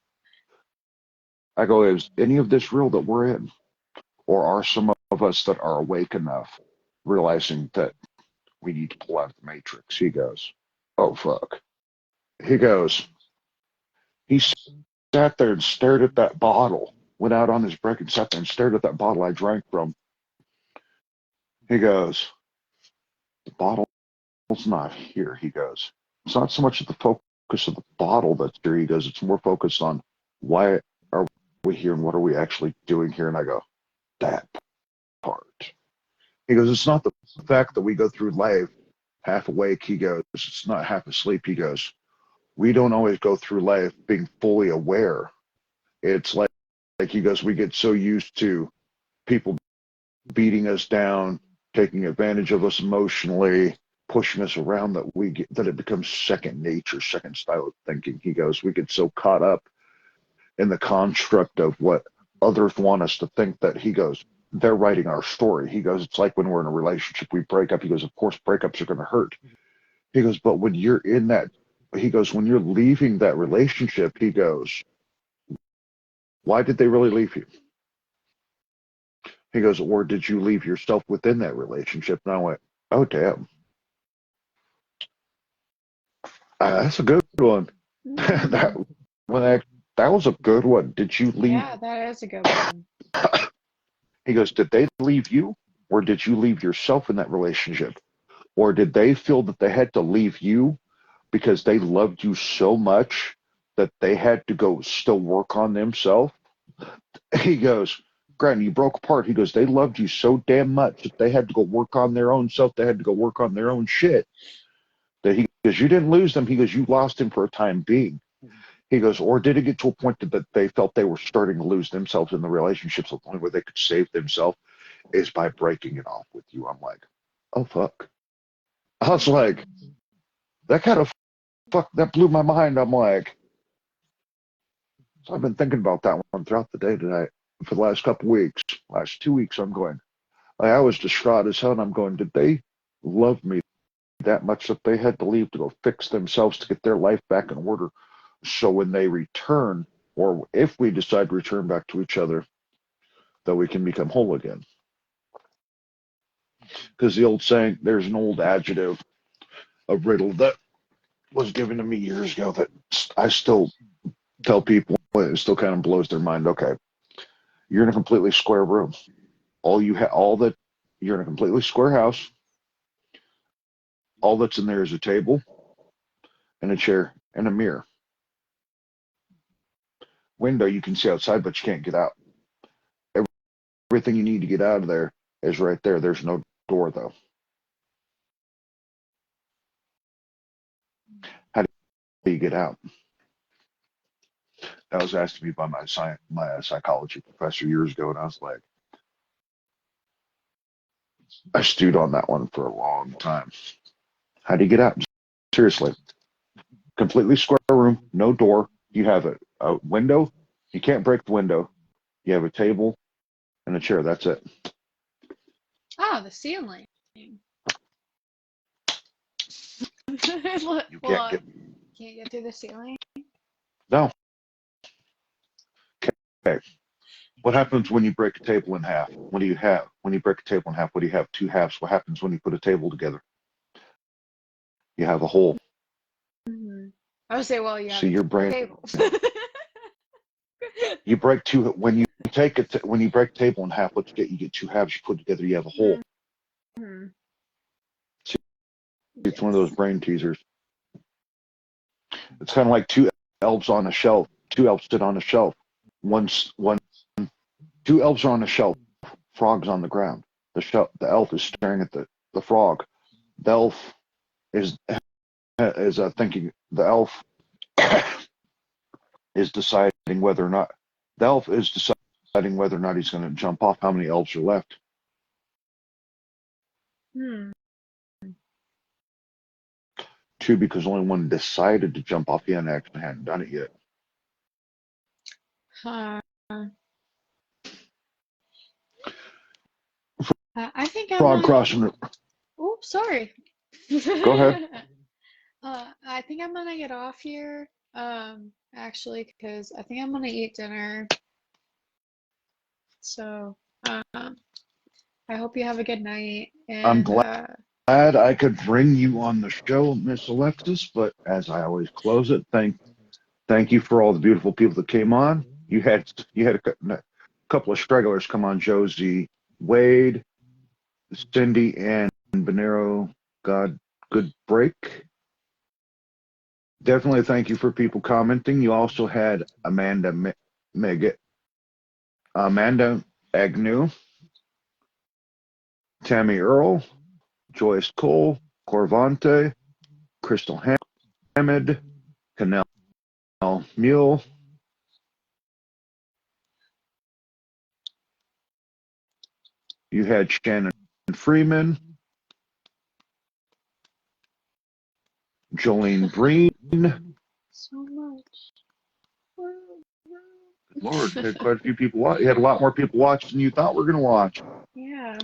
I go, is any of this real that we're in? Or are some of us that are awake enough realizing that we need to pull out of the matrix? He goes, oh, fuck. He goes, he sat there and stared at that bottle, went out on his break and sat there and stared at that bottle I drank from. He goes, the bottle's not here. He goes, it's not so much the focus of the bottle that's here. He goes, it's more focused on why are we here and what are we actually doing here? And I go, that part. He goes, it's not the fact that we go through life half awake. He goes, it's not half asleep. He goes, we don't always go through life being fully aware. It's like he goes, we get so used to people beating us down, taking advantage of us emotionally, pushing us around that it becomes second nature, second style of thinking. He goes, we get so caught up in the construct of what others want us to think that he goes, they're writing our story. He goes, it's like when we're in a relationship, we break up. He goes, of course, breakups are going to hurt. He goes, but when you're in that, he goes, when you're leaving that relationship, he goes, why did they really leave you? He goes, or did you leave yourself within that relationship? And I went, oh, damn. That's a good one. that when that was a good one. Did you leave? Yeah, that is a good one. He goes, did they leave you, or did you leave yourself in that relationship? Or did they feel that they had to leave you because they loved you so much that they had to go still work on themselves? He goes, Grant, you broke apart. He goes, they loved you so damn much that they had to go work on their own self. They had to go work on their own shit. That he goes, you didn't lose them. He goes, you lost him for a time being. He goes, or did it get to a point that they felt they were starting to lose themselves in the relationship to the point where they could save themselves is by breaking it off with you? I'm like, oh, fuck. I was like, that kind of fuck, that blew my mind. I'm like, so I've been thinking about that one throughout the day tonight for the last couple weeks, last 2 weeks. I'm going, I was distraught as hell, and I'm going, did they love me that much that they had to leave to go fix themselves to get their life back in order? So when they return, or if we decide to return back to each other, that we can become whole again. Because the old saying, there's an old adjective, a riddle that was given to me years ago that I still tell people, it still kind of blows their mind. Okay, you're in a completely square room. You're in a completely square house. All that's in there is a table and a chair and a mirror. Window, you can see outside, but you can't get out. Everything you need to get out of there is right there. There's no door, though. How do you get out? That was asked to me by my psychology professor years ago, and I was like, I stewed on that one for a long time. How do you get out? Seriously, completely square room, no door. You have a window. You can't break the window. You have a table and a chair. That's it. Oh, the ceiling. You Well, can't get through the ceiling. no. Okay. What happens when you break a table in half? What do you have? When you break a table in half, what do you have? Two halves. What happens when you put a table together? You have a hole. Mm-hmm. I would say, well, you have See, your brain, tables. You break two when you take it when you break a table in half. What you get two halves. You put together. You have a whole. Mm-hmm. It's one of those brain teasers. It's kind of like two elves on a shelf. Two elves sit on a shelf. Two elves are on a shelf. Frog's on the ground. The elf is staring at the frog. The elf is thinking. The elf is deciding whether or not he's going to jump off. How many elves are left? Hmm. Two, because only one decided to jump off. He hadn't done it yet. I think I'm Frog gonna. crossing. Oops, sorry. Go ahead. I think I'm gonna get off here. Actually, because I think I'm gonna eat dinner. So, I hope you have a good night. I'm And glad I could bring you on the show, Miss Alexis. But as I always close it, thank you for all the beautiful people that came on. You had a couple of stragglers come on: Josie, Wade, Cindy, and Bonero. God, good break. Definitely thank you for people commenting. You also had Amanda Agnew, Tammy Earl, Joyce Cole, Corvante, Crystal Hammond, Canal Mule. You had Shannon Freeman, Jolene Breen. so much. Lord, you had quite a few people watch. You had a lot more people watch than you thought were going to watch. Yeah.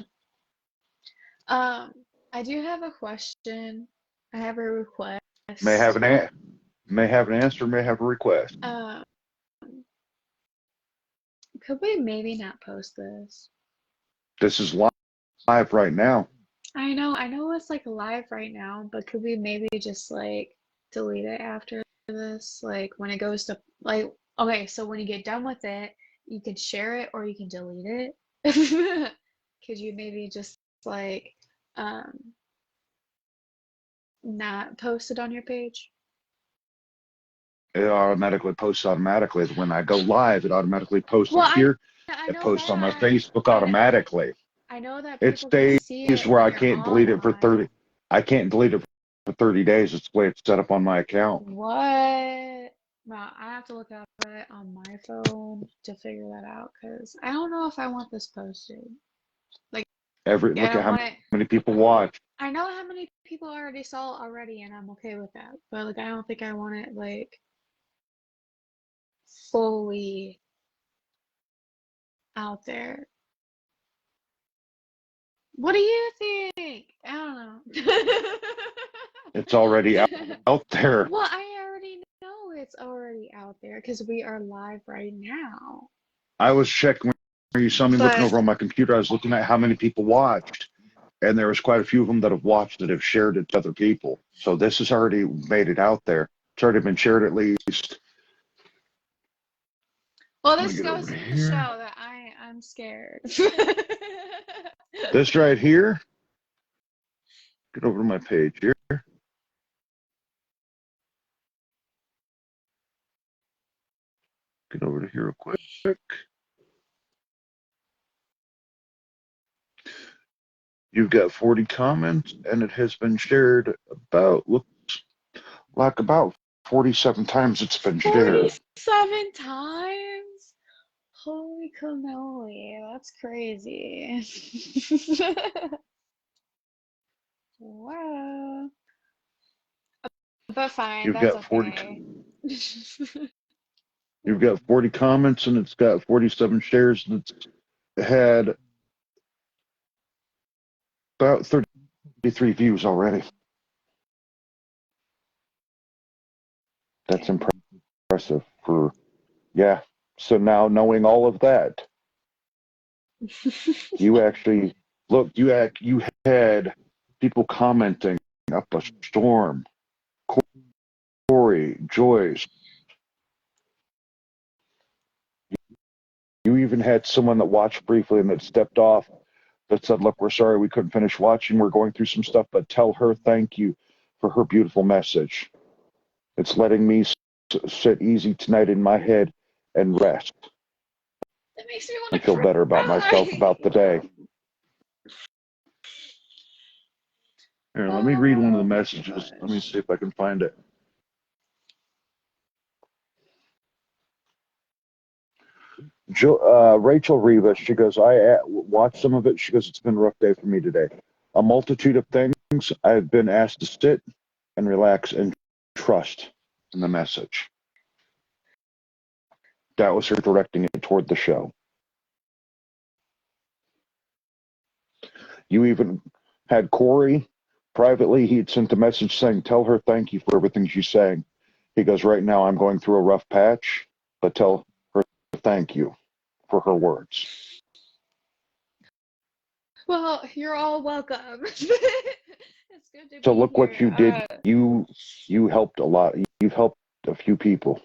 I do have a question. I have a request. May have an answer, may have a request. Could we maybe not post this? This is live right now. I know it's like live right now, but could we maybe just like delete it after this? Like when it goes to like okay, so when you get done with it, you can share it or you can delete it. Could you maybe just like not post it on your page? It automatically posts automatically. When I go live, it automatically posts Well, on here. I It know posts on my that, Facebook but automatically. I know that It people can stays see it where when I you're can't delete it for online. 30. I can't delete it for 30 days. It's the way it's set up on my account. What? Well, I have to look up it on my phone to figure that out because I don't know if I want this posted. Like, I Look at don't how want it. many people watch. I know how many people already saw it already, and I'm okay with that. But like, I don't think I want it like fully out there. What do you think? I don't know. It's already out there. Well, I already know it's already out there because we are live right now. I was checking where you saw me looking But over on my computer. I was looking at how many people watched, and there was quite a few of them that have watched that have shared it to other people. So this has already made it out there. It's already been shared at least. well, Let me this get over goes to to show here. that I'm scared. This right here. Get over to my page here. Get over to here real quick. You've got 40 comments, and it has been shared looks like about 47 times it's been shared. 47 times? Holy cannoli, that's crazy. Wow. But fine, You've that's got 40. okay. You've got 40 comments, and it's got 47 shares, and it's had about 33 views already. That's impressive for, yeah. So now knowing all of that, you actually, look, you had people commenting up a storm. Corey, Joyce, even had someone that watched briefly and that stepped off that said, look, we're sorry we couldn't finish watching. We're going through some stuff, but tell her thank you for her beautiful message. It's letting me sit easy tonight in my head and rest. That makes me want And to feel cry. better about myself, about the day. Here, let me read one of the messages. Let me see if I can find it. Rachel Reva, she goes, I watched some of it. She goes, it's been a rough day for me today. A multitude of things. I've been asked to sit and relax and trust in the message. That was her directing it toward the show. You even had Corey privately. He'd sent a message saying, tell her thank you for everything she's saying. He goes, right now I'm going through a rough patch, but tell her thank you for her words. Well, you're all welcome. It's good to So be look here. what you did. You helped a lot. You've helped a few people.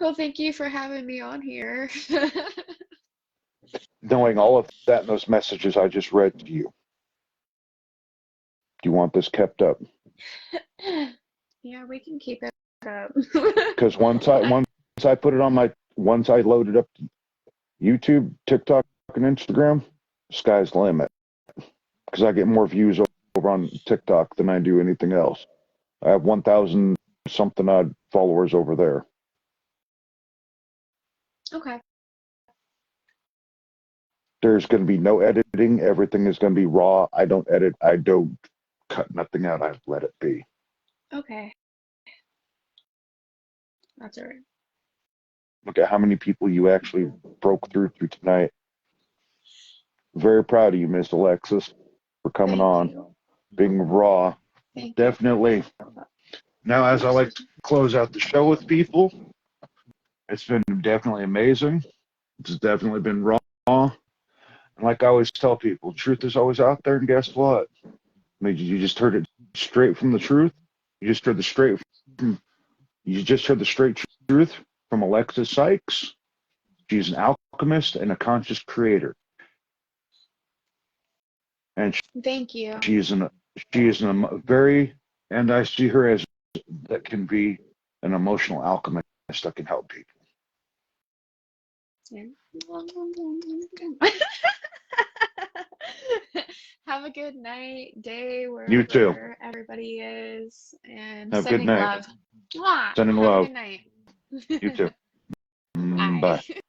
Well, thank you for having me on here. Knowing all of that in those messages I just read to you. Do you want this kept up? Yeah, we can keep it up. Because once I put it on once I loaded up YouTube, TikTok, and Instagram, sky's the limit. Because I get more views over on TikTok than I do anything else. I have 1,000 something odd followers over there. Okay. There's going to be no editing. Everything is going to be raw. I don't edit. I don't cut nothing out. I let it be. Okay. That's all right. Look at how many people you actually broke through tonight. Very proud of you, Miss Alexis, for coming on, being raw. Thank Definitely. Now, as I like to close out the show with people, it's been definitely amazing. It's definitely been raw. And like I always tell people, truth is always out there, and guess what? I mean, you just heard it straight from the truth. You just heard the straight truth from Alexis Sykes. She's an alchemist and a conscious creator. And Thank you. she is very, and I see her as that can be an emotional alchemist that can help people. Have a good night, day, You too. wherever everybody is, and Have a good sending night. love. Mwah. Sending Have love. a good night. You too. Bye. Bye.